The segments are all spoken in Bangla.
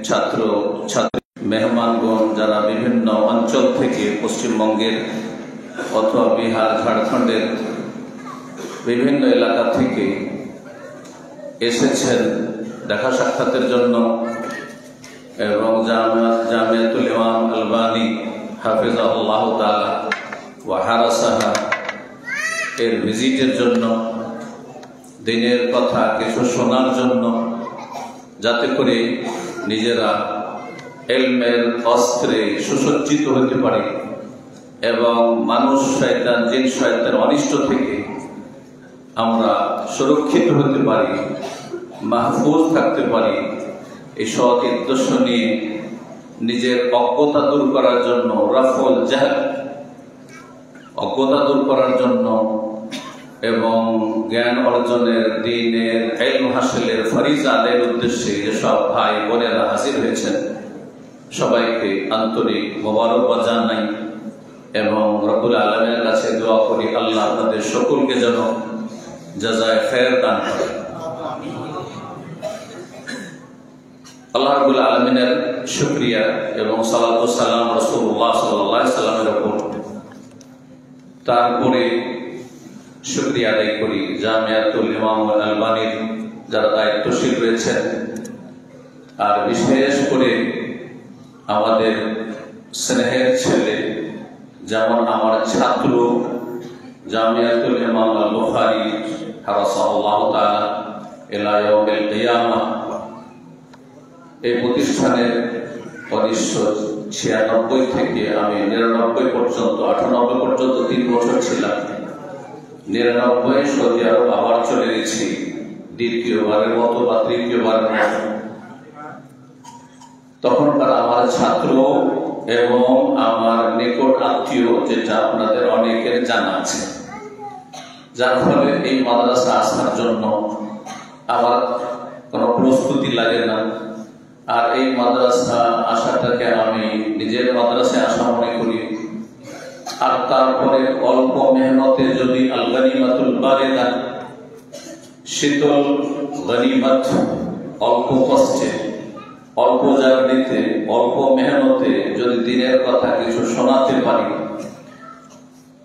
ছাত্র ছাত্রী মেহমানগণ যারা বিভিন্ন অঞ্চল থেকে পশ্চিমবঙ্গের অথবা বিহার ঝাড়খণ্ডের বিভিন্ন এলাকা থেকে এসেছেন দেখা সাক্ষাতের জন্য এবং জামিয়াতুল ইমাম আলবানী হাফিজাহুল্লাহ তাআলা ওয়া হারাসাহা এর ভিজিটের জন্য, দিনের কথা কিছু শোনার জন্য, যাতে করে নিজেরা ইলমের অস্ত্রে সুসজ্জিত হতে পারে এবং মানুষ শয়তান জিন শয়তানের অনিষ্ট থেকে আমরা সুরক্ষিত হতে পারি, মাহফুজ থাকতে পারি। এই সৎ উদ্দেশ্য নিয়ে নিজের অজ্ঞতা দূর করার জন্য, রাফুল জাহল অজ্ঞতা দূর করার জন্য এবং জ্ঞান অর্জনের, দ্বীনের ইলম হাসিলের ফরিজা আদায়ের উদ্দেশ্যে যেসব ভাই বোনেরা হাজির হয়েছেন সবাইকে আন্তরিক মোবারকবাদ জানাই এবং রব্বুল আলামিনের কাছে দোয়া করি আল্লাহ আপনাদের সকলকে যেন জাযায়ে খায়ের দান করেন। আল্লাহ রাব্বুল আলামিনের শুকরিয়া এবং সালাতু সালাম রাসূলুল্লাহ সাল্লাল্লাহু আলাইহি সাল্লামের উপর। তারপরে শুকরিয়া আদায় করি জামিয়াতুল ইমাম আলবানীর যারা দায়িত্বশীল রয়েছেন, আর বিশেষ করে আমাদের স্নেহের ছেলে, যেমন আমার ছাত্র জামিয়াতুল ইমাম আল বুখারী হারাসাহুল্লাহ তাআলা ইলা ইয়াউমিল কিয়ামাহ, এই প্রতিষ্ঠানের 1996 থেকে আমি 99 পর্যন্ত 98 পর্যন্ত 3 বছর ছিলাম। 99 সৌদি আরব আবার চলে গেছি দ্বিতীয়বারের মতো বা তৃতীয়বারের মতো। তখনকার আমার ছাত্র এবং আমার নিকট আত্মীয়, যেটা আপনাদের অনেকের জানা আছে, যার ফলে এই মাদ্রাসা আসার জন্য আমার কোনো প্রস্তুতি লাগে না। আর এই মাদ্রাসা আসাটাকে আমি নিজের মাদ্রাসায় আসা মনে করি। আর তারপরে অল্প মেহনতে যদি আল গনিমাতুল বারিদা, শীতল গনিমত, অল্প কষ্টে, অল্প জার্নিতে, অল্প মেহনতে যদি দিনের কথা কিছু শোনাতে পারি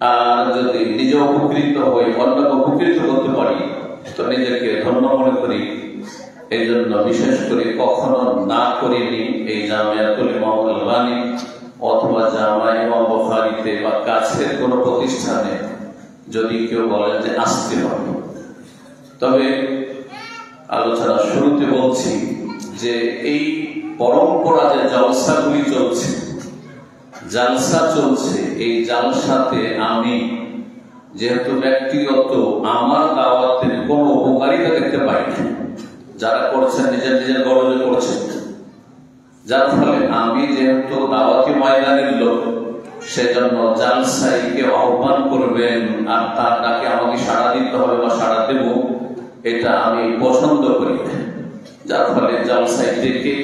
আর যদি নিজে উপকৃত হই, অন্যকে উপকৃত করতে পারি, তো নিজেকে ধন্য মনে করি। এই জন্য বিশেষ করে কখনো না করিনি এই জামিয়াতুল ইমাম আলবানী অথবা জামা ইমাম বুখারীতে বা কাছের কোনো প্রতিষ্ঠানে যদি কেউ বলেন যে আসতে হবে। তবে আলোচনা শুরুতে বলছি যে এই পরম্পরা যে জলসাগুলি চলছে, জালসা চলছে, এই জালসাতে আমি যেহেতু ব্যক্তিগত আমার দাওয়াতের কোনো উপকারিতা দেখতে পাই না। যারা করছেন নিজের নিজের গরজে করছেন, যার ফলে আমি যেহেতু দাওয়াতি ময়দানের লোক, সেজন্য জালসায় কেউ আহ্বান করবেন আর তার ডাকে আমাকে সাড়া দিতে হবে বা সাড়া দেব, এটা আমি পছন্দ করি না। যার ফলে জালসায় ডেকে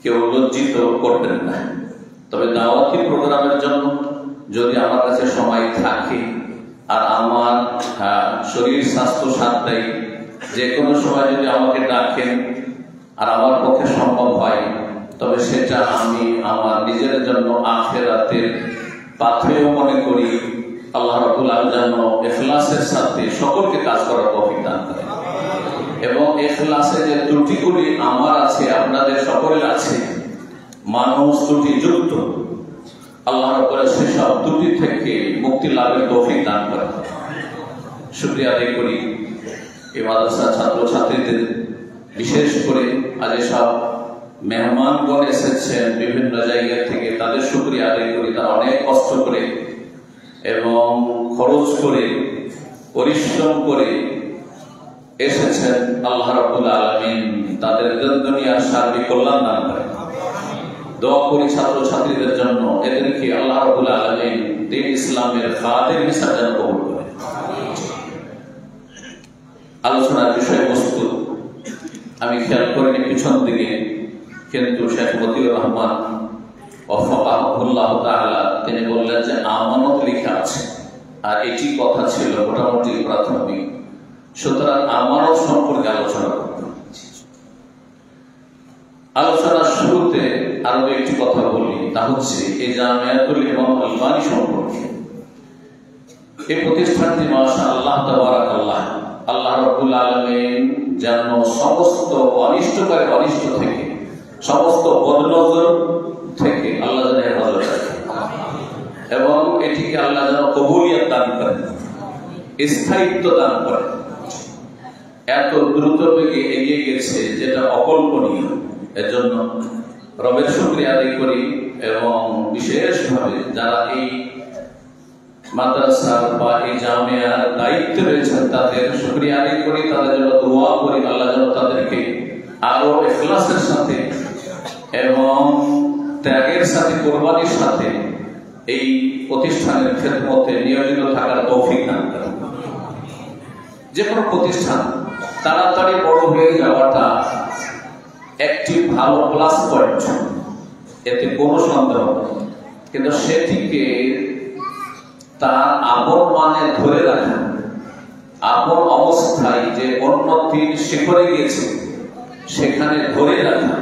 কেউ লজ্জিত করবেন না। তবে দাওয়াতি প্রোগ্রামের জন্য যদি আমার কাছে সময় থাকে আর আমার শরীর স্বাস্থ্য সাথ দেয়, যে কোনো সময় যদি আমাকে ডাকেন আর আমার পক্ষে সম্ভব হয়, তবে সেটা আমি আমার নিজের জন্য আখিরাতের পাথেয় মনে করি। আল্লাহ রাব্বুল আলামিন যেন ইখলাসের সাথে সকলকে কাজ করার তৌফিক দান করেন এবং ইখলাসে যে ত্রুটিগুলি আমার আছে, আপনাদের সকলের আছে, মানুষ ত্রুটি যুক্ত, আল্লাহ রাব্বুল আলামিন সেসব ত্রুটি থেকে মুক্তি লাভের তৌফিক দান করেন। শুকরিয়া আদায় করি এই মাদ্রাসা ছাত্র ছাত্রীদের, বিশেষ করে আজ সব মেহমানগণ এসেছেন বিভিন্ন জায়গা থেকে, তাদের শুকরিয়া আদায় করি। তারা অনেক কষ্ট করে এবং খরচ করে, পরিশ্রম করে এসেছেন। আল্লাহ রাব্বুল আলামিন তাদের দুনিয়ার সার্বিক কল্যাণ দান করেন। দোয়া করি ছাত্র ছাত্রীদের জন্য, এদেরকে আল্লাহ রাব্বুল আলামিন দ্বীন ইসলামের খাদেম হিসেবে যেন কবুল করেন। আলোচনার বিষয়বস্তু আমি খেয়াল করিনি পিছন দিকে, কিন্তু শেখ মতিউর রহমান ওয়াফাকাহুল্লাহ তাআলা তিনি বললেন যে আমানত লেখা আছে, আর এটি কথা ছিল মোটামুটি প্রাথমিক। সুতরাং আমানত সম্পর্কে আলোচনা করব। আলোচনার শুরুতে আরো একটি কথা বলি, তা হচ্ছে এই জামিয়াতুল ইমাম আলবানী সম্পর্কে। এই প্রতিষ্ঠানটি মাশাআল্লাহ তাবারাকাল্লাহ, আল্লাহ রাব্বুল আলামিন যেন সমস্ত অনিষ্টকারী অনিষ্ট থেকে, সমস্ত বদনজর থেকে আল্লাহ যেন হেফাজত রাখে এবং এটিকে আল্লাহ যেন কবুলিয়ত দান করেন, স্থায়িত্ব দান করেন। এত দ্রুত বেগে এগিয়ে গেছে যেটা অকল্পনীয়। এর জন্য রবের শুকরিয়া আদায় করি এবং বিশেষভাবে যারা এই মাদ্রাসার বা এই জামিয়ার দায়িত্বে রয়েছেন তাদের শুকরিয়া আদায় করি, তাদের জন্য দোয়া করি আল্লাহ যেন তাদেরকে আরো ইখলাসের সাথে এবং ত্যাগের সাথে, কোরবানির সাথে এই প্রতিষ্ঠানের খেদমতে নিয়োজিত থাকার তৌফিক দান করেন। যে কোনো প্রতিষ্ঠান তাড়াতাড়ি বড় হয়ে যাওয়াটা একটি ভালো প্লাস পয়েন্ট, এতে কোনো সন্দেহ নেই, কিন্তু সেটিকে তার আপন মানে ধরে রাখা, আপন অবস্থায় যে উন্নতির শিখরে গিয়েছে সেখানে ধরে রাখা,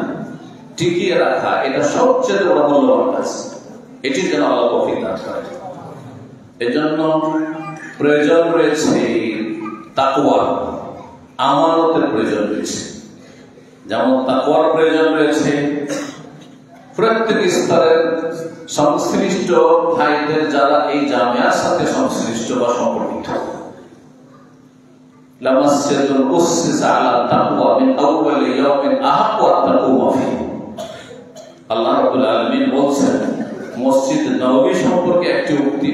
টিকিয়ে রাখা, এটা সবচেয়ে বড় মূল্যবান কাজ। এটি যেন আল্লাহ তৌফিক দান করেন। এজন্য প্রয়োজন রয়েছে তাকওয়া, আমানতের প্রয়োজন রয়েছে। যেমন তাকওয়ার প্রয়োজন রয়েছে প্রত্যেক স্তরের সংশ্লিষ্ট ভাইদের যারা এই জামিয়ার সাথে সংশ্লিষ্ট বা সম্পর্কিত। লামাসজিদুল উসসিসা আলা তাকওয়া মিন আউওয়ালি ইয়াউমিন আহাক্কু আন তাকুমা ফীহি। আল্লাহ রাব্বুল আলামিন বলছেন মসজিদ নববী সম্পর্কে একটি উক্তি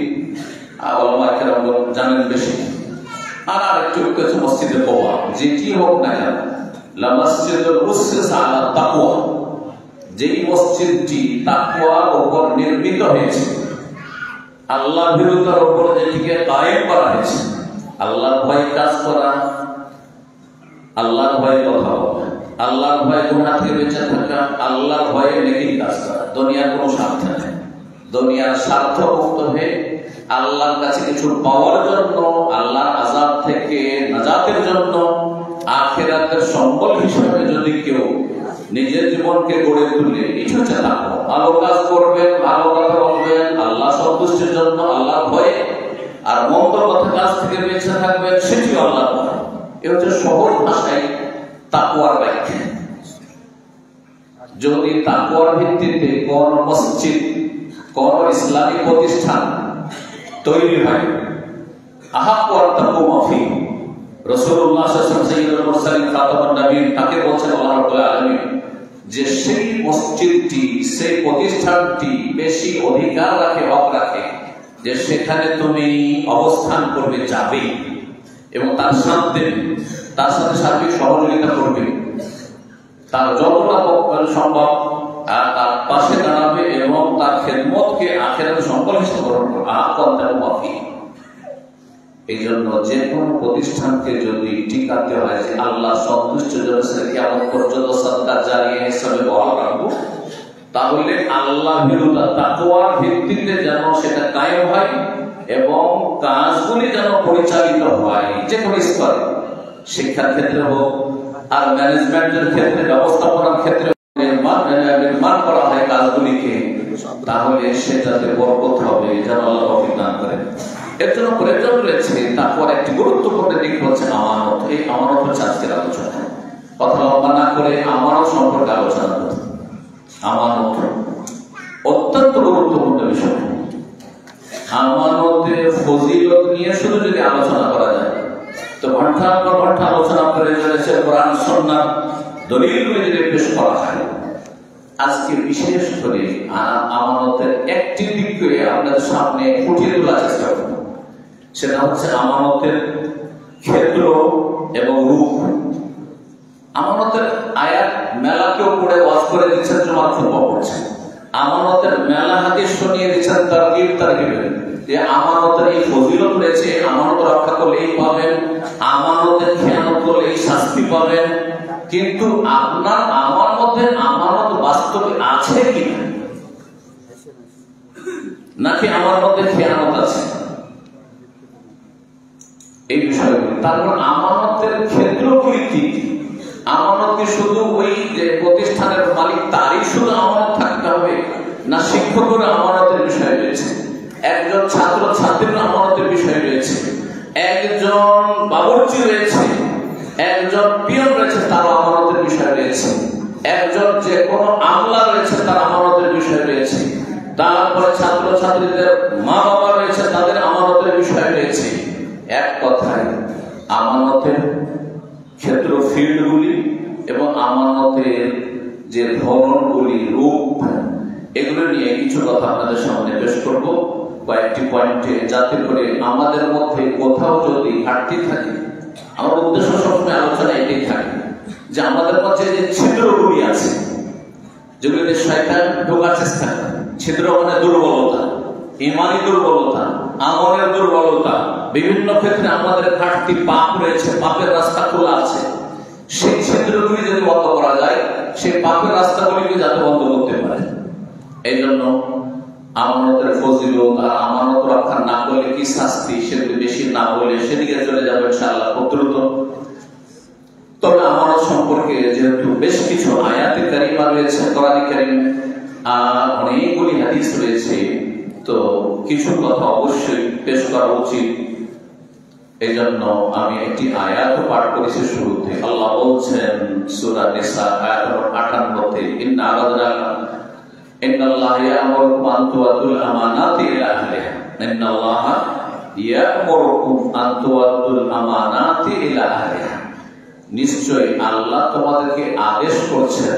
ওলামা কেরাম জানেন বেশি, আর আরেকটি উক্তি হচ্ছে মসজিদে কুবা। যেটি হোক না কেন, লামাসজিদুল উসসিসা আলা তাকওয়া, যেই মসজিদটি তাকওয়ার উপর নির্মিত হয়েছে, আল্লাহ ভীরুতার উপর যেটিকে কায়েম করা হয়েছে, আল্লাহর ভয়ে কাজ করা, আল্লাহর ভয়ে কথা বলা, আল্লাহর ভয়ে গুনাহ থেকে বেঁচে থাকা, আল্লাহর ভয়ে নেকির কাজ করা, দুনিয়ার কোনো স্বার্থ নেই। দুনিয়ার স্বার্থ মুক্ত হয়ে আল্লাহর কাছে কিছু পাওয়ার জন্য, আল্লাহর আযাব থেকে নাজাতের জন্য, আখিরাতের সম্বল হিসেবে যদি কেউ নিজের জীবনকে গড়ে তুলে, এটা হচ্ছে তাকওয়া। ভালো কাজ করবেন, ভালো কথা বলবেন আল্লাহ সন্তুষ্টির জন্য, আল্লাহর ভয়ে, আর মন্দ কথা কাজ থেকে বেঁচে থাকবেন, সেটিও আল্লাহর ভয়। এ হচ্ছে সহজ ভাষায় তাকওয়ার ব্যাখ্যা। যদি তাকওয়ার ভিত্তিতে কোন মসজিদ, কোন ইসলামী প্রতিষ্ঠান তৈরি হয়, আহাক্কু আন তাকুমা ফীহি, রাসূলুল্লাহ সাল্লাল্লাহু আলাইহি ওয়াসাল্লাম সাইয়্যিদুল মুরসালিন খাতামুন নবীয়্যিন, তাকে বলছেন আল্লাহ রাব্বুল আলামিন যে সেই মসজিদটি, সেই প্রতিষ্ঠানটি বেশি অধিকার রাখে, হক রাখে যে সেখানে তুমি অবস্থান করবে, যাবে এবং তার সাথে সার্বিক সহযোগিতা করবে, তার যতটা সম্ভব তার পাশে দাঁড়াবে এবং তার খেদমতকে আখিরাতের সম্বল হিসেবে গ্রহণ করবে। এই জন্য যে কোনো প্রতিষ্ঠানকে যদি টিকাতে হয় যে আল্লাহ সন্তুষ্ট জন্য কিয়ামত পর্যন্ত সাদকা জারিয়া হিসেবে বহাল রাখবো, তাহলে আল্লাহ ভীরুতা তাকওয়ার ভিত্তিতে যেন সেটা কায়েম হয় এবং কাজগুলি যেন পরিচালিত হয় যে কোনো স্তরে, শিক্ষার ক্ষেত্রে হোক, আর ম্যানেজমেন্টের ক্ষেত্রে, ব্যবস্থাপনার ক্ষেত্রে নির্মাণ করা হয় কাজগুলিকে, তাহলে সেটাতে বরকত হবে, যেন আল্লাহ তৌফিক দান করেন। এর জন্য প্রয়োজন রয়েছে তারপর একটি গুরুত্বপূর্ণ দিক হচ্ছে আমানত। এই আমানত হচ্ছে আজকের আলোচনা। কথা লম্বা না করে আমানত সম্পর্কে আলোচনা করতে, আমানত অত্যন্ত গুরুত্বপূর্ণ বিষয়। আমানতের ফজিলত নিয়ে শুধু যদি আলোচনা করা যায় তো ঘন্টার পর ঘন্টা আলোচনা করে চলেছে। কোরআন সুন্নাহ দলিলগুলি যদি পেশ করা হয়, আজকে বিশেষ করে আমানতের একটি দিককে আপনাদের সামনে ফুটিয়ে তোলার চেষ্টা করব। সেটা হচ্ছে আমানতের ক্ষেত্র এবং রূপ। আমানতের আয়াত মেলাকেও পড়ে ওয়াজ করে দিচ্ছেন, জুমার খুতবা পড়ছেন। আমানতের মেলা হাদিস শুনিয়ে দিচ্ছেন তারগিব যে আমানতের এই ফজিলত রয়েছে, আমানত রক্ষা করলে এই পাবেন, আমানতের খেয়ানত করলে এই শাস্তি পাবেন। কিন্তু আপনার আমার মধ্যে আমানত বাস্তবে আছে কি নাকি আমার মধ্যে খেয়ানত আছে, এই বিষয়গুলি। তারপর আমানতের ক্ষেত্রগুলি কি? আমানত কি শুধু ওই যে প্রতিষ্ঠানের মালিক শিক্ষকের আমানতের বিষয় রয়েছে, একজন ছাত্র ছাত্রীর আমানতের বিষয় রয়েছে, একজন বাবুর্চি রয়েছে, একজন পিয়ন রয়েছে, তার আমানতের বিষয় রয়েছে, একজন যে কোনো আমলা রয়েছে, তার আমানতের বিষয় রয়েছে, তারপরে ছাত্র ছাত্রীদের মা বাবা রয়েছে, তাদের আমানতের বিষয় রয়েছে। এক কথায় আমানতের ক্ষেত্র ফিল্ডগুলি এবং আমানতের যে ধরনগুলি, রূপ, এগুলো নিয়ে কিছু কথা আপনাদের সামনে পেশ করব কয়েকটি পয়েন্টে, যাতে করে আমাদের মধ্যে কোথাও যদি ঘাটতি থাকে, আমার উদ্দেশ্য সবসময় আলোচনা এটাই থাকে যে আমাদের মধ্যে যে ছিদ্রগুলি আছে, যেগুলিতে শয়তান ঢোকার চেষ্টা করে, ছিদ্র মানে দুর্বলতা, ইমানি দুর্বলতা, আমলের দুর্বলতা, বিভিন্ন ক্ষেত্রে আমাদের ঘাটতি, পাপ রয়েছে, পাপের রাস্তা খোলা আছে, সেই ছিদ্রগুলি যদি বন্ধ করা যায়, সেই পাপের রাস্তাগুলিকে যাতে বন্ধ করতে পারে। এই জন্য আমানতের ফজিলত আর আমানত রক্ষা না করলে কি শাস্তি, সেগুলি বেশি না বলে সেদিকে চলে যাবে ইনশাআল্লাহ খুব দ্রুত। তবে আমানত সম্পর্কে যেহেতু বেশ কিছু আয়াতে কারিমা রয়েছে কোরআনে কারিমে আর অনেকগুলি হাদিস রয়েছে, তো কিছু কথা অবশ্যই পেশ করা উচিত। এই জন্য আমি একটি আয়াত পাঠ করেছি শুরুতে। আল্লাহ বলছেন সূরা নিসা আয়াত নম্বর 58-তে, ইন্নাল্লাহা ইয়া'মুরুকুম আন তু'আদ্দুল আমানাতি ইলা আহলিহা, ইন্নাল্লাহা ইয়া'মুরুকুম আন তু'আদ্দুল আমানাতি ইলা আহলিহা, নিশ্চয় আল্লাহ তোমাদেরকে আদেশ করছেন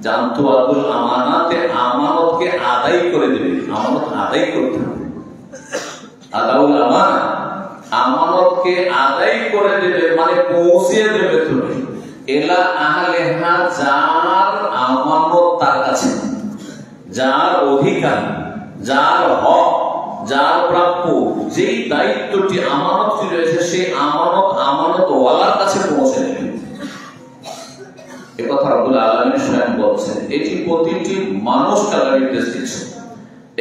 যে আন তু'আদ্দুল আমানাতে, আমানতকে আদায় করে দেবে। আমানত আদায় করতে হবে, আদাউল আমানা, আমানতকে আদায় করে দেবে মানে পৌঁছে দেবে তুমি, ইলা আহলিহা, যার আমানত তার কাছে, যার অধিকার, যার হক, যার প্রাপ্য, যেই দায়িত্বটি আমানতটি রয়েছে, সেই আমানতওয়ালার কাছে পৌঁছে দেবে। একথা রব্বুল আলামিন স্বয়ং বলছেন। এটি প্রতিটি মানুষকে আল্লাহ নির্দেশ দিচ্ছে।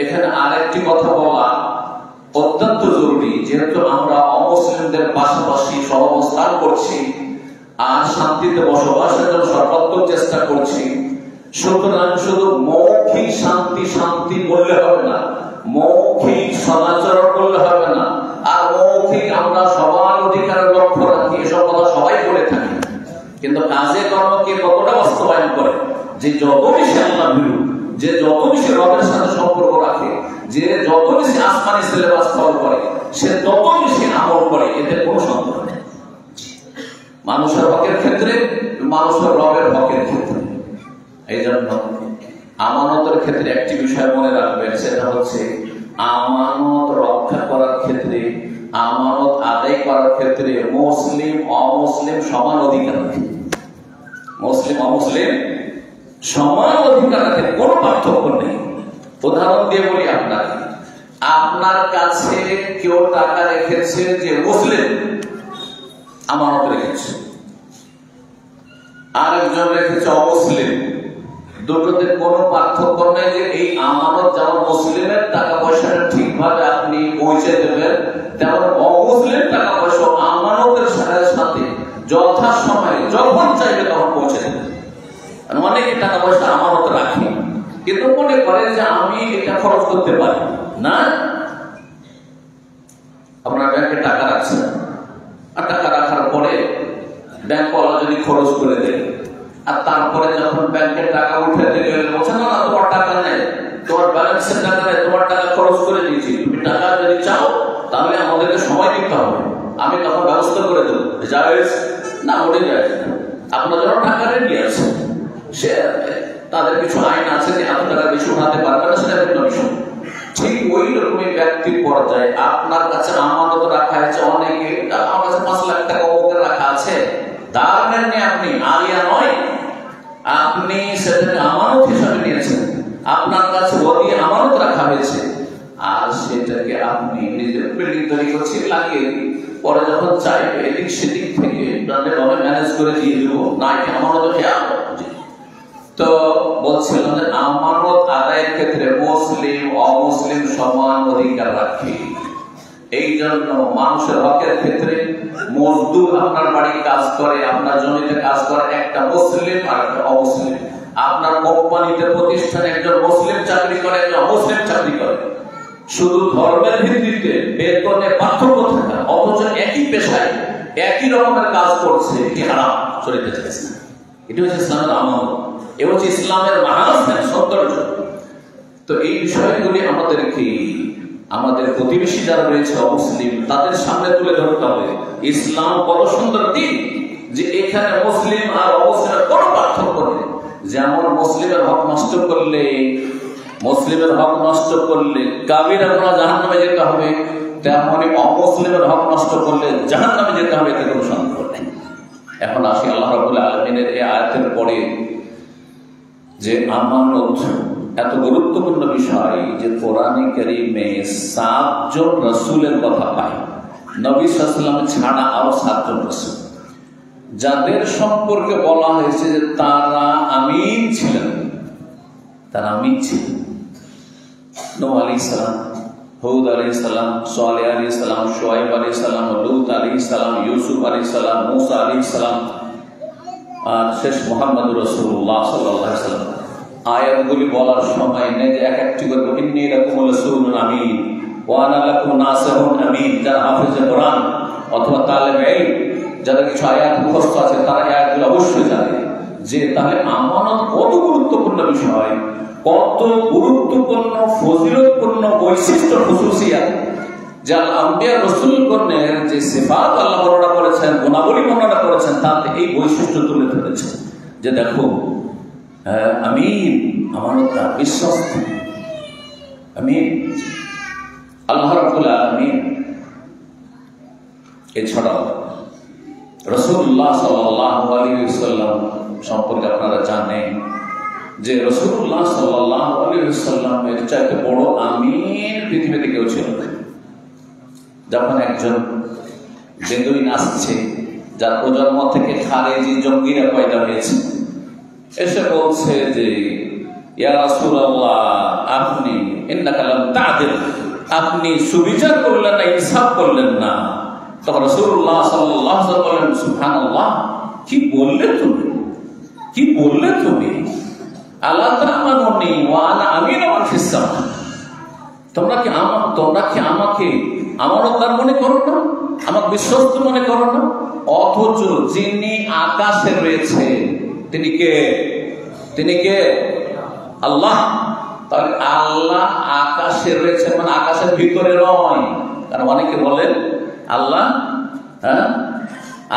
এখানে আরেকটি কথা বলা অত্যন্ত জরুরি, যেহেতু আমরা অমুসলিমদের পাশাপাশি সহাবস্থান করছি আর শান্তিতে বসবাসের জন্য সর্বাত্মক চেষ্টা করছি, সুতরাং শুধু মৌখিক শান্তি শান্তি বললে হবে না, মৌখিক সদাচরণ করলে হবে না, আর মৌখিক আমরা সবার অধিকারের লক্ষ্য রাখি, এসব কথা সবাই বলে থাকি, কিন্তু কাজে কর্মকে কতটা বাস্তবায়ন করে? যে যত বেশি আল্লাহ ভীরু, যে যত বেশি রবের সাথে সম্পর্ক রাখে, যে যত বেশি আসমানি সিলেবাস ফলো করে, সে তত বেশি আমল করে, এতে কোনো সন্দেহ নেই। মানুষের হকের ক্ষেত্রে, মানুষের রবের হকের ক্ষেত্রে। এই জন্য আমানতের ক্ষেত্রে একটি বিষয় মনে রাখবেন, সেটা হচ্ছে আমানত রক্ষা করার ক্ষেত্রে, আমানত আদায় করার ক্ষেত্রে মুসলিম অমুসলিম সমান অধিকার রাখে। মুসলিম অমুসলিম সমান অধিকার রাখে, কোনো পার্থক্য নেই। উদাহরণ দিয়ে বলি আপনাকে, আপনার কাছে কেউ টাকা রেখেছে যে মুসলিম, আমানত রেখেছে, আরেকজন রেখেছে অমুসলিম, দুটোতে কোনো পার্থক্য নেই যে এই আমানত যেমন মুসলিমের টাকা পয়সাটা ঠিকভাবে আপনি পৌঁছে দেবেন, তেমন অমুসলিম টাকা পয়সা আমানতের সাথে যথাসময়ে যখন চাইবে তখন পৌঁছে দেবেন। অনেকে টাকা পয়সা আমানত রাখে, কিন্তু মনে করে যে আমি এটা খরচ করতে পারি না। আপনার ব্যাংকে টাকা রাখছেন, আর টাকা রাখার পরে ব্যাংকওয়ালা যদি খরচ করে দেয়, আর তারপরে যখন ব্যাংকের টাকা উঠে দেবে বলছে না না তোমার টাকা নেই, তোমার ব্যালেন্সের টাকা নেই, তোমার টাকা খরচ করে দিয়েছি, তুমি টাকা যদি চাও তাহলে আমাদেরকে সময় দিতে হবে, আমি তখন ব্যবস্থা করে দেবো। জায়েজ না? ওটাই জায়েজ না। আপনার জন্য টাকা রেডি আছে, সে তাদের কিছু আইন আছে যে এত টাকা বেশি উঠাতে পারবে না, সেটা ভিন্ন বিষয়। ঠিক ওই রকমই ব্যক্তি পর্যায়ে আপনার কাছে আমানত রাখা আছে, অনেকে আমার কাছে 5 লাখ টাকা অমুকের রাখা আছে, তার মানে আপনি আলিয়া নয়, আপনি সেটাকে আমানত হিসাবে নিয়েছেন, আপনার কাছে ওদিকে আমানত রাখা হয়েছে, আর সেটাকে আপনি নিজের বিল্ডিং তৈরি করছি লাগিয়ে দিই, পরে যখন চাইবে এদিক সেদিক থেকে ম্যানেজ করে দিয়ে দেবো, না এটা আমানত খেয়াল। তো বলছিলাম যে আমানত আদায়ের ক্ষেত্রে মুসলিম অমুসলিম সমান অধিকার রাখে। এই জন্য মানুষের হকের ক্ষেত্রে মজদুর আপনার বাড়ি কাজ করে, আপনার জমিতে কাজ করে, একটা মুসলিম আর একটা অমুসলিম, আপনার কোম্পানিতে প্রতিষ্ঠানে একজন মুসলিম চাকরি করে, একজন অমুসলিম চাকরি করে, শুধু ধর্মের ভিত্তিতে বেতনে পার্থক্য থাকা, অথচ একই পেশায় একই রকমের কাজ করছে, এটি হারাম, চলিতে চাইছে না। এটি হচ্ছে ইসলামের আমল, এ হচ্ছে ইসলামের মহান সৌন্দর্য। তো এই বিষয়গুলি আমাদেরকে আমাদের প্রতিবেশী যারা রয়েছে অমুসলিম, তাদের সামনে তুলে ধরতে হবে। ইসলাম কত সুন্দর দিন, যে এখানে মুসলিম আর অমুসলিমের কোনো পার্থক্য নেই। যেমন মুসলিমের হক নষ্ট করলে কাবিরা গুনাহ জাহান্নামে যেতে হবে, তেমনি অমুসলিমের হক নষ্ট করলে জাহান্নামে যেতে হবে, এতে কোনো সন্দেহ নেই। এখন আসি আল্লাহ রাব্বুল আলামিনের এই আয়াতের পরে যে আমানত এত গুরুত্বপূর্ণ বিষয়, যে কোরআনে কারীমে 7 জন রাসূলের কথা পাই, নবী সাল্লাল্লাহু আলাইহি ওয়াসাল্লাম ছাড়া আরো 7 জন রাসূল, যাদের সম্পর্কে বলা হয়েছে যে তারা আমিন ছিলেন। নূহ আলাইহিস সালাম, হুদ আলাইহিস সালাম, সালেহ আলাইহিস সালাম, শুআয়ব আলাইহিস সালাম, লূত আলাইহিস সালাম, ইউসুফ আলাইহিস সালাম, মূসা আলাইহিস সালাম, আর শেষ মুহাম্মদুর রাসূলুল্লাহ সাল্লাল্লাহু আলাইহি ওয়াসাল্লাম। আয়াতগুলি বলার সময় নেই যে এক একটি করে ইন্নী লাকুম রাসূলুন আমিন ওয়া আনা লাকুম নাসিহুন আমিন, যারা হাফেজে কোরআন অথবা তালেবে ইলম, যাদের কিছু আয়াত মুখস্থ আছে, তারা আয়াতগুলো অবশ্যই জানে যে তাহলে আমানত কত গুরুত্বপূর্ণ বিষয়, কত গুরুত্বপূর্ণ ফজিলতপূর্ণ বৈশিষ্ট্য খুসুসিয়াত, যা আম্বিয়া রাসূলগণের যে সিফাত আল্লাহ বর্ণনা করেছেন, গুণাবলী বর্ণনা করেছেন, তাতে এই বৈশিষ্ট্য তুলে ধরেছেন যে দেখো আমিন, আমানতদার, বিশ্বস্ত, আমিন আল্লাহ রাব্বুল আলামিন। এছাড়াও রাসূলুল্লাহ সাল্লাল্লাহু আলাইহি ওয়াসাল্লাম সম্পর্কে আপনারা জানেন যে রাসূলুল্লাহ সাল্লাল্লাহু আলাইহি ওয়াসাল্লামের চাইতে বড় আমিন পৃথিবীতে কেউ ছিল না। যখন একজন বেদুইন আসছে, যার প্রজন্ম থেকে খারেজি জঙ্গিরা পয়দা হয়েছে, এসে বলছে যে ইয়া রাসূলুল্লাহ, আপনি ইন্নাকা লাম তা'দিল, আপনি সুবিচার করলেন না, ইনসাফ করলেন না। তখন রাসূলুল্লাহ সাল্লাল্লাহু আলাইহি ওয়াসাল্লাম বলেন, সুবহানাল্লাহ, কি বললে তুমি আলা তা'মানুনি ওয়া আনা আমিনু মান ফিস সামা, তোমরা কি আমাকে আমানতদার মনে করো না, আমাকে বিশ্বস্ত মনে করো না, অথচ যিনি আকাশে রয়েছে তিনি কে? আল্লাহ। তাহলে আল্লাহ আকাশে রয়েছে মানে আকাশের ভিতরে নয়, কারণ অনেকে বলেন আল্লাহ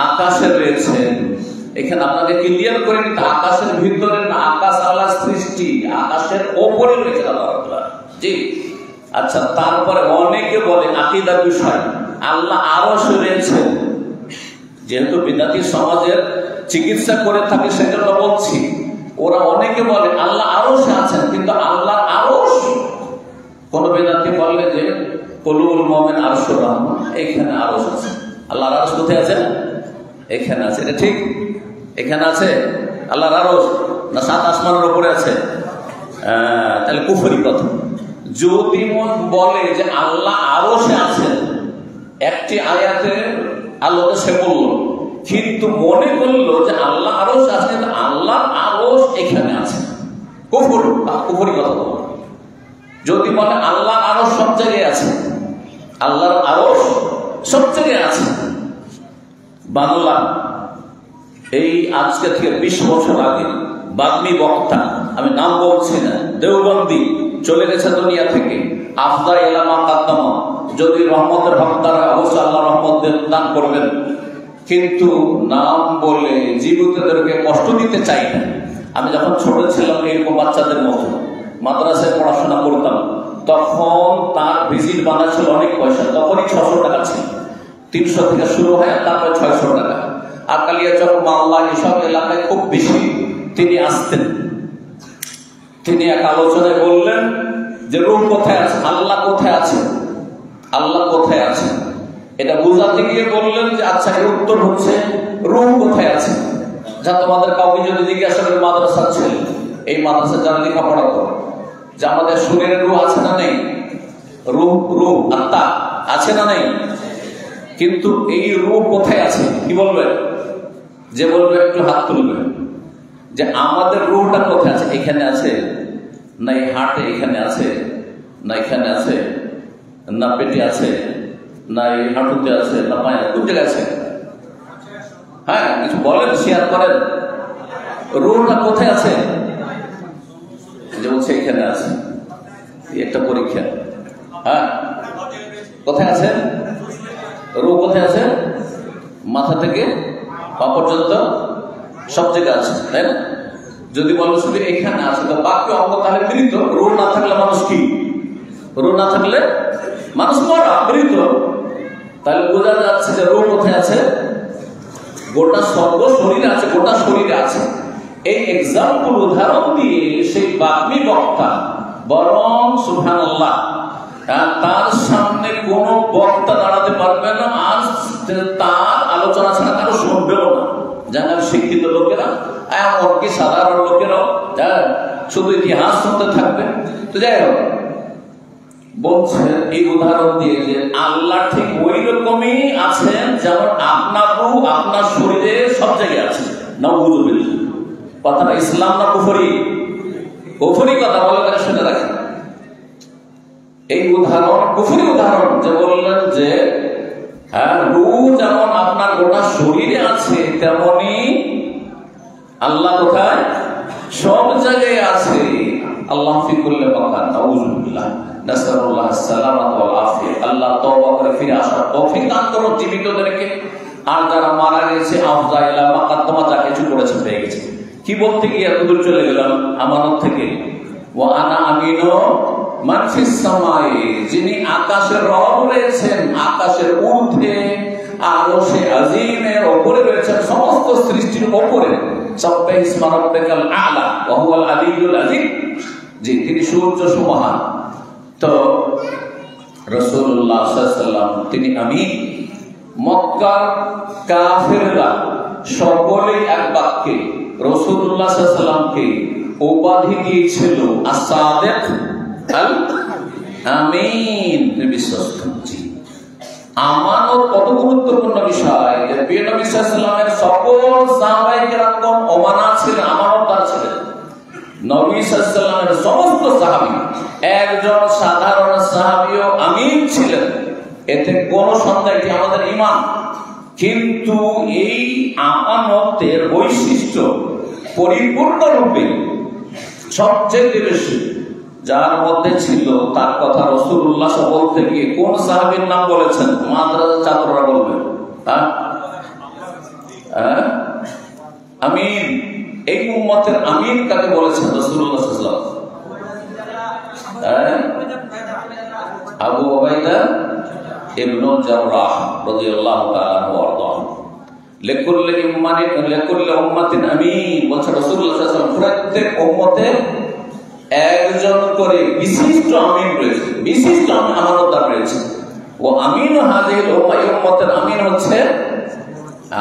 আকাশে রয়েছেন। এখানে আপনাকে ক্লিয়ার করে নিতে, আকাশের ভিতরে না, আকাশ আল্লাহর সৃষ্টি, আকাশের ওপরে রয়েছে আল্লাহ। জি, আচ্ছা। তারপরে অনেকে বলে আকীদার বিষয়, আল্লাহ আরশে রয়েছেন। যেহেতু বিদাতি সমাজের চিকিৎসা করে থাকে সেজন্য বলছি, ওরা অনেকে বলে আল্লাহ আরশে আছেন, কিন্তু আল্লাহর আরশ, কোন বেদাতি বললে যে কুলুল মুমিন আরশুর রহমান, এখানে আরশ আছে। আল্লাহর আরশ কোথায় আছে? এখানে আছে। এটা ঠিক? এখানে আছে আল্লাহর আরশ না 7 আসমানের উপরে আছে? তাহলে কুফরি কথা। যদি মন বলে যে আল্লাহ আরশে আছেন, একটি আয়াতে আল্লাহ সে বলল, কিন্তু মনে করলো যে আল্লাহ আরশ আছেন, আল্লাহর আরশ এখানে আছে, কুফরি কথা বলল। যদি বলে আল্লাহ আরশ সব জায়গায় আছে, আল্লাহর আরশ সব জায়গায় আছে। বাংলা এই আজকে থেকে 20 বছর আগে বাগ্মী বক্তা, আমি নাম বলছি না, দেওবন্দি চলে গেছে দুনিয়া থেকে, আফদা ইলামা কাদ্দামা, যদি রহমতের হকদার অবশ্যই আল্লাহ রহমত দান করবেন, কিন্তু নাম বলে জীবিতদেরকে কষ্ট দিতে চাই না। আমি যখন ছোট ছিলাম, এরকম বাচ্চাদের মতো মাদ্রাসায় পড়াশোনা করতাম, তখন তার ভিজিট বাঁধা ছিল অনেক পয়সা, তখনই 600 টাকা ছিল। 300 থেকে শুরু হয়, তারপরে 600 টাকা। আর কালিয়াচক, মাওলা, এসব এলাকায় খুব বেশি তিনি আসতেন। তিনি এক আলোচনায় বললেন যে রূহ কোথায় আছে, আল্লাহ কোথায় আছে, আল্লাহ কোথায় আছে, এটা বুঝাতে গিয়ে বললেন যে আচ্ছা, এর উত্তর হচ্ছে রূহ কোথায় আছে। যা তোমাদের কাউকে যদি জিজ্ঞাসা করে, মাদ্রাসার ছেলে, এই মাদ্রাসা যারা লেখাপড়া করে, যে আমাদের শরীরের রূহ আছে না নেই? রূহ আত্মা আছে না নেই? কিন্তু এই রূহ কোথায় আছে কি বলবে? যে বলবে একটু হাত তুলবে, যে আমাদের রুহটা কোথায় আছে? এখানে আছে না এই হার্টে এখানে আছে না এখানে আছে না পেটে আছে না এই হাঁটুতে আছে না পায়ে, কোন জায়গায় আছে? হ্যাঁ, কিছু বলেন, শেয়ার করেন। রুহটা কোথায় আছে? যে বলছে এখানে আছে। একটা পরীক্ষা। হ্যাঁ, কোথায় আছে রুহ? কোথায় আছে? মাথা থেকে পা পর্যন্ত সব জায়গায় আছে, তাই না? যদি বলো শুধু এখানে আছে, তো বাকি অঙ্গ তাহলে মৃত। রুহ না থাকলে মানুষ কি? রুহ না থাকলে মানুষ মরা, মৃত। তাহলে বোঝা যাচ্ছে যে রুহ কোথায় আছে? গোটা সর্ব শরীরে আছে, গোটা শরীরে আছে। এই এক্সাম্পল, উদাহরণ দিয়ে সেই বাগ্মী বক্তা, বরং সুবহানাল্লাহ, তার সামনে কোন বক্তা দাঁড়াতে পারবে না আর তার আলোচনা ছাড়া কারো শুনবেও না। যারা শিক্ষিত লোকেরা, এমনকি সাধারণ লোকেরাও শুধু ইতিহাস শুনতে থাকবে। তো যাই হোক, বলছে এই উদাহরণ দিয়ে যে আল্লাহ ঠিক ওই রকমই আছেন যেমন আপনার রূহ আপনার শরীরে সব জায়গায় আছে। নাউযুবিল্লাহ। কথাটা ইসলাম না কুফরি? কুফরি কথা বলে করে শুনে রাখেন। এই উদাহরণ কুফরি উদাহরণ, যে বললেন যে রূহ যেমন আপনার গোটা শরীরে আছে তেমনি আল্লাহ কোথায়? সব জায়গায় আছে। আল্লাহ ফি কুল্লি মাকান। নাউযুবিল্লাহ। নাসাল্লাহ সালামাত ওয়াল আফিয়া। আল্লাহ তওবা করে ফিরে আসার তৌফিক দান করুন জীবিতদেরকে। আর যারা মারা গেছে, আফজা ইলা মাকাদ্দামা, যা কিছু করেছে পেয়ে গেছে। কি বলতে গিয়ে এত দূর চলে গেলাম? আমানত থেকে। ওয়া আনা আমিনু মান ফিস সামাই, যিনি আকাশের রব রয়েছেন, আকাশের ঊর্ধ্বে আরশে আজিমের উপরে রয়েছেন, সমস্ত সৃষ্টির উপরে। সাব্বিহ ইসমা রাব্বিকাল আ'লা ওয়া হুয়াল আলিয়্যুল আযীম। যে তিনি সূর্য সুমহান। তো রাসূলুল্লাহ সাল্লাল্লাহু আলাইহি ওয়াসাল্লাম তিনি আমিন। মক্কার কাফেররা সকলেই এক বাক্যে রাসূলুল্লাহ সাল্লাল্লাহু আলাইহি ওয়াসাল্লামকে উপাধি দিয়েছিল আস-সাদিক আল আমিন, বিশ্বস্ত। জি, আমানত কত গুরুত্বপূর্ণ বিষয়। যে নবী সাল্লাল্লাহু আলাইহি ওয়াসাল্লামের সকল সাহাবায়ে কেরামগণ আমানত ছিলেন, আমানতদার ছিলেন। নবী সাল্লাল্লাহু আলাইহি ওয়াসাল্লামের সমস্ত সাহাবী, একজন সাধারণ সাহাবীও আমিন ছিলেন, এতে কোনো সন্দেহ নেই, আমাদের ঈমান। কিন্তু এই আমানতের বৈশিষ্ট্য পরিপূর্ণরূপে সবচেয়ে বেশি যার মধ্যে ছিল, তার কথা রাসূলুল্লাহ বলতে গিয়ে কোন সাহাবীর নাম বলেছেন? মাদ্রাসার ছাত্ররা বলবেন। আমিন। এই উম্মতের আমিন কাকে বলেছেন রাসূলুল্লাহ সাল্লাল্লাহু আলাইহি ওয়াসাল্লাম? আবু উবাইদা ইবনে জাররাহ রাদিয়াল্লাহু তাআলা আনহু ওয়ারদাহু। লিকুল্লি উম্মাতিন আমিন, বলছেন রাসূলুল্লাহ সাল্লাল্লাহু আলাইহি ওয়াসাল্লাম, প্রত্যেক উম্মতে একজন করে বিশিষ্ট আমিন রয়েছে, বিশিষ্ট আমানতদার রয়েছে। ও আমিন হাযিহিল উম্মতের আমিন হচ্ছে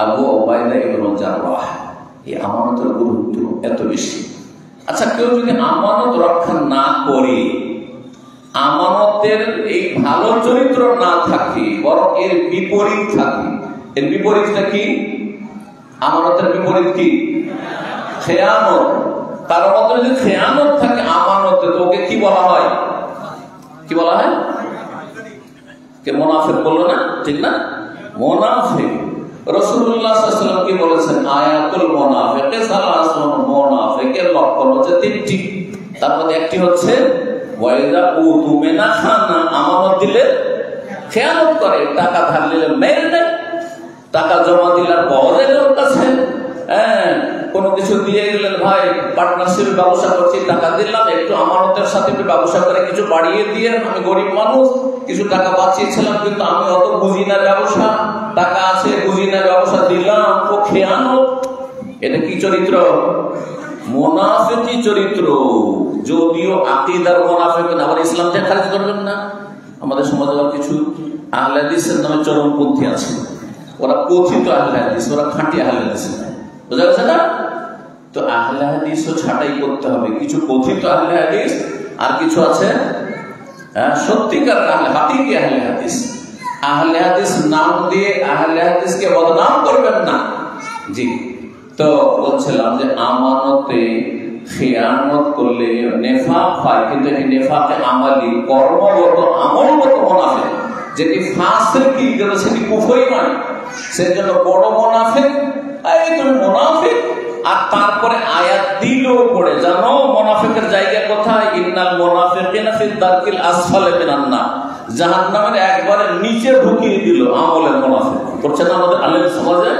আবু উবাইদা ইবনে জাররাহ। এই আমানতের গুরুত্ব এত বেশি। আচ্ছা, কেউ যদি আমানত রক্ষা না করে, আমানতের এই ভালো চরিত্র না থাকে, বরং এর বিপরীত থাকে, এর বিপরীতটা কি? আমানতের বিপরীত কি? খেয়ানত। তার মধ্যে যদি খেয়ানত থাকে আমানতে, তো ওকে কি বলা হয়? কি বলা হয়? কে মুনাফিক বললো না? ঠিক না? মুনাফিক। রাসূলুল্লাহ সাল্লাল্লাহু আলাইহি ওয়াসাল্লাম কি বলেছেন? আয়াতুল মুনাফিকি সালাসুন, মুনাফিকের লক্ষণ হচ্ছে তিনটি। তার মধ্যে একটি হচ্ছে ওয়াইদা উতুমিনা খানা, আমানত দিলে খেয়ানত করে। টাকা ধার নিলে মেরে নেয়, টাকা জমা দিলার পরে ওর কাছে কোনো কিছু দিয়ে গেলেন, ভাই পার্টনারশিপ ব্যবসা করছি, টাকা দিলাম, একটু আমানতের সাথে ব্যবসা করে কিছু বাড়িয়ে দিয়ে, আমি গরিব মানুষ, কিছু টাকা বাঁচিয়েছিলাম, কিন্তু আমি অত বুঝি না ব্যবসা, টাকা আছে বুঝি না ব্যবসা দিলাম, ও খেয়ানত। এটা কি চরিত্র? মুনাফিকি চরিত্র। যদিও আকীদার মুনাফিক না, আবার ইসলাম থেকে খারিজ করবেন না। আমাদের সমাজে আবার কিছু আহলে হাদিসের নামে চরমপন্থী আছে, ওরা কথিত আহলে হাদিস, ওরা খাঁটি আহলে হাদিস না। বুঝা গেছে না? তো আহলে হাদিসও ছাঁটাই করতে হবে। কিছু কথিত আহলে হাদিস আর কিছু আছে সত্যিকার হাকিকি আহলে হাদিস। আহলে হাদিস নাম দিয়ে আহলে হাদিসকে বদনাম করবেন না। জি, তো বলছিলাম যে আমানতে খেয়ানত করলে নেফাক হয়, কিন্তু এই নেফাকে আমালি কর্মগত আমলগত মুনাফিক, যেটি ফাসিকি সেটি কুফরি নয়, সেজন্য বড় মুনাফিক। এই তুমি মুনাফিক, আর তারপরে আয়াত দিলেও পড়ে জানো মুনাফিকের জায়গা কোথায়? ইন্নাল মুনাফিকিনা ফি দারকিল আসফালি মিনান নার, জাহান্নামের একবারে নিচে ঢুকিয়ে দিল আমলের মুনাফিক। করছেন আমাদের আলেম সমাজে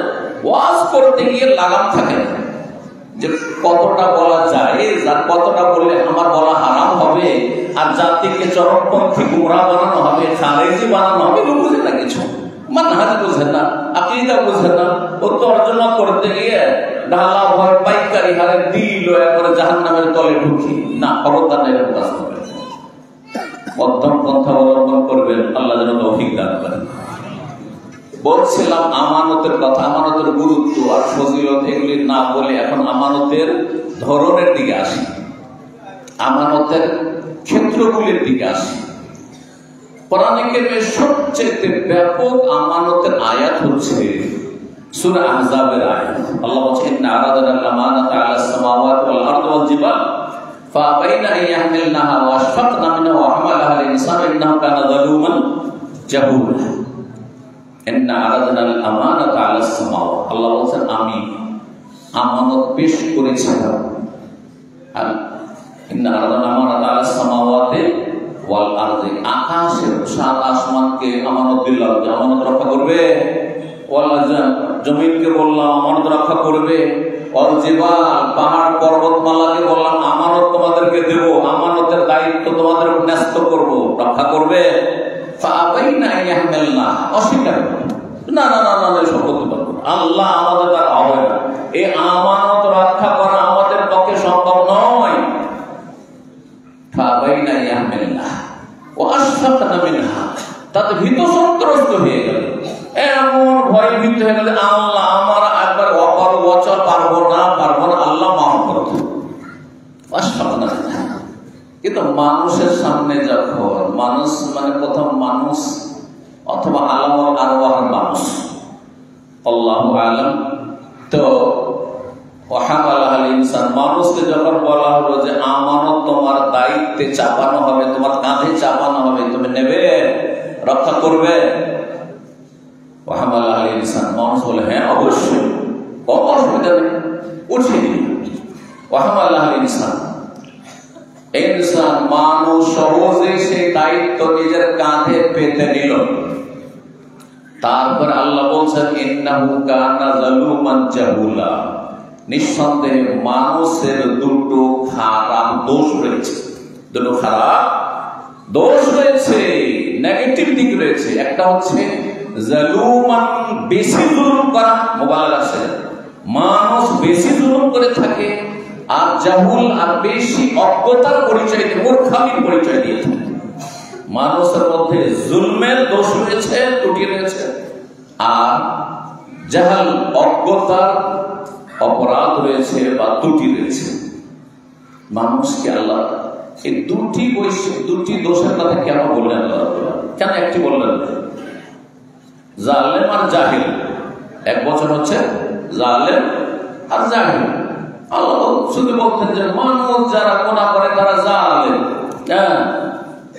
ওয়াজ করতে গিয়ে লাগাম থাকে যে কতটা বলা যায়, আর কতটা বললে আমার বলা হারাম হবে, আর জাতিকে চরমপন্থী গুমরাহ বানানো হবে, খারেজি বানানো হবে। বুঝে না কিছু, মানহাজ বুঝেন না, আকীদা বুঝেন না। ও তর্জমা করতে গিয়ে ঢালা ভয় পাইকারি হারে দিল একবারে জাহান্নামের তলে ঢুকি। না, খবরদার এরকম কাজ করবেন, মধ্যম পন্থা অবলম্বন করবেন। আল্লাহ যেন তৌফিক দান করেন। বলছিলাম আমানতের কথা, আমানতের গুরুত্ব আর ফজিলত এগুলি না বলে এখন আমানতের ধরনের দিকে আসি, আমানতের ক্ষেত্রগুলির দিকে আসি। কোরআনে কারীমের সবচেয়ে ব্যাপক আমানতের আয়াত হচ্ছে সূরা আহজাবের আয়াত। আল্লাহ বলেন, ইন্না আরাদনাল আমানাতা আলাস সামাওয়াতি ওয়াল আরদি ওয়াল জিবাল ফাআবাইনা আন ইয়াহমিলনাহা ওয়া আশফাকনা মিনহা ওয়া হামালাহাল ইনসানু ইন্নাহু কানা যালুমান জাহুলা। ইন্না আরাদনাল আমানাতা আলাস সামাওয়াত, আল্লাহ বলেন আমি আমানত পেশ করেছিলাম। আর ইন্না আরাদনাল আমানাতা আলাস সামাওয়াতি ওয়াল আরদি, আকাশের সাত আসমানকে আমানত দিলাম যে আমানত রক্ষা করবে। ওয়াল জমিনকে বললাম আমানত রক্ষা করবে। ওয়াল জিবাল, পাহাড় পর্বতমালাকে বললাম আমানত তোমাদেরকে দেব, আমানতের দায়িত্ব তোমাদের ন্যস্ত করব, রক্ষা করবে। ফাআবাইনা আন ইয়াহমিলনা, অস্বীকার করে না না না না এসব করতে পারবো না, আল্লাহ আমাদের দ্বারা হবে না, এই আমানত রক্ষা করা আমাদের পক্ষে সম্ভব নয়। ফাআবাইনা আন ইয়াহমিলনা ওয়া আশফাকনা মিনহা, তাতে ভীত সন্ত্রস্ত হয়ে গেল, এমন ভয় ভীত হয়ে গেল আল্লাহ আমরা একবার অপারগ অচল পারবো না আল্লাহ মাফ করো। আশফাকনা মিনহা, কিন্তু মানুষের সামনে যখন মানুষ মানে প্রথম মানুষ অথবা আলামুল আরওয়াহের মানুষ আল্লাহু আলাম, তো ওয়াহামালাহাল ইনসান, মানুষকে যখন বলা হলো যে আমানত তোমার দায়িত্বে চাপানো হবে, তোমার কাঁধে চাপানো হবে, তুমি নেবে, রক্ষা করবে। ওয়াহামালাহাল ইনসান, মানুষ বলে হ্যাঁ অবশ্যই, অসুবিধা নেই, উঠিয়ে দিন। ওয়াহামালাহাল ইনসান, ইনসান মানুষ সহজে সেই দায়িত্ব নিজের কাঁধে পেতে নিল। তারপর আল্লাহ বলছেন ইন্নাহু কানা যালুমান জাহুলা, নিঃসন্দেহে মানুষের দুটো খারাপ দোষ রয়েছে, দুটো খারাপ দোষ রয়েছে, নেগেটিভ দিক রয়েছে। একটা হচ্ছে জালুমান, বেশি জুলুম করা, মুবালাগা আছে, মানুষ বেশি জুলুম করে থাকে, আর জাহুল, আর বেশি অজ্ঞতার পরিচয় দিয়ে, মূর্খামির পরিচয় দিয়ে থাকে। মানুষের মধ্যে জুলমের দোষ রয়েছে, ত্রুটি রয়েছে, আর জাহাল, অজ্ঞতার অপরাধ রয়েছে বা ত্রুটি রয়েছে। মানুষকে আল্লাহ এই দুটি দোষের কথা কেন বললেন? কেন একটি বললেন? জালেম আর জাহিল, এক বছর হচ্ছে জালেম আর জাহিল। আল্লাহ শুধু বলতেন যে মানুষ যারা গুনাহ করে তারা জালেম, হ্যাঁ,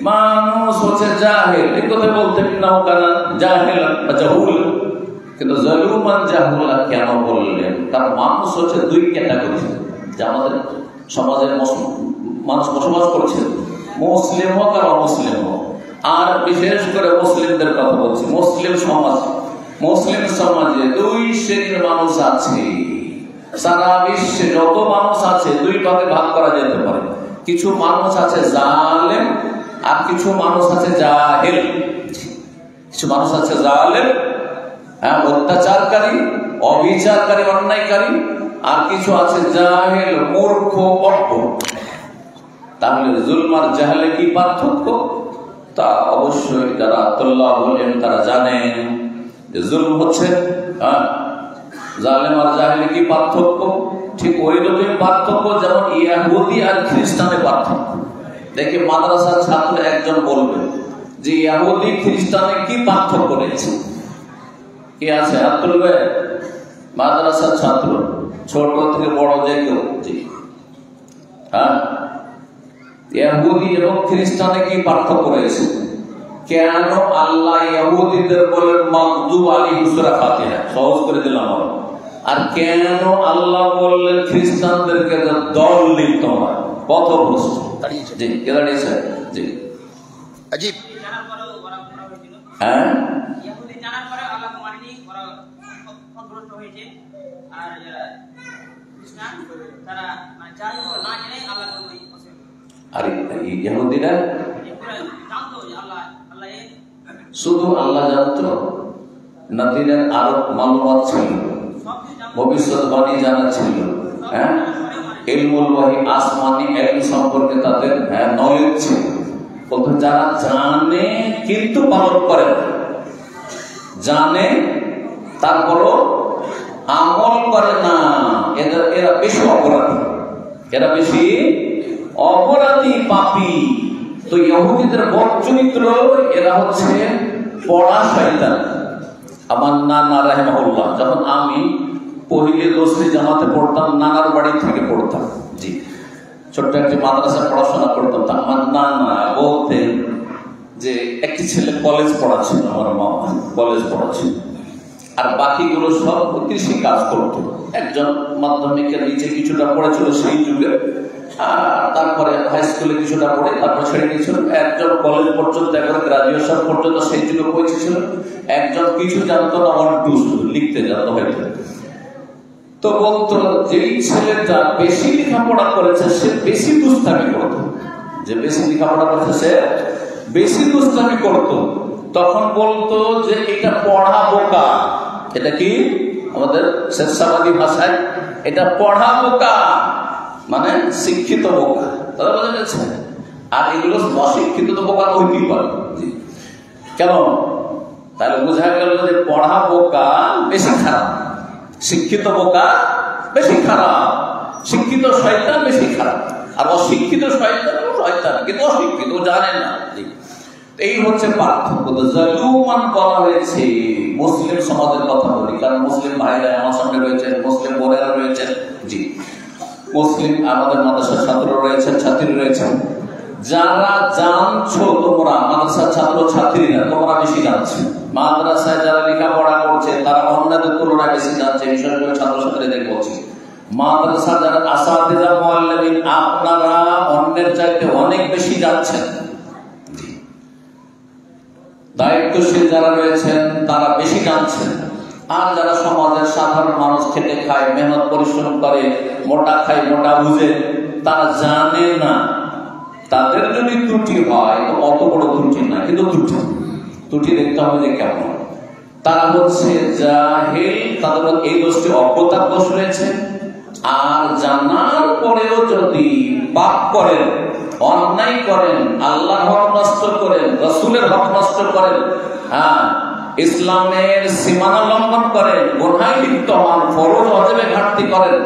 মানুষ হচ্ছে জাহিল, এই কথা বলতেন না কারণ জাহিল বা জাহুল। কিন্তু জালুমান জাহুলা কেন বললেন? কারণ মানুষ হচ্ছে দুই ক্যাটাগরি, যে আমাদের সমাজের মানুষ বসবাস করছে, মুসলিম হোক আর অমুসলিম হোক। আর বিশেষ করে মুসলিমদের কথা বলছি, মুসলিম সমাজে দুই শ্রেণীর মানুষ আছে। সারা বিশ্বে যত মানুষ আছে দুই ভাগে ভাগ করা যেতে পারে। কিছু মানুষ আছে জালেম, আর কিছু মানুষ আছে জাহিল। কিছু মানুষ আছে জালেম, অত্যাচারকারী, অবিচারকারী, অন্যায়কারী, আর কিছু আছে জাহিল, মূর্খ, অজ্ঞ। তাহলে জুলম আর জাহেলে কি পার্থক্য? তা অবশ্যই যারা আল্লাহ বলেন তারা জানেন যে জুলম হচ্ছে, জালেম আর জাহেলে কি পার্থক্য? ঠিক ওই রকম পার্থক্য যেমন ইহুদি আর খ্রিস্টানের পার্থক্য। দেখে মাদ্রাসার ছাত্র একজন বলবে যে ইহুদি খ্রিস্টানে কি পার্থক্য রয়েছে? কি আছে? হাত তুলবে। মাদ্রাসার ছাত্র ছোট থেকে বড় যে কেউ। হ্যাঁ, ইহুদি এবং খ্রিস্টানে কি পার্থক্য রয়েছে? কেন আল্লাহ ইহুদিদের বলেন মাগদুব আলাইহিম সূরা ফাতিহা, সহজ করে দিলাম। আর কেন আল্লাহ বললেন খ্রিস্টানদেরকে দল লিপ্ত হয়, পথভ্রষ্ট? জি, কে দাঁড়িয়েছে? জি, আজীব। হ্যাঁ, আর ইহুদিরা শুধু আল্লাহ জানত না, দিনের আরো মালুমাত ছিল, ভবিষ্যৎবাণী জানা ছিল, হ্যাঁ, ইলমুল ওয়াহি, আসমানি ইলম সম্পর্কে তাদের নলেজ ছিল। বলতে যারা জানে কিন্তু পালন করে না, জানে তারপরও আমল করে না, এরা বেশি অপরাধী, এরা বেশি অপরাধী, পাপী। তো ইহুদিদের বদ চরিত্র, এরা হচ্ছে পড়া শয়তান। আমার নানা রাহিমাহুল্লাহ, যখন আমি পহিলে দোসরি জামাতে পড়তাম, নানার বাড়ি থেকে পড়তাম। জি, ছোট্ট একটি মাদ্রাসায় পড়াশোনা করতাম। তা আমার নানা বলতেন যে একটি ছেলে কলেজ পড়াচ্ছিল, আমার মামা কলেজ পড়াচ্ছিল, আর বাকিগুলো সব কৃষি কাজ করতো। একজন মাধ্যমিকের নিচে কিছুটা পড়েছিল সেই যুগে, তারপরে হাই স্কুলে কিছুটা পড়ে তারপর ছেড়ে দিয়েছিল। একজন কলেজ পর্যন্ত, একবার গ্রাজুয়েশন পর্যন্ত সেই যুগে পৌঁছেছিল। একজন কিছু জানতো না, 1 2 শুধু লিখতে জানতো হয়তো। তো বলতো যেই ছেলেটা বেশি লেখাপড়া করেছে সে বেশি দুষ্টামি করতো, যে বেশি লেখাপড়া করেছে সে বেশি দুষ্টামি করতো। তখন বলতো যে এটা পড়া বোকা। এটা কি আমাদের শেরশাবাদী ভাষায়, এটা পড়া বোকা, মানে শিক্ষিত বোকা। তারা বোঝা যাচ্ছে। আর এগুলো অশিক্ষিত তো বোকা হইতেই পারে। কেন? তাহলে বোঝা গেল যে পড়া বোকা বেশি খারাপ, শিক্ষিত বোকা বেশি খারাপ, শিক্ষিত শয়তান বেশি খারাপ। আর অশিক্ষিত শয়তান কিন্তু অশিক্ষিত, জানে না। এই হচ্ছে পার্থক্য। জালুমান বলা হয়েছে মুসলিম সমাজের কথা বলি, কারণ মুসলিম ভাইরা আমার সঙ্গে রয়েছেন, মুসলিম বোনেরা রয়েছেন। জি, মুসলিম আমাদের মাদ্রাসার ছাত্র রয়েছেন, ছাত্রী রয়েছেন। যারা জানছো তোমরা, মাদ্রাসার ছাত্র ছাত্রীরা তোমরা বেশি জানছো। মাদ্রাসায় যারা লেখাপড়া করছে তারা অন্যদের তুলনায় বেশি জানছে, বিষয়গুলো ছাত্রছাত্রীদের বলছি। মাদ্রাসা যারা আসাতিজা মুআল্লিমিন, আপনারা অন্যের চাইতে অনেক বেশি জানছেন। দায়িত্বশীল যারা রয়েছেন তারা বেশি জানছেন। আর যারা সমাজের সাধারণ মানুষ, খেটে খায়, মেহনত পরিশ্রম করে, মোটা খায় মোটা বুঝে, তারা জানে না। তাদের যদি ত্রুটি হয় তো অত বড় ত্রুটি না, কিন্তু ত্রুটি দেখতে হবে যে কেমন। তারা হচ্ছে জাহেল, তাদের এই দোষটি অজ্ঞতার দোষ রয়েছে। আর জানার পরেও যদি পাপ করেন, অন্যায় করেন, আল্লাহর হক নষ্ট করেন, রাসূলের হক নষ্ট করেন, হ্যাঁ, ইসলামের সীমানা লঙ্ঘন করেন, গুনাহে লিপ্ত হন, ফরজ ওয়াজিবে ঘাটতি করেন,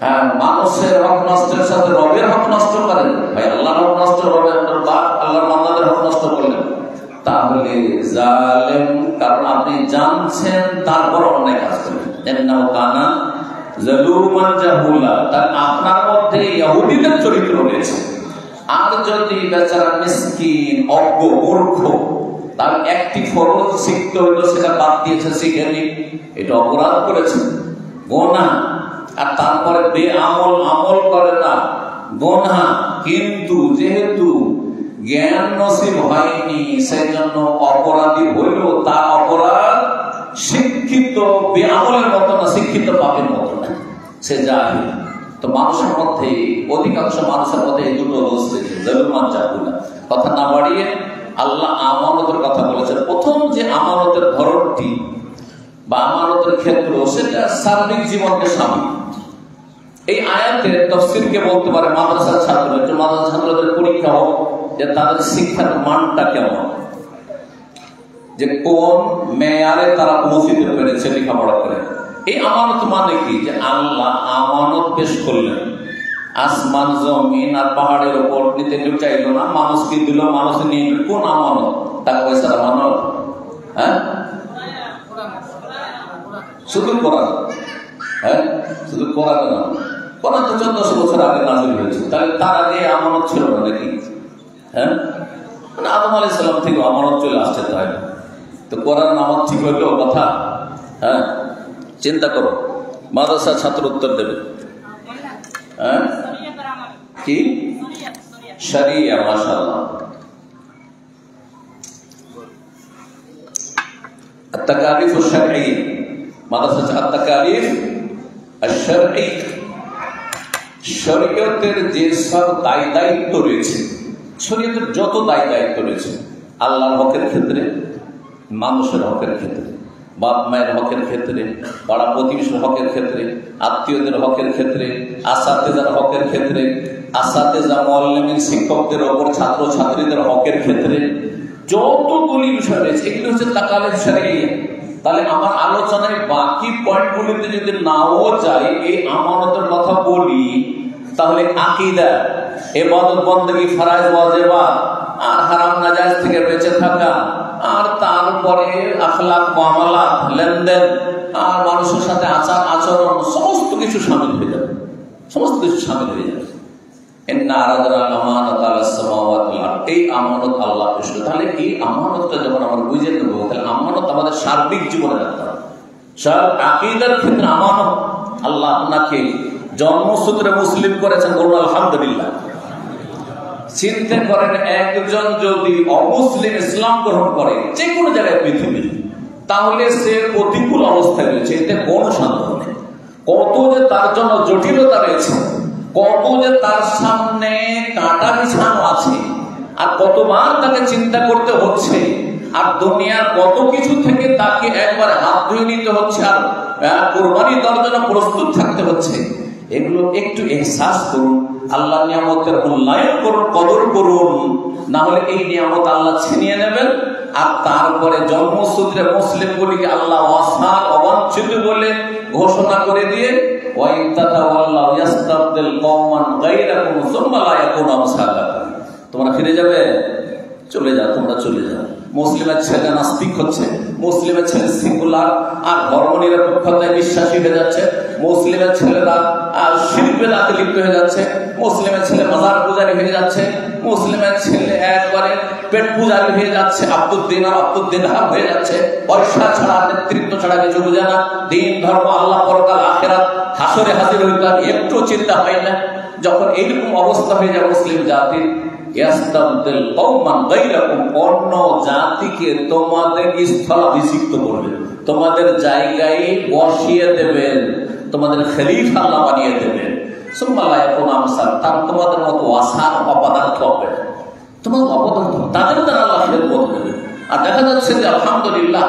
হ্যাঁ, মানুষের হক নষ্টের সাথে রবের হক নষ্ট করেন, ভাই আল্লাহর হক নষ্ট, আল্লাহর বান্দাদের হক নষ্ট করলেন, তাহলে জালেম। কারণ আপনি জানছেন তারপর অন্যায় কাজ করেন। ইন্নাহু কানা জালুমান জাহুলা। তার আপনার মধ্যে ইহুদিদের চরিত্র রয়েছে। আর যদি বেচারা মিসকিন, অজ্ঞ, মূর্খ, তার একটি ফরজ শিখতে হইলো, সেটা বাদ দিয়েছে, শিখেনি, এটা অপরাধ করেছে, গুনাহ। আর তারপরে আমল করে না, গুনাহ। কিন্তু যেহেতু জ্ঞান নসিব হয়নি, সেই জন্য অপরাধী হইল। তার অপরাধ শিক্ষিত বেআমলের মতো না, শিক্ষিত পাপের মতো না, সে জাহিল। তো মানুষের মধ্যে, অধিকাংশ মানুষের মধ্যে এই দুটো দোষ দেখে, জালুমান জাহুলা। কথা না বাড়িয়ে আল্লাহ আমানতের কথা বলেছেন। প্রথম যে আমানতের ধরনটি বা আমানতের ক্ষেত্র, সেটা সার্বিক জীবনকে সামিল। এই আয়াতের তাফসীরকে বলতে পারে মাদ্রাসার ছাত্রদের পরীক্ষা হোক যে তাদের শিক্ষার মানটা কেমন, যে কোন মেয়ারে তারা পৌঁছতে পেরেছে লেখাপড়া করে। এই আমানত মানে কি? যে আল্লাহ আমানত পেশ করলেন, আসমান জমিন আর পাহাড়ের উপর নিতে কেউ চাইলো না, মানুষকে দিল, মানুষ নিয়ে নিল। কোন আমানত? টাকা পয়সার আমানত? হ্যাঁ, শুধু কোরআন। হ্যাঁ, শুধু কোরআন না, কোরআন তো 1400 বছর আগে নাযিল হয়েছে, তাহলে তার আগে আমানত ছিল না নাকি? হ্যাঁ, মানে আদম আলাইহিস সালাম থেকে আমানত চলে আসছে, তাই না? তো কোরআন আমানত ঠিক হইল কথা? হ্যাঁ, চিন্তা করো, মাদ্রাসা ছাত্র উত্তর দেবে। হ্যাঁ, কি শরিয়া? মাশাআল্লাহ। التكاليف الشرعية মাদ্রাসা التكاليف الشرعية, শরীয়তের যে সব দায় দায়িত্ব রয়েছে, শরীয়তের যত দায় দায়িত্ব রয়েছে, আল্লাহর হকের ক্ষেত্রে, মানুষের হকের ক্ষেত্রে, বাপ মায়ের হকের ক্ষেত্রে, পাড়া প্রতিবেশীর হকের ক্ষেত্রে, আত্মীয়দের হকের ক্ষেত্রে, আসাতেজার হকের ক্ষেত্রে, আসাতেজা মুআল্লিমিন শিক্ষকদের ওপর ছাত্র ছাত্রীদের হকের ক্ষেত্রে যতগুলি বিষয় রয়েছে, এগুলো হচ্ছে তাকালিফ শরঈয়া। তাহলে আমার আলোচনায় বাকি পয়েন্টগুলিতে যদি নাও যাই, এই আমানতের কথা বলি, তাহলে আকীদা, ইবাদত বন্দেগী, ফরজ ওয়াজিবাত, আর হারাম নাজায়েজ থেকে বেঁচে থাকা, আর তারপরে আখলাক, মুআমালাত, লেনদেন, আর মানুষের সাথে আচার আচরণ, সমস্ত কিছু শামিল হয়ে যাবে, সমস্ত কিছু শামিল হয়ে যাবে। এই আমানত আল্লাহ পেশল। তাহলে এই আমানতটা যখন আমরা বুঝে নেব, তাহলে আমানত আমাদের সার্বিক জীবনে রাখতে হবে। আকীদার ক্ষেত্রে আমানত, আল্লাহ আপনাকে জন্মসূত্রে মুসলিম করেছেন, বলুন আলহামদুলিল্লাহ। চিন্তা করেন, একজন যদি অমুসলিম ইসলাম গ্রহণ করে যে কোনো জায়গায় পৃথিবীর, তাহলে সে প্রতিকূল অবস্থায় রয়েছে, এতে কোন সন্দেহ নেই। কত যে তার জন্য জটিলতা রয়েছে, কত যে তার সামনে কাঁটা বিছানো আছে, আর কতবার তাকে চিন্তা করতে হচ্ছে, আর দুনিয়ার কত কিছু থেকে তাকে একবার হাত ধুয়ে নিতে হচ্ছে, আর কোরবানি দেওয়ার জন্য প্রস্তুত থাকতে হচ্ছে। এগুলো একটু এহসাস করুন, আল্লাহ নিয়ামতের মূল্যায়ন করুন, কদর করুন, না হলে এই নিয়ামত আল্লাহ ছিনিয়ে নেবেন। আর তারপরে জন্মসূত্রে মুসলিমগুলিকে আল্লাহ অসার, অবাঞ্ছিত বলে ঘোষণা করে দিয়ে তোমরা ফিরে যাবে, চলে যাও, তোমরা চলে যাও। মুসলিমের ছেলে নাস্তিক হচ্ছে, মুসলিমের ছেলে সেকুলার আর ধর্ম নিরপেক্ষতায় বিশ্বাসী হয়ে যাচ্ছে, মুসলিমের ছেলেরা শিরক বিদআতে লিপ্ত হয়ে যাচ্ছে, মুসলিমের ছেলে মাজার পূজারী হয়ে যাচ্ছে, মুসলিমের ছেলে একবারে পেট পূজারী হয়ে যাচ্ছে, আব্দুদ্দিন আর আব্দুদ্দিনহার হয়ে যাচ্ছে, পয়সা ছাড়া, নেতৃত্ব ছাড়া কিছু বোঝে না, দিন ধর্ম, আল্লাহ, পরকাল, আখিরাত, হাসরে হাজির হইতে আর একটু চিন্তা হয় না। যখন এইরকম অবস্থা হয়ে যায় মুসলিম জাতির, অন্য জাতিকে তোমাদের স্থলাভিষিক্ত করবেন, তোমাদের জায়গায় বসিয়ে দেবেন, তোমাদের খলিফা আল্লাহ বানিয়ে দেবেন। তার তোমাদের মতো আসার অপদার্থ হবে, তোমাদের অপদার্থ, তাদের দ্বারা আল্লাহ খেদমত দেবেন। আর দেখা যাচ্ছে যে আলহামদুলিল্লাহ,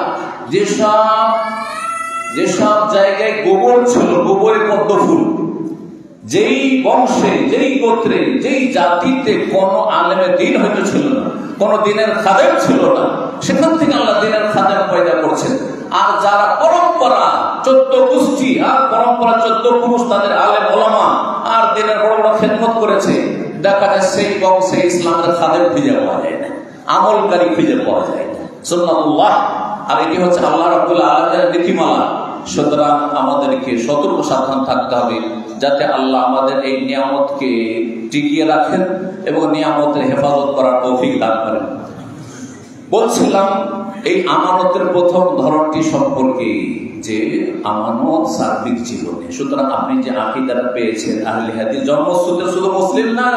যেসব জায়গায় গোবর ছিল, গোবরে পদ্ম ফুল, যেই বংশে, যেই গোত্রে, যেই জাতিতে কোন আলেমের দিন হয়তো ছিল না, কোন দিনের খাদেম ছিল না, সেখান থেকে আল্লাহ দিনের খাদেম পয়দা করছেন। আর যারা পরম্পরা 14 গোষ্ঠী আর পরম্পরা 14 পুরুষ, তাদের আলেম ওলামা আর দিনের বড় বড় খেদমত করেছে, দেখা যায় সেই বংশে ইসলামের খাদেম খুঁজে পাওয়া যায় না, আমলকারী খুঁজে পাওয়া যায় না। সুন্নাতুল্লাহ। আর এটি হচ্ছে আল্লাহ রাব্বুল আলামিনের নীতিমালা। সুতরাং আমাদেরকে সতর্ক সাবধান থাকতে হবে, যাতে আল্লাহ আমাদের এই নিয়ামতকে টিকিয়ে রাখেন এবং নিয়ামতের হেফাজত করার তৌফিক দান করেন। বলছিলাম এই আমানতের প্রথম ধরনটি সম্পর্কে, যে আমানত সার্বিক জীবনে। সুতরাং আপনি যে আকীদাটা পেয়েছেন আহলে হাদিস, জন্মসূত্রে শুধু মুসলিম না,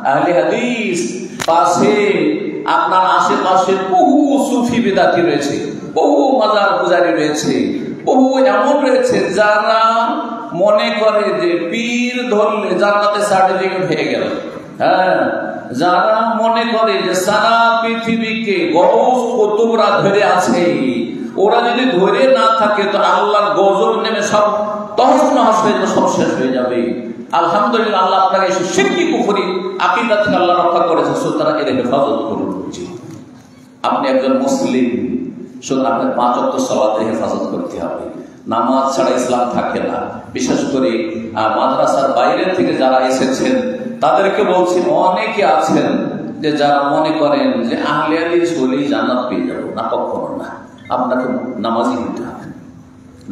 আহলে হাদিস, পাশে আপনার আশেপাশে বহু সুফি বিদআতি রয়েছে, বহু মাজার পূজারী রয়েছে, বহু এমন রয়েছে যারা মনে করে যে পীর ধরলে জান্নাতে সার্টিফিকেট হয়ে গেল। হ্যাঁ, যারা মনে করে যে সারা পৃথিবীকে গৌস কুতুবরা ধরে আছে, ওরা যদি ধরে না থাকে তো আল্লাহর গজব নেমে সব তহস নহস হয়ে যাবে, সব শেষ হয়ে যাবে। আলহামদুলিল্লাহ, আল্লাহ আপনাকে শিরকি কুফরি আকীদা থেকে আল্লাহ রক্ষা করেছে। সুতরাং এর হেফাজত করুন। আপনি একজন মুসলিম, সুতরাং আপনার 5 ওয়াক্ত সালাতের হেফাজত করতে হবে। নামাজ ছাড়া ইসলাম থাকে না। বিশেষ করে মাদ্রাসার বাইরে থেকে যারা এসেছেন তাদেরকে বলছি, অনেকে আছেন যে যারা মনে করেন যে আহলে হাদিস হলেই জান্নাত পেয়ে যাবো, না, কখনো না। আপনাকে নামাজি হতে হবে,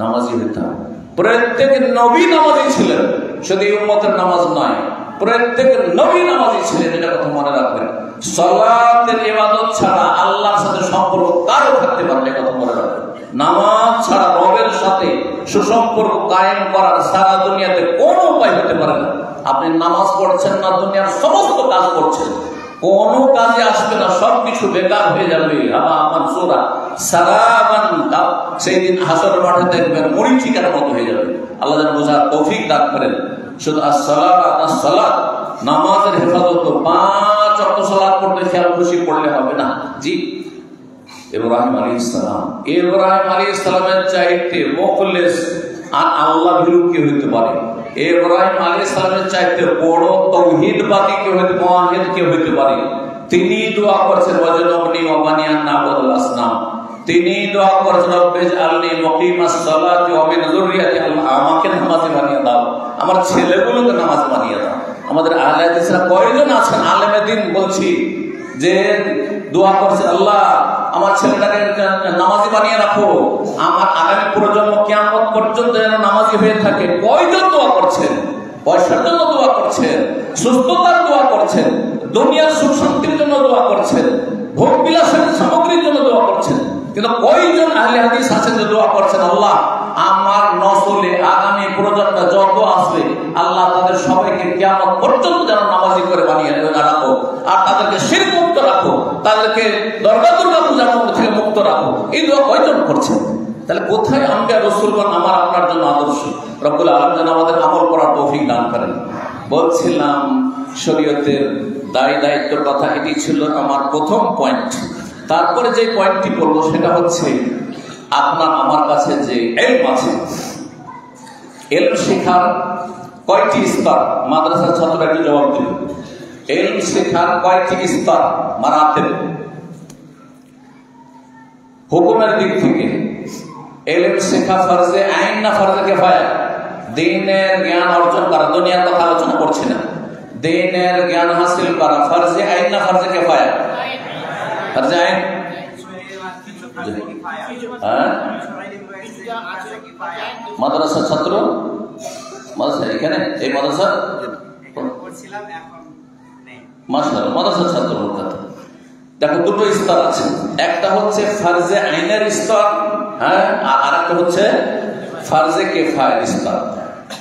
নামাজি হতে হবে। প্রত্যেক নবী নামাজি ছিলেন, শুধু উম্মতের নামাজ নয়, প্রত্যেক নবী নামাজি ছিলেন। এটা কথা মনে রাখবেন। সালাতের ইবাদত ছাড়া আল্লাহর সাথে সম্পর্ক কারো থাকতে পারে না, কথা মনে রাখবেন। নামাজ ছাড়া রবের সাথে সুসম্পর্ক কায়েম করার সারা দুনিয়াতে কোনো উপায় হতে পারে না। আপনি নামাজ পড়ছেন না, দুনিয়ার সমস্ত কাজ করছেন, কোনো কাজে আসবে না, সবকিছু বেকার হয়ে যাবে। সেই দিন হাসরের মাঠে দেখবেন মরিচিকার মতো হয়ে যাবে। আল্লাহ যেন বোঝার তৌফিক দান করেন। শুধু আসসালাত নামাজের হেফাজত, 5 ওয়াক্ত সালাত পড়তে খেয়াল খুশি পড়লে হবে না। জি, ইব্রাহিম আলাইহিস সালামের চাইতে মুখলিস আর আল্লাহ ভীরু কে হইতে পারে? ইব্রাহিম আলাইহিস সালামের চাইতে বড় তাওহীদবাদী কে হইতে, মুআহিদ কে হইতে পারে? তিনি দোয়া করেছেন ওয়াজনবনি ওয়া বানিয়ান নাবুদুল আসনাম। তিনি দোয়া করেছেন রব্বিজআলনি মুকিমাস সালাতি ওয়া মিন যুররিয়াতি, আমাকে নামাজি বানিয়ে দাও, আমার ছেলেগুলোকে নামাজি বানিয়ে দাও। আমাদের আহলে হাদিসরা কয়জন আছেন আলেমে দ্বীন বলছি যে দোয়া করছেন, আল্লাহ আমার ছেলেটাকে নামাজি বানিয়ে রাখো, আমার আগামী প্রজন্ম কিয়ামত পর্যন্ত যেন নামাজি হয়ে থাকে। কয়জন দোয়া করছেন? পয়সার জন্য দোয়া করছেন, সুস্থতার দোয়া করছেন, দুনিয়ার সুখ শান্তির জন্য দোয়া করছেন, ভোগ বিলাসের সামগ্রীর জন্য দোয়া করছেন। কিন্তু কয়জন আহলে হাদিস আছেন যে দোয়া করছেন, আল্লাহ আমার নসলে আগামী প্রজন্ম যত আসবে আল্লাহ তাদের সবাইকে কিয়ামত পর্যন্ত যেন নামাজি করে বানিয়ে রাখো, আর তাদেরকে শিরক মুক্ত রাখো, তাদেরকে দুর্গা পূজা থেকে মুক্ত রাখো। এই দোয়া কয়জন করছেন? তাহলে কোথায় আম্বিয়া রাসূলগণ আমার আপনার জন্য আদর্শ? রব্বুল আলামিন যেন আমাদের আমল করার তৌফিক দান করেন। বলছিলাম শরীয়তের দায়িত্বের কথা, এটি ছিল আমার প্রথম পয়েন্ট। তারপরে যে পয়েন্টটি বলবো সেটা হচ্ছে আপনার আমার কাছে যে ইলম আছে, ইলম শেখার কয়টি স্তর? মাদ্রাসার ছাত্ররা একটু জবাব দিল। ইলম শেখার কয়টি স্তর? মারাতিব। হুকুমের দিক থেকে ইলম শেখা ফরজে আইন না ফরজে কিফায়া? দ্বীনের জ্ঞান অর্জন করা, দুনিয়ার কথা আলোচনা করছি না, দ্বীনের জ্ঞান হাসিল করা ফরজে আইন না ফরজে কিফায়া? ফরজে আইন। মাদ্রাসার ছাত্র, মাদ্রাসা এখানে এই মাদ্রাসা মাশাআল্লাহ, মাদ্রাসার ছাত্র কথা। দেখো দুটো স্তর আছে, একটা হচ্ছে ফরজে আইনের স্তর, হ্যাঁ, আর একটা হচ্ছে ফরজে কিফায়ার স্তর।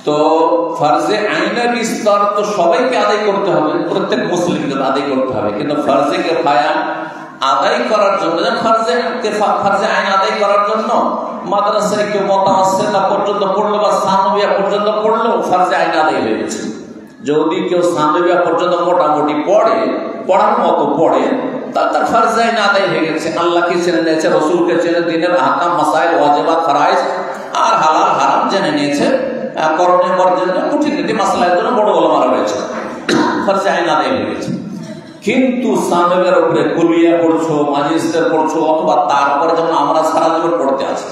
তো ফরজে আইনের স্তর তো সবাইকে আদায় করতে হবে, প্রত্যেক মুসলিমকে আদায় করতে হবে, কিন্তু ফরজে কিফায়া আদায় করার জন্য, ফরজে আইন আদায় করার জন্য মাদ্রাসায় কেউ মুতাওয়াসসিতা পর্যন্ত পড়লো বা সানবিয়া পর্যন্ত পড়লো, ফরজে আইন আদায় হয়ে গেছে। যদি কেউ সানবিয়া পর্যন্ত মোটামুটি পড়ে, পড়ার মতো পড়ে, তার ফরজে আইন আদায় হয়ে গেছে। আল্লাহকে জেনে নিয়েছে, রসুলকে জেনে, দ্বীনের আহকাম, মাসাইল, ওয়াজিবাত, ফরাইজ আর হালাল হারাম জেনে নিয়েছে, করণীয় বর্জনীয় খুঁটিনাটি মাসলার জন্য বড় ওলামারা রয়েছে, ফরজে আইন আদায় হয়ে গেছে। কিন্তু সানবিয়ার উপরে কুলিয়া পড়ছো, মাজিস্টার পড়ছো, অথবা তারপরে যেমন আমরা সারা জীবন পড়তে আসি।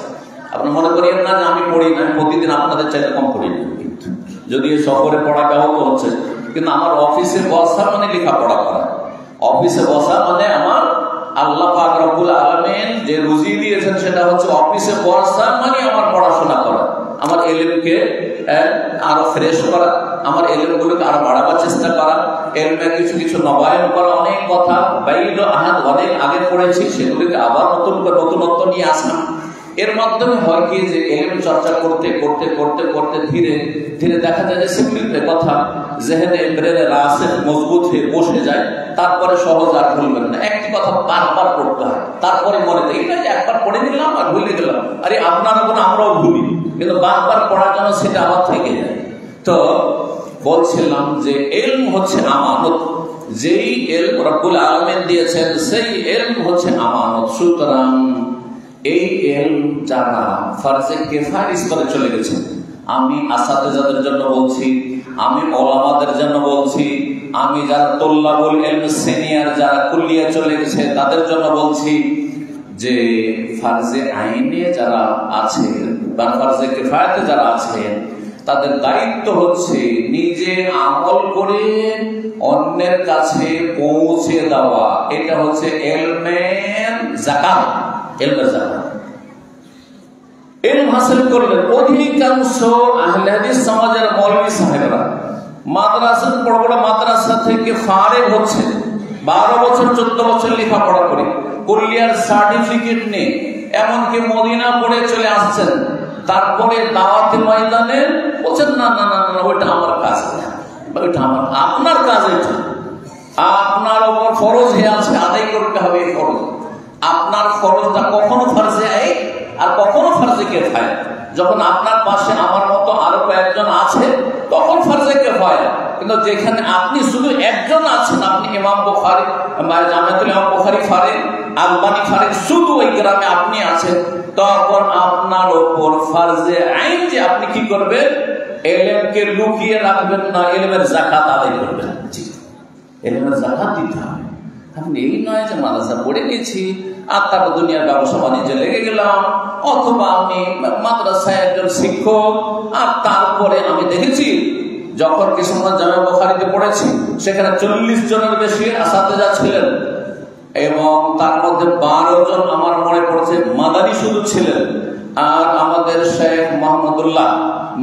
আপনি মনে করিয়েন না যে আমি পড়ি না, প্রতিদিন আপনাদের চাইতে কম পড়ি না। কিন্তু যদি সফরে পড়া ব্যাহত হচ্ছে, কিন্তু আমার অফিসে বসা মানে লেখাপড়া করা, অফিসে বসা মানে আমার আল্লাহ পাক রব্বুল আলামিন যে রুজি দিয়েছেন সেটা হচ্ছে অফিসে বসা মানে আমার পড়াশোনা করা, আমার ইলমকে আরো ফ্রেশ করা, আমার ইলমগুলোকে আরো বাড়াবার চেষ্টা করা, ইলমের কিছু কিছু নবায়ন করা। অনেক কথা বাইল আহাদ অনেক আগে পড়েছি, সেগুলিকে আবার নতুন করে নতুনত্ব নিয়ে আসা। এর মাধ্যমে হয় কি যে ইলম চর্চা করতে করতে করতে করতে ধীরে ধীরে দেখা যায় যে সেগুলিতে কথা জেহেনে ব্রেনে রাসে মজবুত হয়ে বসে যায়, তারপরে সহজ আর ভুলবেন না। একটি কথা বারবার পড়তে হয়, তারপরে মনে থাকে, এটা যে একবার পড়ে নিলাম আর ভুলে গেলাম, আরে আপনারা কোনো আমরাও ভুলি, কিন্তু বারবার পড়ার জন্য সেটা আবার থেকে যায়। তো বলছিলাম যে ইলম হচ্ছে আমানত, যেই ইলম রব্বুল আলামিন দিয়েছেন সেই ইলম হচ্ছে আমানত। সুতরাং এই ইলম যারা ফরজে কিফায়ার স্তরে চলে গেছে, আমি আসাতেজাদের জন্য বলছি, আমি ওলামাদের জন্য বলছি, আমি যারা তুল্লাবুল ইলম সিনিয়র যারা কুল্লিয়া চলে গেছে তাদের জন্য বলছি যে ফরজে আইনে যারা আছে বা ফরজে কিফায়াতে যারা আছেন তাদের দায়িত্ব হচ্ছে নিজে আমল করে অন্যের কাছে পৌঁছে দেওয়া। এটা হচ্ছে ইলমের যাকাত, ইলমের যাকাত। ইলম হাসিল করলেন। অধিকাংশ আহলে হাদিস সমাজের মৌলভী সাহেবরা মাদ্রাসা, বড় বড় মাদ্রাসা থেকে ফারেগ হচ্ছে, 12 বছর 14 বছর লেখাপড়া করে কুলিয়ার সার্টিফিকেট নেই, এমনকি মদিনা পড়ে চলে আসছেন। তারপরে দাওয়াতের ময়দানে বলছেন না না না না, ওইটা আমার কাজ না, ওইটা আপনার কাজ, এটা আপনার উপর ফরজ হয়ে আছে, আদায় করতে হবে এই ফরজ। আপনার ফরজটা কখনো ফরজে আইন আর কখনো ফরজে কিফায়া। যখন আপনার পাশে আমার মতো আরো কয়েকজন আছে তখন ফরজে কিফায়া, কিন্তু যেখানে আপনি শুধু একজন আছেন, আপনি ইমাম বুখারী, জামিয়াতুল ইমাম বুখারী ফারেগ, আলবানী ফারেগ, শুধু ওই গ্রামে আপনি আছেন, তখন আপনার উপর ফরজে আইন যে আপনি কি করবেন, ইলমকে লুকিয়ে রাখবেন না, ইলমের যাকাত আদায় করবেন। ইলমের যাকাত দিতে হবে। আপনি এই নয় যে মাদ্রাসা পড়ে গেছি আর তারপর দুনিয়ার ব্যবসা বাণিজ্যে লেগে গেলাম, অথবা আমি মাদ্রাসায় একজন শিক্ষক আর তারপরে আমি দেখেছি যখন কিশোরগঞ্জ জামে বুখারীতে পড়েছি সেখানে 40 জনের বেশি আসাতেজা ছিলেন এবং তার মধ্যে 12 জন আমার মনে পড়ছে মাদানী শুধু ছিলেন। আর আমাদের শেখ মোহাম্মদুল্লাহ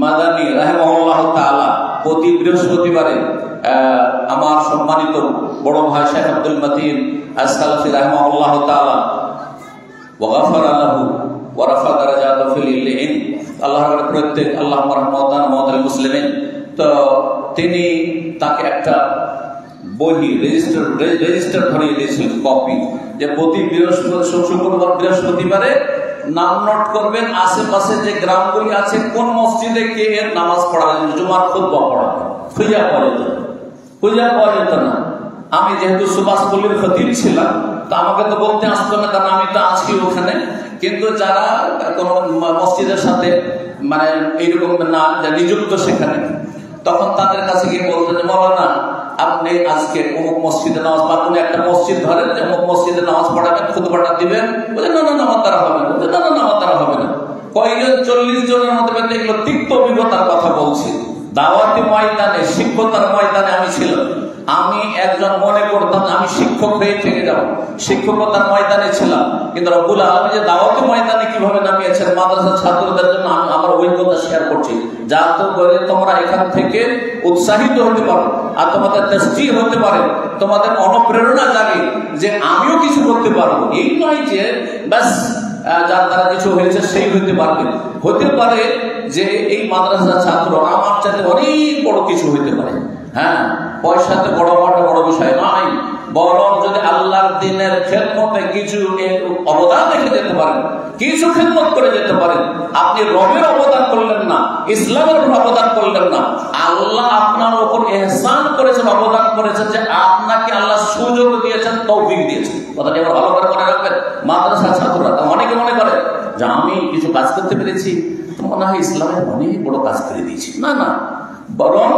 মাদানী রাহিমাহুল্লাহ তাআলা প্রতি বৃহস্পতিবারে আমার সম্মানিত বড় ভাই শেখ আব্দুল মতিন আস-সালাফি রাহিমাহুল্লাহ তাআলা ওয়া গাফারা লাহু ওয়া রাফা দারাজাতাহু ফিল ইলম, আল্লাহর প্রত্যেক আল্লাহ মারহামাতান মাওদাল মুসলিমিন, তো তিনি তাকে একটা বই রেজিস্টার ধরিয়ে দিয়েছিলেন, কপি, যে প্রতি শুক্রবার বৃহস্পতিবারে নাম নোট করবেন আশেপাশে যে গ্রামগুলি আছে কোন মসজিদে কে এর নামাজ পড়াবেন, জুমার খুতবা পড়াবেন। খুঁজে পাওয়া যেত না। আমি যেহেতু সুভাষপল্লীর খতিব ছিলাম তো আমাকে তো বলতে আসতো না, কারণ আমি তো আছি ওখানে। কিন্তু যারা কোন মসজিদের সাথে মানে এইরকম না নিযুক্ত সেখানে, তখন তাদের কাছে গিয়ে বলতো যে মৌলানা আপনি আজকে অমুক মসজিদে নামাজ, বা কোনো একটা মসজিদ ধরেন যে অমুক মসজিদে নামাজ পড়াবেন, খুতবাটা দিবেন। বলে না না আমার দ্বারা হবে না, না না আমার দ্বারা হবে না। কয়েকজন 40 জনের মধ্যে এগুলো তিক্ত অভিজ্ঞতার কথা বলছি। দাওয়াতি ময়দানে, শিক্ষকতার ময়দানে আমি ছিলাম। আমি একজন মনে করতাম আমি শিক্ষক হয়ে থেকে যাব, শিক্ষকতার ময়দানে ছিলাম, কিন্তু রব্বুল আলামিন যে দাওয়াতি ময়দানে কিভাবে নামিয়েছেন মাদ্রাসার ছাত্রদের জন্য আমি আমার অভিজ্ঞতা শেয়ার করছি, যাতে করে তোমরা এখান থেকে উৎসাহিত হতে পারো আর তোমাদের তাসজিহ হতে পারে, তোমাদের অনুপ্রেরণা জাগে যে আমিও কিছু করতে পারবো। এই নয় যে ব্যাস যার দ্বারা কিছু হয়েছে সেই হতে পারবে, হতে পারে যে এই মাদ্রাসার ছাত্র আমার চাইতে অনেক বড় কিছু হইতে পারে। হ্যাঁ, পয়সাতে বড় হওয়াটা বড় বিষয় নয়, বরং যদি আল্লাহর দ্বীনের খেদমতে কিছু অবদান রেখে যেতে পারেন, কিছু খেদমত করে যেতে পারেন, আপনি রবের অবদান করলেন না, ইসলামের অবদান করলেন না, আল্লাহ আপনার উপর ইহসান করেছেন, অবদান করেছেন, যে আপনাকে আল্লাহ সুযোগ দিয়েছেন, তৌফিক দিয়েছেন। কথাটি আবার ভালো করে মনে রাখবেন। মাদ্রাসার ছাত্ররা অনেকে মনে করে যে আমি কিছু কাজ করতে পেরেছি তো মনে হয় ইসলামের অনেক বড় কাজ করে দিয়েছি। না না, বরং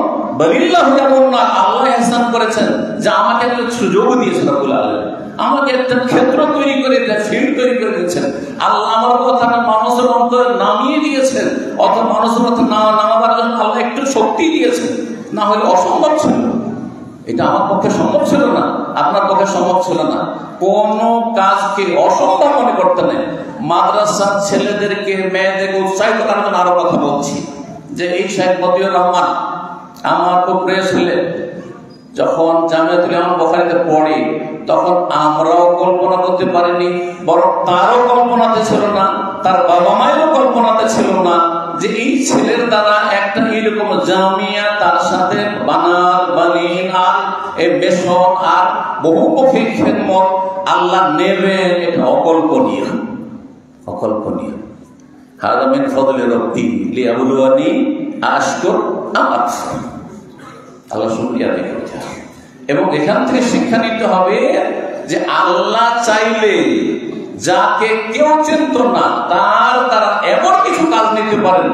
আল্লাহ ইহসান করেছেন যে আমাকে একটা সুযোগ দিয়েছেন, রব্বুল আলামিন আমাকে একটা ক্ষেত্র তৈরি করে, ফিল্ড তৈরি করে দিয়েছেন। আল্লাহ আমার কথাটা মানুষের অন্তরে নামিয়ে দিয়েছেন, অথবা মানুষের কথা নামাবার জন্য আল্লাহ একটু শক্তি দিয়েছেন, না হলে অসম্ভব ছিল। এটা আমার পক্ষে সম্ভব ছিল না, আপনার পক্ষে সম্ভব ছিল না। কোন কাজকে অসম্ভব মনে করতে নেই। মাদ্রাসার ছেলেদেরকে মেয়েদেরকে উৎসাহিত করার জন্য আরো কথা বলছি যে এই শেখ মতিউর রহমান আমার খুব প্রিয় ছিলেন। যখন জামিয়াতুল ইমাম বুখারীতে পড়ে তখন আমরাও কল্পনা করতে পারিনি, বরং তারও কল্পনাতে ছিল না, তার বাবা মায়েরও কল্পনাতে ছিল না যে এই ছেলের দ্বারা একটা এরকম জামিয়া, তার সাথে বানার বানিন আর বেসন আর বহুমুখী খেদমত আল্লাহ নেবেন, এটা অকল্পনীয়, অকল্পনীয়। হাযা মিন ফাদলি রাব্বি লিয়াবলুয়ানি আশকুর আম আকফুর। আল্লাহ শুকরিয়া আদায় করতে হবে এবং এখান থেকে শিক্ষা নিতে হবে যে আল্লাহ চাইলে যাকে কেউ চিনত না তার দ্বারা এমন কিছু কাজ নিতে পারেন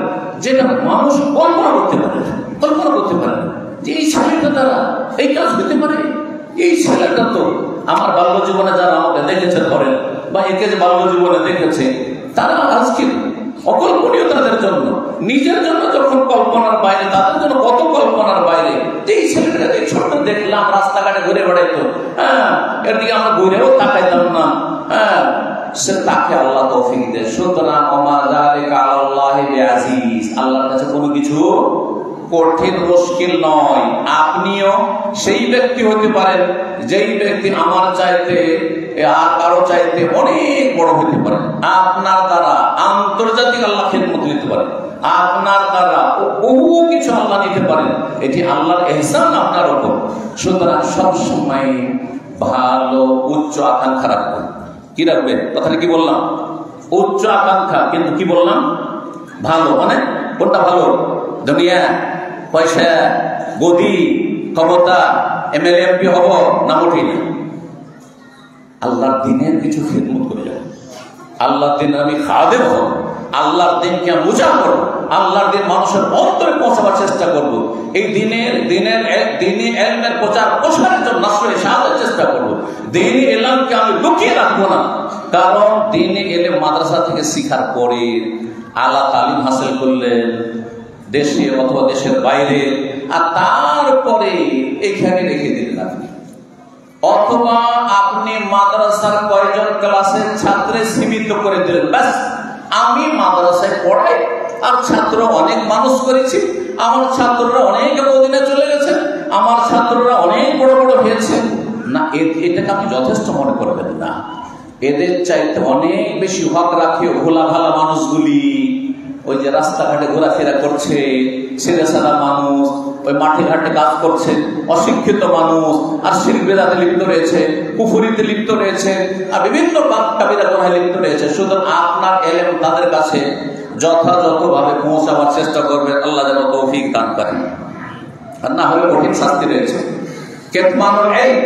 যেটা মানুষ কল্পনা করতে পারে, কল্পনা করতে পারে যে এই ছেলেটা দ্বারা এই কাজ হতে পারে। এই ছেলেটা তো আমার বাল্য জীবনে যারা আমাকে দেখেছে ধরেন, বা একে যে বাল্য জীবনে দেখেছে, তারা আজকে অকল্পনীয় তাদের জন্য, নিজের জন্য যখন কল্পনার বাইরে, তাদের জন্য কত কল্পনার বাইরে। এই ছেলেটাকে ছোট দেখলাম রাস্তাঘাটে ঘুরে বেড়াইতো, হ্যাঁ, এর দিকে আমরা ঘুরেও তাকাইতাম না, হ্যাঁ, সে তাকে আল্লাহ তৌফিক দেন। সুতরাং ওমা যালিকা আলাল্লাহি বিআজিজ, আল্লাহর কাছে কোনো কিছু কঠিন মুশকিল নয়। আপনিও সেই ব্যক্তি হতে পারেন যেই ব্যক্তি আমার চাইতে আর কারো চাইতে অনেক বড় হতে পারে। আপনার দ্বারা আন্তর্জাতিক আল্লাহ খেদমত নিতে পারেন, আপনার দ্বারা বহু কিছু আল্লাহ নিতে পারেন। এটি আল্লাহর ইহসান আপনার উপর। সুতরাং সবসময় ভালো উচ্চ আকাঙ্ক্ষা রাখবেন। কি রাখবেন? কথাটা কি বললাম? উচ্চ আকাঙ্ক্ষা। কিন্তু কি বললাম? ভালো মানে কোনটা ভালো? দুনিয়া, পয়সা, গদি, ক্ষমতা, এমএলএ এমপি হব না? মোটেই না। আল্লাহর দিনের কিছু খেদমত করে যাব। আল্লাহর দিন আমি খাদেম হব, আল্লাহর দিনকে আমি উজাড় করবো, আল্লাহর দিন মানুষের অন্তরে পৌঁছাবার চেষ্টা করব। এই দিনী এলমের প্রচার প্রসারের জন্য সাহায্যের চেষ্টা করবো। দিনী এলমকে আমি লুকিয়ে রাখবো না। কারণ দিনী এলেম মাদ্রাসা থেকে শিখার পরে আলা তালিম হাসিল করলেন দেশে অথবা দেশের বাইরে, আর তারপরে এখানে রেখে দিলেন আপনি, অথবা আপনি মাদ্রাসার কয়েকজন ক্লাসের ছাত্রে সীমিত করে দিলেন। ব্যাস, আমি মাদ্রাসায় পড়াই আর ছাত্র অনেক মানুষ করেছি, আমার ছাত্ররা অনেক মদিনা চলে গেছে, আমার ছাত্ররা অনেক বড় বড় হয়েছে না। এটাকে আপনি যথেষ্ট মনে করবেন না। এদের চাইতে অনেক বেশি হক রাখে ভোলা ভালা মানুষগুলি, ওই যে রাস্তাঘাটে ঘোরাফেরা করছে, ছেলে সাদা মানুষ, ওই মাঠে ঘাটে কাজ করছে, অশিক্ষিত মানুষ, আর শিরক বিদআতে লিপ্ত রয়েছে, কুফরিতে লিপ্ত রয়েছে, আর বিভিন্ন পাপ কাবিরা গুনাহে লিপ্ত রয়েছে। সুতরাং আপনার এলেম তাদের কাছে যথাযথভাবে পৌঁছাবার চেষ্টা করবেন। আল্লাহ যেন তৌফিক দান করেন। আর না হলে কঠিন শাস্তি রয়েছে। কেতমানুল ইলম,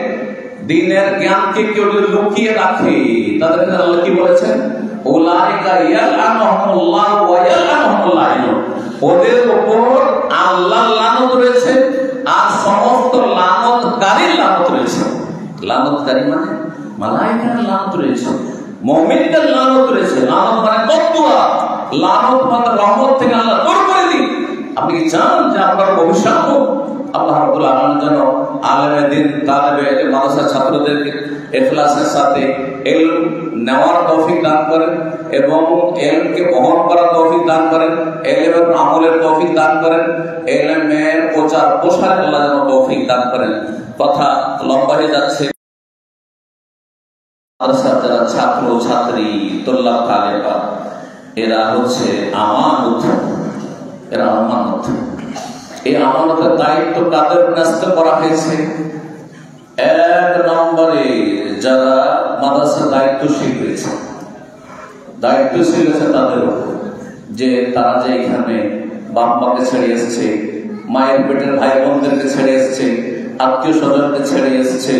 দ্বীনের জ্ঞানকে কেউ যদি লুকিয়ে রাখে তাদের ক্ষেত্রে আল্লাহ কি বলেছেন? উলাইকা ইয়ালআনুহুমুল্লাহু ওয়া ইয়ালআনুহুমুল লাঈনুন, ওদের উপর আল্লাহর লানত রয়েছে আর সমস্ত লানতকারীর লানত রয়েছে। লানতকারী মানে মালায়েকার লানত রয়েছে, মুমিনদের লানত রয়েছে। লানত মানে বদদুয়া, লানত মানে রহমত থেকে আল্লাহ দূর করে দিন। আপনি কি চান যে আপনার ভবিষ্যৎ হোক? আল্লাহ রাব্বুল আলামিন যেন আলেমে দ্বীন, তালেবে ইলম, মাদ্রাসা ছাত্রদেরকে ইখলাসের সাথে ইলম নেওয়ার তৌফিক দান করেন এবং ইলমকে বহন করার তৌফিক দান করেন, ইলমের আমলের তৌফিক দান করেন, ইলমের প্রচার প্রসারে আল্লাহ যেন তৌফিক দান করেন। কথা লম্বা হয়ে যাচ্ছে। মাদ্রাসার যারা ছাত্র ছাত্রী, তোল্লাব তালেবা, এরা হচ্ছে আমানত, এরা আমানত। এই আমানতের দায়িত্ব কাদের ন্যস্ত করা হয়েছে? এক নম্বরে যারা মাদ্রাসার দায়িত্বশীল হয়েছে, দায়িত্বশীল হয়েছে তাদের যে তারা যে এখানে বাপ মাকে ছেড়ে এসছে, মায়ের পেটের ভাই বোনদেরকে ছেড়ে এসছে, আত্মীয় স্বজনকে ছেড়ে এসছে,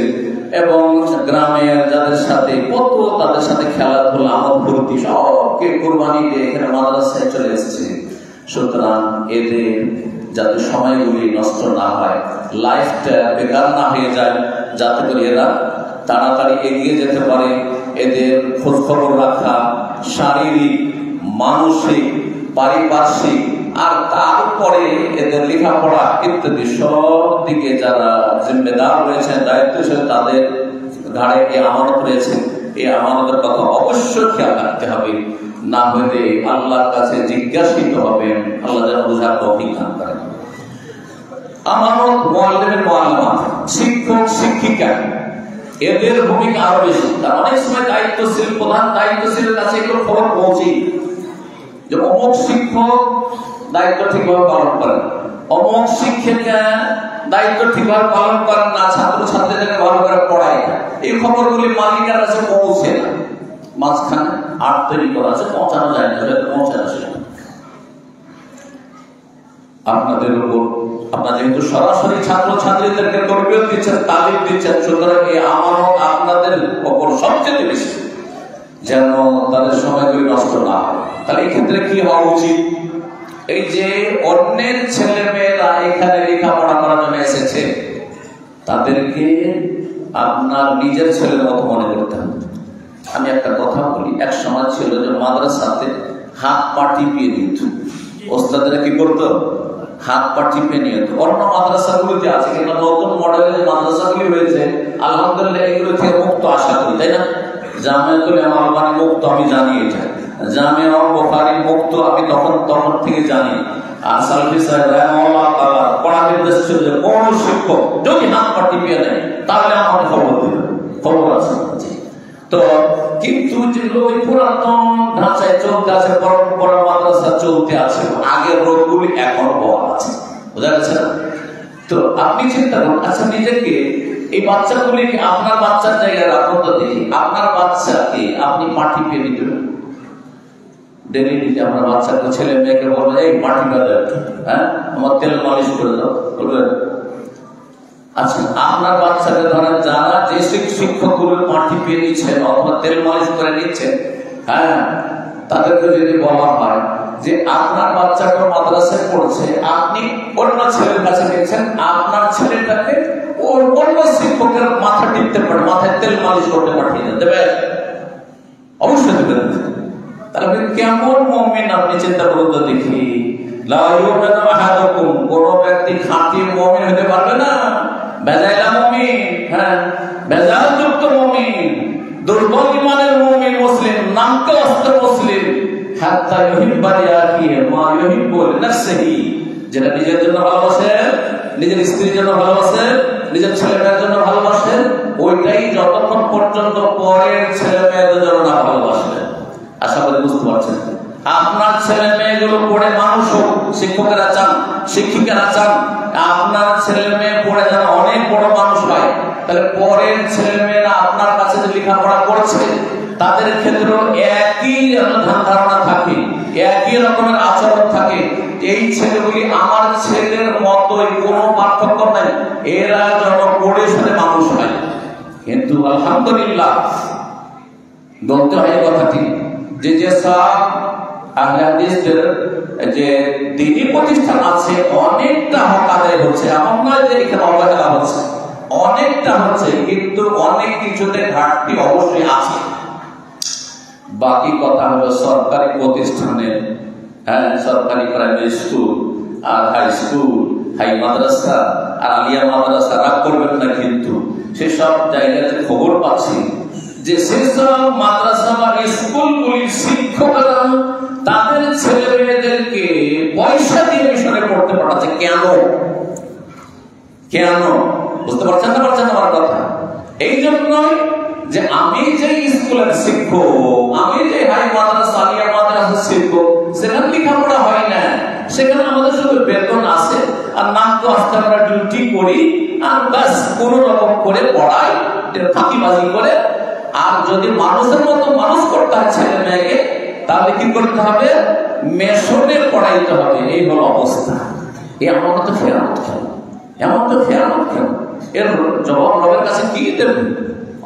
এবং গ্রামের যাদের সাথে কত তাদের সাথে খেলাধুলা আমোদ ফুর্তি সবকে কোরবানি দিয়ে এখানে মাদ্রাসায় চলে এসছে। সুতরাং এদের যাতে সময়গুলি নষ্ট না হয়, লাইফটা বেকার না হয়ে যায়, যাতে করে এরা তাড়াতাড়ি এগিয়ে যেতে পারে, এদের খোঁজ খবর রাখা, শারীরিক, মানসিক, পারিপার্শ্বিক, আর তারপরে এদের লেখাপড়া ইত্যাদি সব দিকে যারা জিম্মেদার রয়েছেন, দায়িত্বশীল, তাদের ঘাড়ে এই আমানত রয়েছে। এই আমানতের কথা অবশ্যই খেয়াল রাখতে হবে, না হলে আল্লাহর কাছে জিজ্ঞাসিত হবেন। আল্লাহ যেন বুঝার তৌফিক দান করেন। আমানত মুআল্লিমের মুআল্লিমাত, শিক্ষক শিক্ষিকা, এদের ভূমিকা আরো বেশি। কারণ অনেক সময় দায়িত্বশীল, প্রধান দায়িত্বশীলের কাছে এগুলো খবর পৌঁছে যে অমুক শিক্ষক দায়িত্ব ঠিকভাবে পালন করেন, অমুক শিক্ষিকা দায়িত্ব ঠিকভাবে পালন করেন না, ছাত্র ছাত্রীদেরকে ভালো করে পড়ায়। এই খবরগুলি মালিকের কাছে পৌঁছে না, মাঝখানে আট তৈরি করা আছে, পৌঁছানো যায় না, পৌঁছানো ছিল। আপনাদের উপর, আপনারা যেহেতু সরাসরি ছাত্র ছাত্রীদেরকে তরবিয়ত দিচ্ছেন, তালিম দিচ্ছেন, সুতরাং এই আমানত আপনাদের উপর সবচেয়ে বেশি, যেন তাদের সময়গুলি নষ্ট না হয়। তাহলে এই ক্ষেত্রে কি হওয়া উচিত? এই যে অন্যের ছেলে মেয়েরা এখানে লেখাপড়া করার জন্য এসেছে, তাদেরকে আপনার নিজের ছেলের মতো মনে করতে হবে। আমি একটা কথা বলি, এক সময় ছিল যে মাদ্রাসাতে হাত পা টিপিয়ে দিত, ওস্তাদেরা কি করতো? হাত পা টিপে নিয়ে যেত। অন্য মাদ্রাসাগুলিতে আছে, কিন্তু নতুন মডেলের যে মাদ্রাসাগুলি হয়েছে, আলহামদুলিল্লাহ এগুলো থেকে মুক্ত আশা করি, তাই না? জামিয়াতুল ইমাম আলবানী মুক্ত আমি জানি, এটা জামিয়া বুখারী মুক্ত আমি তখন থেকে জানি। আর সালফি সাহেব রাহিমাহুল্লাহ তাআলা পড়া নির্দেশ ছিল যে কোন শিক্ষক যদি হাত পা টিপিয়ে দেয় তাহলে আমাকে খবর দিবেন, খবর আছে। তো কিন্তু যেগুলো ওই পুরাতন ঢাঁচায় চলতে আছে, পরম্পরা মাদ্রাসা চলতে আছে, আগের রোগগুলি এখন বল আছে, বোঝা গেছে না? তো আপনি চিন্তা করুন, আচ্ছা নিজেকে এই বাচ্চাগুলিকে আপনার বাচ্চার জায়গায় রাখুন তো দেখি। আপনার বাচ্চাকে আপনি মাটি পেয়ে দিতে ডেলি দিতে আপনার বাচ্চাকে, ছেলে মেয়েকে বলবেন এই মাটি বাজার, হ্যাঁ আমার তেল মালিশ করে দাও, বলবেন? আচ্ছা আপনার বাচ্চাকে ধরেন যারা যে শিক্ষকগুলো মাটি পেয়ে নিচ্ছেন অথবা তেল মালিশ করে নিচ্ছেন, হ্যাঁ তাদেরকে যদি বলা হয় যে আপনার বাচ্চাটা মাদ্রাসায় পড়ছে, আপনি অন্য ছেলের কাছে গেছেন, আপনার ছেলেটাকে অন্য শিক্ষকের মাথা টিপতে পারে, মাথায় তেল মালিশ করতে পাঠিয়ে দেবে, অবশ্যই দেবেন। তাহলে কেমন মুমিন আপনি চিন্তা করুন তো দেখি। লা ইউমিনু আহাদুকুম, কোন ব্যক্তি খাঁটি মুমিন হতে পারবে না, বেজাইলা মুমিন, হ্যাঁ বেজালযুক্ত মুমিন, দুর্বল ঈমানের মুমিন মুসলিম, নামকে অস্ত্র মুসলিম, হাত্তা ইউহিব্বা লিআখিহি মা ইউহিব্বু লিনাফসিহি, যেটা নিজের জন্য ভালোবাসে, নিজের স্ত্রীর জন্য ভালোবাসে, নিজের ছেলে মেয়ের জন্য ভালোবাসে, ওইটাই যতক্ষণ পর্যন্ত পরের ছেলে মেয়েদের জন্য না ভালোবাসবে। আশা করি বুঝতে পারছেন। আপনার ছেলে মেয়েগুলো পড়ে মানুষ হোক, শিক্ষকেরা চান, শিক্ষিকারা চান আপনার ছেলে মেয়ে পড়ে যেন অনেক বড় মানুষ হয়। তাহলে পরের ছেলে মেয়েরা আপনার কাছে যে লেখাপড়া করছে তাদের ক্ষেত্রেও একই ধ্যান ধারণা থাকে, একই রকমের আচরণ থাকে। এই ছেলেগুলি আমার ছেলের মতোই, কোনো পার্থক্য নাই, এরা যেন পড়ে শুনে মানুষ হয়। কিন্তু আলহামদুলিল্লাহ বলতে হয় কথাটি যে সব আহলে হাদিসের যে দ্বীনি প্রতিষ্ঠান আছে অনেকটা হক আদায় হচ্ছে, এমন নয় যে এখানে অবহেলা হচ্ছে, অনেকটা হচ্ছে, কিন্তু অনেক কিছুতে ঘাটতি অবশ্যই আছে। বাকি কথা হলো সরকারি প্রতিষ্ঠানে, হ্যাঁ সরকারি প্রাইমারি স্কুল আর হাই স্কুল, হাই মাদ্রাসা আর আলিয়া মাদ্রাসা, রাগ করবেন না, কিন্তু সেসব জায়গাতে খবর পাচ্ছি যে সেসব মাদ্রাসা বা স্কুলগুলির শিক্ষকরা তাদের ছেলে মেয়েদেরকে পয়সা দিয়ে মিশনে পড়তে পাঠাচ্ছে। কেন কেন বুঝতে পারছেন না? পারছেন আমার কথা? এই জন্যই যে আমি যে স্কুলের শিক্ষক, আমি যে হাই মাদ্রাসা আলিয়া মাদ্রাসার শিক্ষক, সেখানে লেখাপড়া হয় না, সেখানে আমাদের শুধু বেতন আছে আর নাম তো আসতে আমরা ডিউটি করি আর ব্যাস কোনো রকম করে পড়াই, ফাঁকিবাজি করে। আর যদি মানুষের মতো মানুষ করতে হয় ছেলে মেয়েকে, তাহলে কি করতে হবে? মেশনে পড়াইতে হবে। এই হলো অবস্থা। এমন তো ফেরামত কেন? এমন তো ফেরামত কেন? এর জবাব রবের কাছে কি দেবে?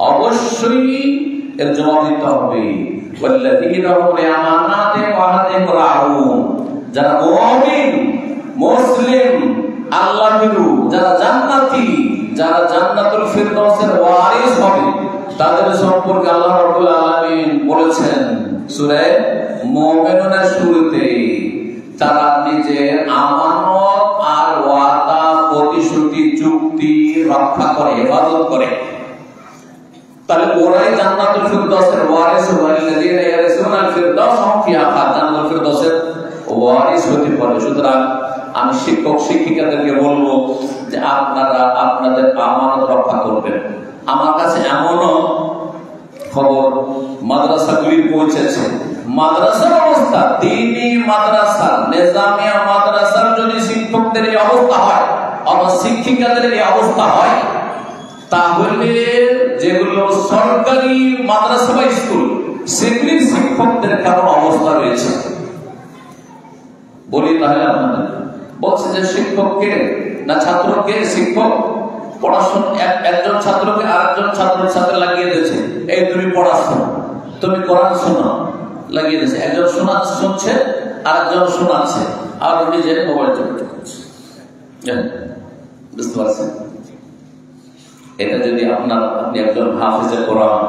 অবশ্যই এর জবাব দিতে হবে। যারা মুমিন, মুসলিম, আল্লাহ ভীরু, যারা জান্নাতি, যারা জান্নাতুল ফিরদাউসের ওয়ারিস হবে, তাদের সম্পর্কে আল্লাহ রাব্বুল আলামিন বলেছেন সূরা মুমিনুনের শুরুতে, তারা নিজের আমানত আর ওয়াদা, প্রতিশ্রুতি, চুক্তি রক্ষা করে, হেফাজত করে। তাহলে ওরাই জান্নাতুল ফিরদাউসের ওয়ারিস হবে। আল্লাযীনা ইয়ারিসুনাল ফিরদাউস হুম ফিহা খালিদুন, জান্নাতুল ফিরদাউসের ওয়ারিস হতে পারে। সুতরাং আমি শিক্ষক শিক্ষিকাদেরকে বলবো যে আপনারা আপনাদের আমানত রক্ষা করবেন। আমার কাছে এমনও খবর মাদ্রাসাগুলি পৌঁছেছে, মাদ্রাসার অবস্থা, দ্বীনি মাদ্রাসা, নিজামিয়া মাদ্রাসার যদি শিক্ষকদের এই অবস্থা হয় অথবা শিক্ষিকাদের এই অবস্থা হয়, তাহলে যেগুলো সরকারি মাদ্রাসা বা স্কুল, সেগুলির শিক্ষকদের কেমন অবস্থা রয়েছে বলি। তাহলে আপনাদের বলছে যে শিক্ষককে না ছাত্রকে, শিক্ষক পড়াশোনা, একজন ছাত্রকে আরেকজন ছাত্রের সাথে লাগিয়ে দিয়েছে, এই তুমি পড়াশোনা, তুমি কোরআন শোনো, লাগিয়ে দিয়েছে। একজন শুনছে, আরেকজন শোনাচ্ছে, আর নিজে মোবাইল চলতে করছে। বুঝতে পারছেন? এটা যদি আপনি একজন হাফেজে কোরআন,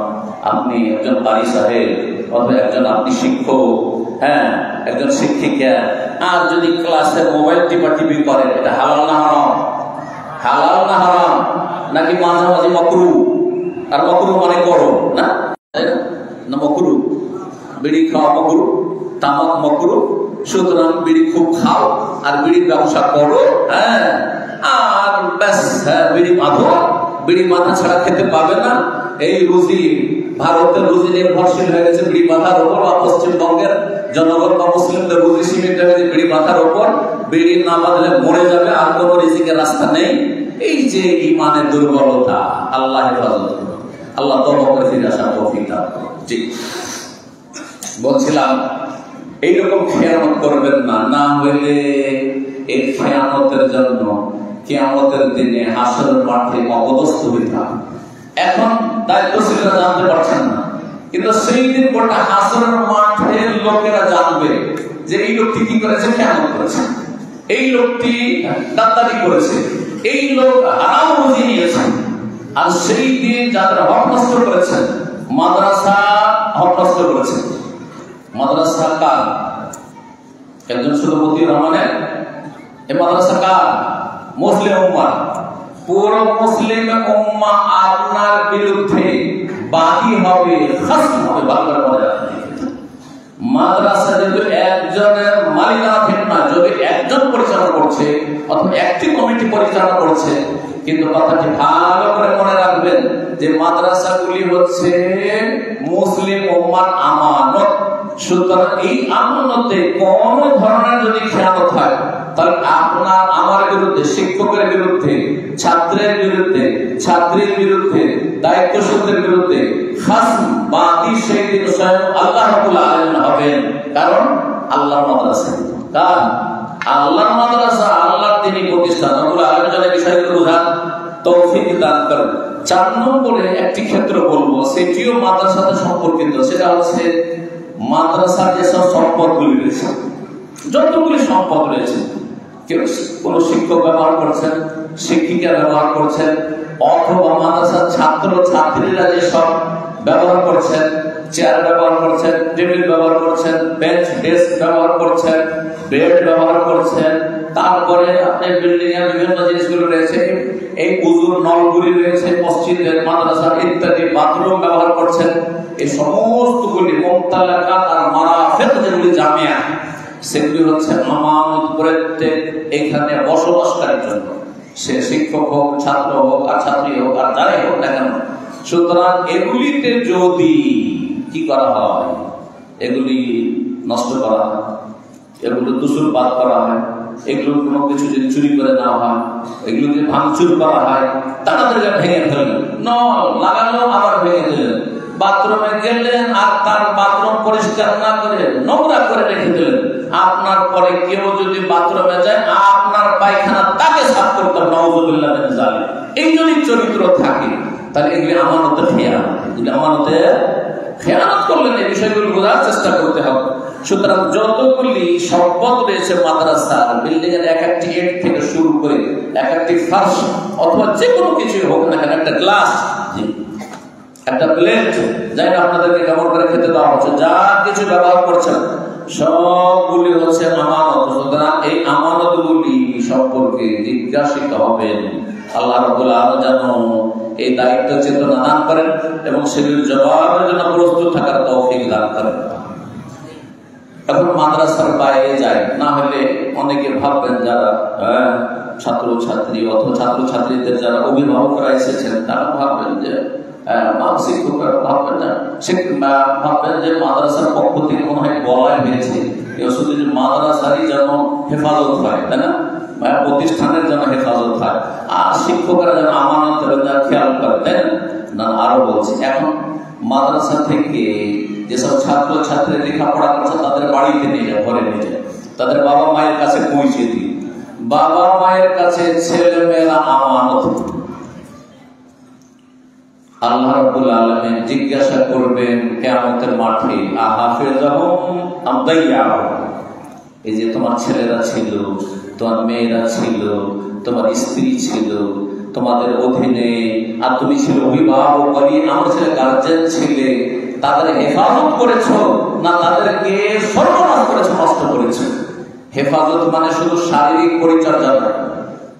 আপনি একজন কারি সাহেব, অথবা একজন আপনি শিক্ষক, হ্যাঁ একজন শিক্ষিকা, আর যদি ক্লাসে মোবাইল টিপাটিপি করেন, এটা হালাল না হারাম? হালাল না হারাম? নাকি মাঝামাঝি মাকরুহ? আর মাকরুহ মানে করো না। তাই না? মকরু, বিড়ি খাওয়া মকরু, তামাক মকরু। সুতরাং বিড়ি খুব খাও আর বিড়ির ব্যবসা করো, হ্যাঁ, আর ব্যাস, বিড়ি বাঁধো। বিড়ি বাঁধা ছাড়া খেতে পাবে না। এই রুজি, ভারতের রুজি নির্ভরশীল হয়ে গেছে বিড়ি বাঁধার উপর, বা পশ্চিমবঙ্গের জনগণ বা মুসলিমদের রুজি সীমিত হয়ে গেছে বিড়ি বাঁধার উপর। বিড়ি না বাঁধলে মরে যাবে, আর কোনো রিজিকের রাস্তা নেই। এই যে ইমানের দুর্বলতা, আল্লাহ হেফাজত করুন। আল্লাহ তওবা করে ফিরে আসা তৌফিক দান করুন। জি, বলছিলাম এইরকম খেয়ানত করবেন না, না হইলে এই খেয়ানতের জন্য কিয়ামতের দিনে হাসরের মাঠে অপদস্থ হইতে হবে। এখন দায়িত্বশীলরা জানতে পারছেন না, কিন্তু সেই দিন গোটা হাসরের মাঠে লোকেরা জানবে যে এই লোকটি কি করেছে, খেয়ানত করেছে, এই লোকটি দাত্তারি করেছে, এই লোক হারাম রুজি নিয়েছে। আর সেই দিন যারা হক নষ্ট করেছেন, মাদ্রাসা হক নষ্ট করেছেন, মাদ্রাসা কার? একজন শুধু মতিউর রহমানের। এই মাদ্রাসা কার? মুসলিম উম্মাহ। পুরো মুসলিম উম্মাহ আপনার বিরুদ্ধে বাদী হবে, খাসম হবে। ভালো করে মনে রাখবেন, মাদ্রাসা যদি একজনের মালিকানা ঠিক না, যদি একজন পরিচালনা করছে অথবা একটি কমিটি পরিচালনা করছে, কিন্তু কথাটি ভালো করে মনে রাখবেন যে মাদ্রাসাগুলি হচ্ছে মুসলিম উম্মাহর আমানত। সুতরাং এই আমানতে কোন ধরনের যদি খেয়ানত হয়, তাহলে আপনার আমার বিরুদ্ধে, শিক্ষকের বিরুদ্ধে, ছাত্রের বিরুদ্ধে, ছাত্রীর বিরুদ্ধে, দায়িত্বশীলদের বিরুদ্ধে খাসম বাদী সেই দিন স্বয়ং আল্লাহ রাব্বুল আলামিন হবেন। কারণ আল্লাহর মাদ্রাসা, কারণ আল্লাহর মাদ্রাসা, আল্লাহর দ্বীনি প্রতিষ্ঠান। রাব্বুল আলামিন যেন বিষয়গুলো বোঝার তৌফিক দান করেন। 4 নম্বরে একটি ক্ষেত্র বলবো, সেটিও মাদ্রাসার সাথে সম্পর্কিত। সেটা হচ্ছে মাদ্রাসার যেসব সম্পদগুলি রয়েছে, যতগুলি সম্পদ রয়েছে, কেউ কোন শিক্ষক ব্যবহার করছেন, শিক্ষিকা ব্যবহার করছেন, অথবা মাদ্রাসার ছাত্র ছাত্রীরা যেসব ব্যবহার করছেন, চেয়ার ব্যবহার করছেন, টেবিল ব্যবহার করছেন, বেঞ্চ ডেস্ক ব্যবহার করছেন, বেড ব্যবহার করছেন, তারপরে আপনার বিল্ডিং এর বিভিন্ন জিনিসগুলো রয়েছে, এই উযুর নলগুলি রয়েছে, মসজিদের, মাদ্রাসার ইত্যাদি বাথরুম ব্যবহার করছেন। এই সমস্তগুলি মুমতালাকাত আর মারাফিক যেগুলি জামিয়া, সেগুলি হচ্ছে আমানত প্রত্যেক এখানে বসবাসকারীর জন্য, সে শিক্ষক হোক, ছাত্র হোক, আর ছাত্রী হোক, আর যারাই হোক না কেন। সুতরাং এগুলিতে যদি কি করা হয়, এগুলি নষ্ট করা হয়, এগুলো দূষণপাত করা হয়, এগুলো কোনো কিছু যদি চুরি করে নেওয়া হয়, এগুলো যদি ভাঙচুর করা হয়, তাড়াতাড়ি ভেঙে ফেললেন, নল লাগালো আবার ভেঙে দিলেন, বাথরুমে গেলেন আর তার বাথরুম পরিষ্কার না করে নোংরা করে রেখে দিলেন, আপনার পরে কেউ যদি বাথরুমে যায়, আপনার পায়খানা তাকে সাফ করতে হবে, নাউযুবিল্লাহ মিন যালিক। এই যদি চরিত্র থাকে, তাহলে এগুলি আমানতের খেয়ানত, এগুলি আমানতের খেয়ানত করলেন। এই বিষয়গুলো বোঝার চেষ্টা করতে হবে। সুতরাং যতগুলি সম্পদ রয়েছে মাদ্রাসা বিল্ডিং এর, এক একটি ইট থেকে শুরু করে এক একটি ফার্শ অথবা যে কোনো কিছু হোক না কেন, একটা গ্লাস, একটা প্লেট, যাই না আপনাদেরকে কেমন করে খেতে দেওয়া হচ্ছে, যা কিছু ব্যবহার করছেন সবগুলি হচ্ছে আমানত। সুতরাং এই আমানতগুলি সম্পর্কে জিজ্ঞাসিত হবেন। আল্লাহ রাব্বুল আলামিন যেন এই দায়িত্ব চেতনা দান করেন এবং সেগুলির জবাবের জন্য প্রস্তুত থাকার তৌফিক দান করেন। এখন মাদ্রাসার বাইরে যায়, না হলে অনেকে ভাববেন যারা ছাত্র ছাত্রী অথবা ছাত্র ছাত্রীদের যারা অভিভাবকরা এসেছেন, তারা ভাববেন যে শিক্ষকরা ভাববেন যে মাদ্রাসার পক্ষ থেকে মনে হয় বলাই হয়েছে শুধু মাদ্রাসারই যেন হেফাজত হয়, তাই না, প্রতিষ্ঠানের যেন হেফাজত হয়, আর শিক্ষকরা যেন আমানতের খেয়াল করে, তাই না। আরো বলছি, এখন মাদ্রাসা থেকে যেসব ছাত্র ছাত্রী লেখাপড়া করছে তাদের বাড়িতে নিয়ে যায়, ঘরে নিয়ে যায়, তাদের বাবা মায়ের কাছে পৌঁছে দিই। বাবা মায়ের কাছে ছেলে মেয়েরা আমানত। আল্লাহ রাব্বুল আলামিন জিজ্ঞাসা করবেন কিয়ামতের মাঠে, আহাফিজাহুম আম দাইয়াহুম, এই যে তোমার ছেলেরা ছিল, তোমার মেয়েরা ছিল, তোমার স্ত্রী ছিল তোমাদের অধীনে, আর তুমি ছিল অভিভাবক, আমার ছেলে গার্জেন ছিলে, তাদের হেফাজত করেছো না তাদেরকে সর্বনাশ করেছো, নষ্ট করেছো। হেফাজত মানে শুধু শারীরিক পরিচর্যা নয়,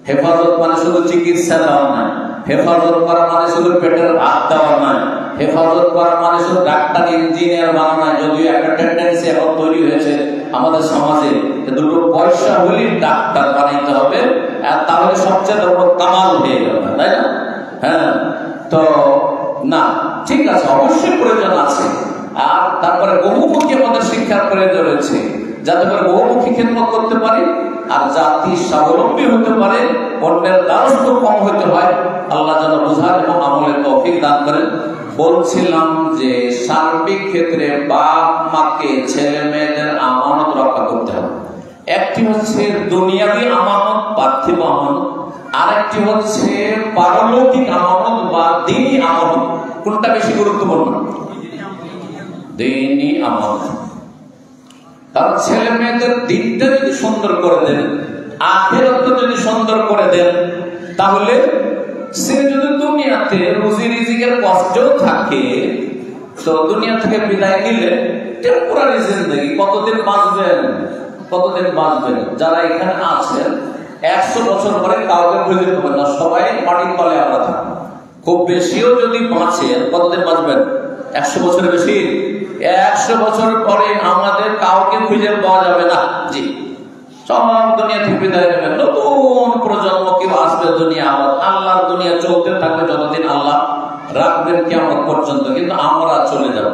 হেফাজত মানে শুধু চিকিৎসা দেওয়া নয়, হেফাজত করা মানে শুধু পেটের ভাত দেওয়া নয়, হেফাজত করা মানে শুধু ডাক্তার ইঞ্জিনিয়ার বানানো, যদিও একটা টেন্ডেন্সি এখন তৈরি হয়েছে আমাদের সমাজে, দুটো পয়সা হলে ডাক্তার বানাইতে হবে, আর তাহলে সবচেয়ে বড় কামাল হয়ে যাবে, তাই না? হ্যাঁ, তো না, ঠিক আছে, অবশ্যই প্রয়োজন আছে। আর তারপরে বহুমুখী আমাদের শিক্ষার প্রয়োজন রয়েছে, যাতে করে বহুমুখী খেদমত করতে পারি আর জাতি স্বাবলম্বী হতে পারে, অন্যের দ্বারস্থ কম হতে হয়। আল্লাহ যেন বোঝার এবং আমলের তৌফিক দান করেন। বলছিলাম যে সার্বিক ক্ষেত্রে বাপ মাকে ছেলে মেয়েদের আমানত রক্ষা করতে হবে। একটি হচ্ছে দুনিয়াবী আমানত, পার্থিব আমানত, আরেকটি হচ্ছে পারলৌকিক আমানত বা দ্বীনি আমানত। কোনটা বেশি গুরুত্বপূর্ণ? দ্বীনি আমানত। কারণ ছেলে মেয়েদের দিনটা যদি সুন্দর করে দেন, আখিরাতটা যদি সুন্দর করে দেন, তাহলে সে যদি দুনিয়াতে রুজি রিজিকের কষ্টও থাকে, তো দুনিয়া থেকে বিদায় নিলে টেম্পোরারি জিন্দেগি, কতদিন বাঁচবেন, কতদিন বাঁচবেন? যারা এখানে আছেন 100 বছর পরে কাউকে খুঁজে পাবেন না, সবাই মাটির তলে আমরা থাকবো। খুব বেশিও যদি বাঁচেন, কতদিন বাঁচবেন? 100 বছরের বেশি। 100 বছর পরে আমাদের কাউকে খুঁজে পাওয়া যাবে না। জি, সব দুনিয়া থেকে বিদায় নেবেন, নতুন প্রজন্ম কেউ আসবে দুনিয়া। আল্লাহর দুনিয়া চলতে থাকবে যতদিন আল্লাহ রাখবেন কিয়ামত পর্যন্ত, কিন্তু আমরা চলে যাব।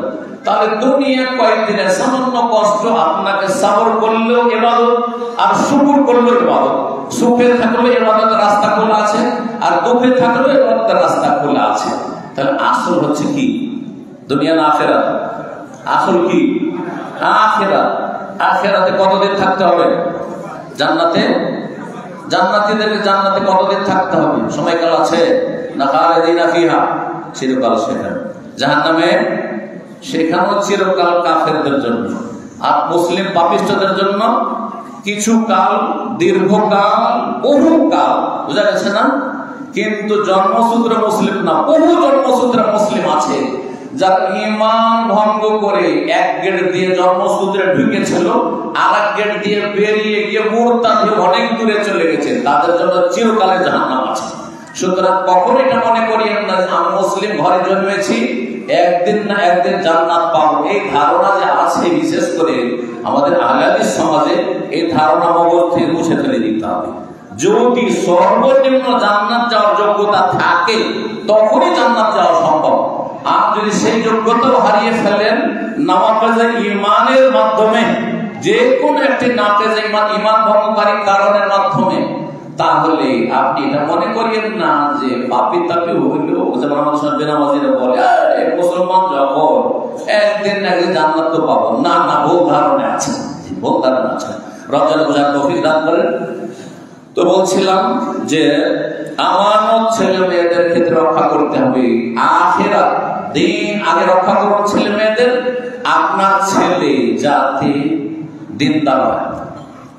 তাহলে দুনিয়া কয়েকদিনের সামান্য কষ্ট, আপনাকে সবর করলেও ইবাদত আর শুকর করলেও ইবাদত। সুখে থাকলেও ইবাদতের রাস্তা খোলা আছে, আর দুঃখে থাকলেও ইবাদতের রাস্তা খোলা আছে। তাহলে আসল হচ্ছে কি? দুনিয়া না আখিরাত? আসল কি? আখিরাত। আখিরাতে কতদিন থাকতে হবে? জান্নাতে, জান্নাতীদেরকে জান্নাতে কতদিন থাকতে হবে? সময়কাল আছে না? খালিদিনা ফিহা, চিরকাল সেখানে। জাহান্নামে, সেখানেও চিরকাল কাফেরদের জন্য, আর মুসলিম পাপিষ্ঠদের জন্য কিছু কাল, দীর্ঘকাল, বহুকাল। বুঝা গেছে না? কিন্তু জন্মসূত্রে মুসলিম না, বহু জন্মসূত্রে মুসলিম আছে যার ঈমান ভঙ্গ করে এক গেট দিয়ে জন্মসূত্রে ঢুকেছিল, আর এক গেট দিয়ে বেরিয়ে গিয়ে মুরতাদ হয়ে অনেক দূরে চলে গেছে, তাদের জন্য চিরকালের জাহান্নাম আছে। সুতরাং কখনো এটা মনে করিয়েন না যে আমি মুসলিম ঘরে জন্মেছি, একদিন না একদিন জান্নাত পাবো। এই ধারণা যে আছে, বিশেষ করে আমাদের আহলে হাদিস সমাজে, এই ধারণা মগজ থেকে মুছে ফেলে দিতে হবে। যদি সর্বনিম্ন জান্নাত যাওয়ার যোগ্যতা থাকে, তখনই জান্নাত যাওয়া সম্ভব। আর যদি সেই যোগ্যতাও হারিয়ে ফেলেন নাওয়াকিজে ঈমানের মাধ্যমে, যে কোনো একটি নাকিজে ঈমান, ঈমান ভঙ্গকারী কারণের মাধ্যমে, তাহলে আপনি এটা মনে করিয়েন না যে পাপী তাপী হইলেও, যেমন আমাদের সঙ্গে বেনামাজিরা বলে মুসলমান যখন একদিন না একদিন জান্নাত তো পাবো না। না, ভুল ধারণা আছে, ভুল ধারণা আছে। রমজান বোঝার তৌফিক দান করেন। তো বলছিলাম যে আমানত ছেলে মেয়েদের ক্ষেত্রে রক্ষা করতে হবে। আখিরাত, দিন আগে রক্ষা করুন ছেলে মেয়েদের। আপনার ছেলে যাতে দিনদার হয়,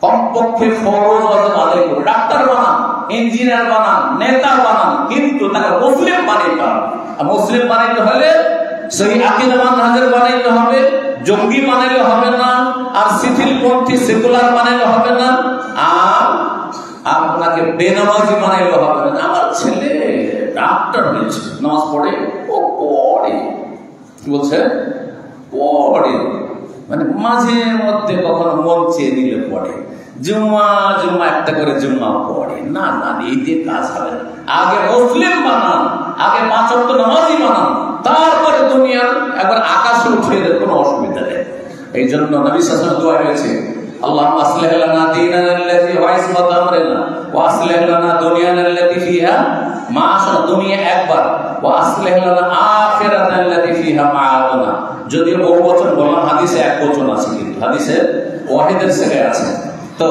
কমপক্ষে ফরজ আদায় করুন। ডাক্তার বানান, ইঞ্জিনিয়ার বানান, নেতা বানান, কিন্তু তাকে মুসলিম বানাইতে হবে। আর মুসলিম বানাইতে হলে সেই আকীদা মানহাজের বানাইতে হবে, জঙ্গি বানাইলে হবে না, আর শিথিলপন্থী সেকুলার বানাইলে হবে না, আর আপনাকে বেনামাজি বানাইলে হবে না। আমার ছেলে ডাক্তার হয়েছে, নামাজ পড়ে, ও পড়ে, কি বলছে, পড়ে, মানে মাঝে মধ্যে কখনো মন চেয়ে নিলে পড়ে, জুম্মা জুম্মা একটা করে জুম্মা পড়ে না। না, এই দিয়ে কাজ হবে না। আগে মুসলিম বানান, আগে 5 ওয়াক্ত নামাজি বানান, তারপরে দুনিয়ার একবার আকাশে উঠিয়ে দেন, কোনো অসুবিধা নেই। এই জন্য নবী সাল্লাল্লাহু আলাইহি ওয়াসাল্লাম দোয়া রয়েছে, আল্লাহুম্মা আসলিহ লানা দীনানা আল্লাযী হুয়া ইসমাতু আমরিনা ওয়া আসলিহ লানা দুনিয়ানা আল্লাতী ফিহা মাআশনা, দুনিয়া একবার, ওয়া আসলিহ লানা আখিরাতানা আল্লাতী ফিহা মাআদুনা। যদিও বহু বচন বললাম, হাদিসে এক বচন আছে, কিন্তু হাদিসে ওয়াহিদের ছেলে আছে। তো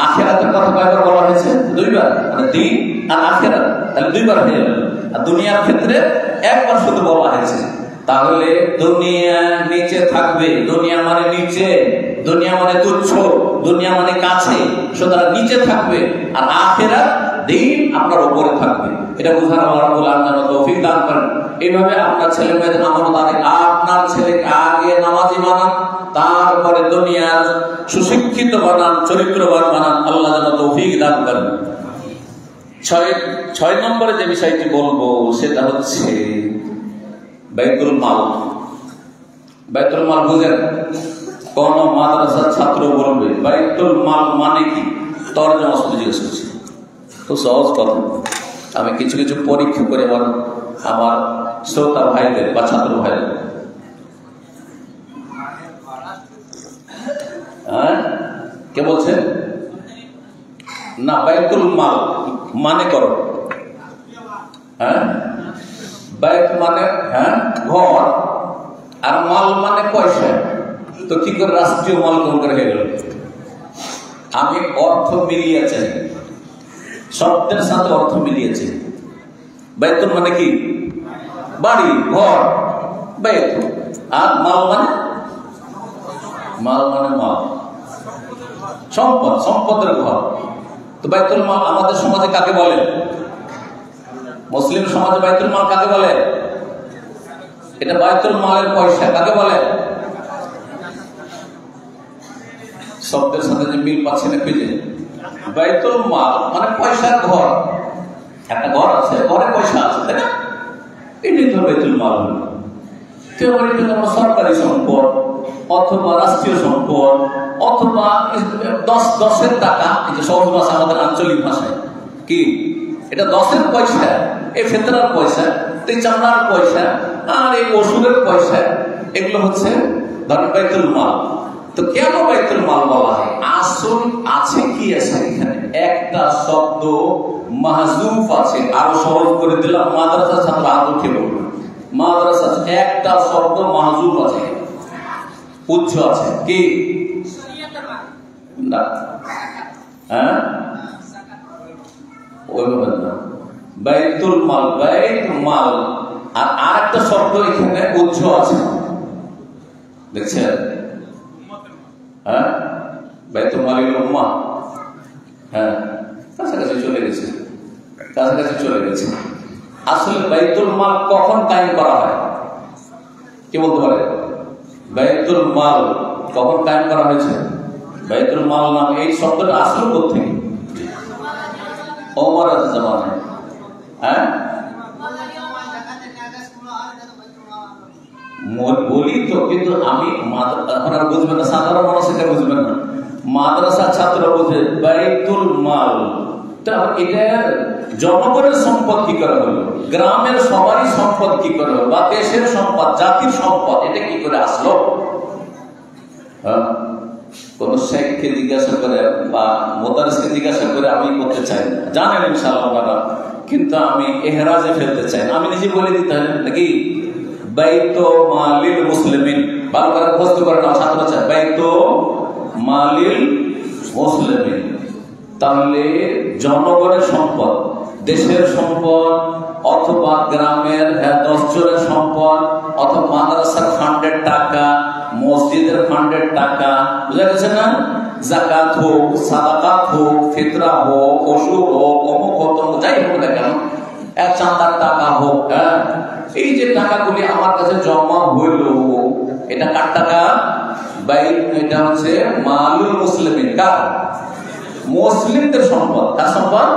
আখিরাতের কথা কয়বার বলা হয়েছে? 2 বার, মানে দিন আর আখিরাত, তাহলে 2 বার হয়ে গেল। আর দুনিয়ার ক্ষেত্রে একবার শুধু বলা হয়েছে। তাহলে দুনিয়া নিচে থাকবে, দুনিয়া মানে নিচে, দুনিয়া মানে তুচ্ছ, দুনিয়া মানে কাছে, সুতরাং নিচে থাকবে। আর আখিরাত, দিন আপনার উপরে থাকবে। এটা বুঝার আল্লাহ রাব্বুল আলামিন তৌফিক দান করেন। এইভাবে আপনার ছেলে মেয়েদের আমানত আগে, আপনার ছেলেকে আগে নামাজি বানান, তারপরে দুনিয়ার সুশিক্ষিত বানান, চরিত্রবান বানান। আল্লাহ যেন তৌফিক দান করেন। 6 নম্বরে যে বিষয়টি বলবো সেটা হচ্ছে বাইতুল মাল। বাইতুল মাল বুঝেন? কোন মাদ্রাসার ছাত্র বলবে বাইতুল মাল মানে কি, তরজমা শুধু জিজ্ঞেস করছি। তো সহজ কথা, আমি কিছু কিছু পরীক্ষা করে আমার শ্রোতা ভাইদের বা ছাত্র ভাইদের, হ্যাঁ কে বলছেন না বাইতুল মাল মানে করো, হ্যাঁ বাইত মানে হ্যাঁ ঘর, আর মাল মানে পয়সা। তো কি করে রাষ্ট্রীয় মাল কোন করে হয়ে গেল? আমি অর্থ মিলিয়েছি, শব্দের সাথে অর্থ মিলিয়েছি। বাইতুল মানে কি? বাড়ি, ঘর, বাইত। আর মাল মানে মাল, সম্পদ, সম্পদের ঘর। তো বাইতুল মাল আমাদের সমাজে কাকে বলে? মুসলিম সমাজে বাইতুল মাল কাকে বলে? এটা বাইতুল মালের পয়সা কাকে বলে? শব্দের সাথে যে মিল পাচ্ছে না খুঁজে। বাইতুল মাল মানে পয়সার ঘর। একটা ঘর আছে, ঘরে পয়সা আছে, তাই না? এটাই তো বাইতুল মাল হল। কেউ এটা যেমন সরকারি সম্পদ অথবা রাষ্ট্রীয় সম্পদ অথবা 10-10-এর টাকা, এই যে সহজ ভাষা আমাদের আঞ্চলিক ভাষায় কি, এটা 10-এর পয়সা, এই ফেতরার পয়সা, এই চামড়ার পয়সা, আর এই ওষুধের পয়সা, এগুলো হচ্ছে ধরেন বাইতুল মাল। তো কেন বাইতুল মাল বলা হয়? আসল আছে কি আছে এখানে? একটা শব্দ মাহজুফ আছে। আরো সহজ করে দিলাম, মাদ্রাসা ছাত্র আদৌ কে বলবো, মাদ্রাসা একটা শব্দ মাহজুফ আছে, উচ্চ আছে কি না? হ্যাঁ ওইভাবে না, বাইতুল মাল, বাইত মাল, আর আরেকটা শব্দ এখানে উচ্চ আছে, দেখছেন? হ্যাঁ বাইতুল মালিল উম্মাহ, হ্যাঁ কাছাকাছি চলে গেছে, কাছাকাছি চলে গেছে। আসলে বাইতুল মাল কখন কায়েম করা হয়? কে বলতে পারে? বাইতুল মাল কখন কায়েম করা হয়েছে? বাইতুল মাল নাম এই শব্দটা আসলে কোথেকে? ওমরের জামানায়। হ্যাঁ বলি তো, কিন্তু আমি আপনারা বুঝবেন না, সাধারণ মানুষ এটা বুঝবেন না। মাদ্রাসা ছাত্র বুঝে বাইতুল মাল, এটা জনগণের সম্পদ কি করে হলো, গ্রামের সবারই সম্পদ কি করে হলো, বা দেশের সম্পদ, জাতির সম্পদ, এটা কি করে আসলো? কোন শেখকে জিজ্ঞাসা করে বা মোদারিসকে জিজ্ঞাসা করে আমি করতে চাই না, জানেন ইনশাআল্লাহ আপনারা, কিন্তু আমি এহরাজে ফেলতে চাই না। আমি নিজে বলে দিতে হয় নাকি বাইতুল মালিল মুসলিমিন, ভালো করে মুখস্থ করে নাও ছাত্র চাই, বাইতুল মালিল মুসলিমিন। তাহলে জনগণের সম্পদ, দেশের সম্পদ, অথবা গ্রামের 10 জনের সম্পদ, অথবা মাদ্রাসার ফান্ডের টাকা, মসজিদের ফান্ডের টাকা, বুঝা গেছে না? যাকাত হোক, সাদাকাত হোক, ফিতরা হোক, ওষুধ হোক, অমুক হোক, যাই হোক না কেন, চাঁদার টাকা হোক, হ্যাঁ এই যে টাকাগুলি আমার কাছে জমা হইল, এটা কার টাকা? এটা হচ্ছে মালুল মুসলিমিন। কার? মুসলিমদের সম্পদ। কার সম্পদ?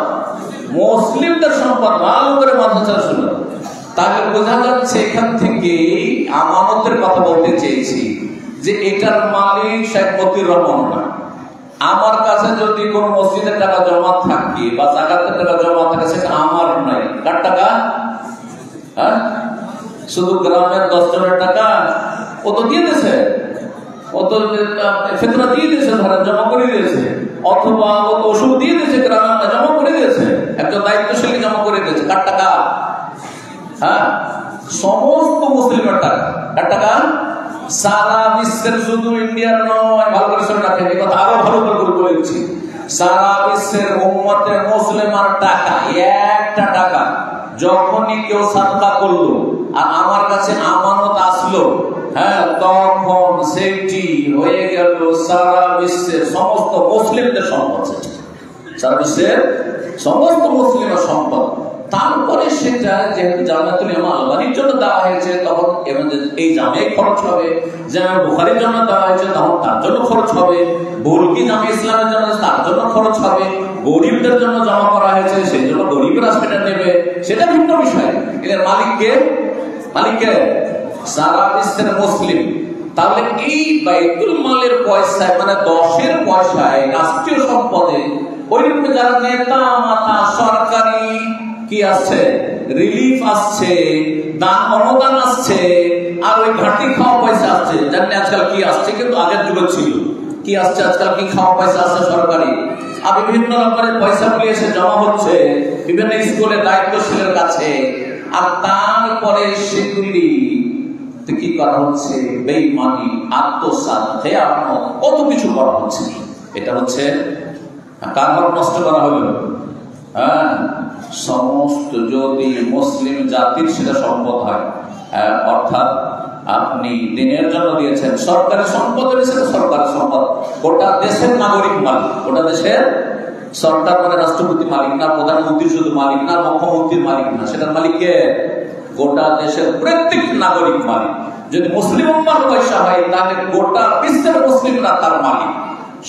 মুসলিমদের সম্পদ। ভালো করে মাথা শুনো, তাহলে বোঝা যাচ্ছে এখান থেকে আমানতের কথা বলতে চেয়েছি যে এটার মালিক শেখ মতিউর রহমান না। আমার কাছে যদি কোন মসজিদের টাকা জমা থাকে বা যাকাতের টাকা জমা থাকে, সেটা আমার নাই। কার টাকা? হ্যাঁ শুধু গ্রামের 10 জনের টাকা ও তো দিয়ে দিয়েছে, ও তো ফিতরা দিয়ে দিয়েছে, ধরেন জমা করে দিয়েছে, অথবা ও তো ওষুধ দিয়ে দিয়েছে, গ্রামে জমা করে দিয়েছে, একজন দায়িত্বশীল জমা করে দিয়েছে। কার টাকা? হ্যাঁ সমস্ত মুসলিমের টাকা। কার টাকা? সারা বিশ্বের, শুধু ইন্ডিয়ার নয়, ভালো করে শুনে রাখেন, এই কথা আরো ভালো করে বলেছি। সারা বিশ্বের উম্মতে মুসলিমার টাকা, একটা টাকা যখনই কেউ সাদকা করলো আর আমার কাছে আমানত আসলো, হ্যাঁ তখন সেটি হয়ে গেল সারা বিশ্বের সমস্ত মুসলিমদের সম্পদ। সারা বিশ্বের সমস্ত মুসলিমের সম্পদ। তারপরে সেটা যেহেতু জামিয়াতুল ইমাম আলবানীর জন্য দেওয়া হয়েছে, তখন এই জামিয়ায় খরচ হবে, জামিয়া বুখারীর জন্য দেওয়া হয়েছে, তখন তার জন্য খরচ হবে, বর্গী জামিয়া ইসলামের জন্য তার জন্য খরচ হবে, গরিবদের জন্য জমা করা হয়েছে সেই জন্য গরিবরা সেটা নেবে, সেটা ভিন্ন বিষয়। এর মালিককে সারা বিশ্বের মুসলিম। তাহলে এই বাইতুল মালের পয়সায়, মানে 10-এর পয়সায়, রাষ্ট্রীয় সম্পদে ওইরকম যারা নেতা মাথা সরকারি কি আসছে, রিলিফ আসছে, দান অনুদান আসছে, আর ওই ঘাটি খাওয়া পয়সা আসছে। জানেন আজকাল কি আসছে, কিন্তু আগের যুগে ছিল কি আসছে, আজকাল কি খাওয়া পয়সা আসছে সরকারি, আর বিভিন্ন রকমের পয়সা গুলি এসে জমা হচ্ছে বিভিন্ন স্কুলের দায়িত্বশীলের কাছে, আর তারপরে সেগুলি কি করা হচ্ছে, বেঈমানি, আত্মসাৎ, খেয়ানত, কত কিছু করা হচ্ছে। এটা হচ্ছে কার হক নষ্ট করা হবে? হ্যাঁ, সমস্ত যদি মুসলিম জাতির সেটা সম্পদ হয়, অর্থাৎ আপনি দিনের জন্য দিয়েছেন, সরকারি সম্পদ দিয়েছেন, সরকারি সম্পদ গোটা দেশের নাগরিক মালিক, গোটা দেশের সরকার মানে রাষ্ট্রপতি মালিক না, প্রধানমন্ত্রী শুধু মালিক না, মুখ্যমন্ত্রীর মালিক না, সেটার মালিক কে? গোটা দেশের প্রত্যেক নাগরিক মালিক। যদি মুসলিম উম্মার পয়সা হয় তাহলে গোটা বিশ্বের মুসলিমরা তার মালিক।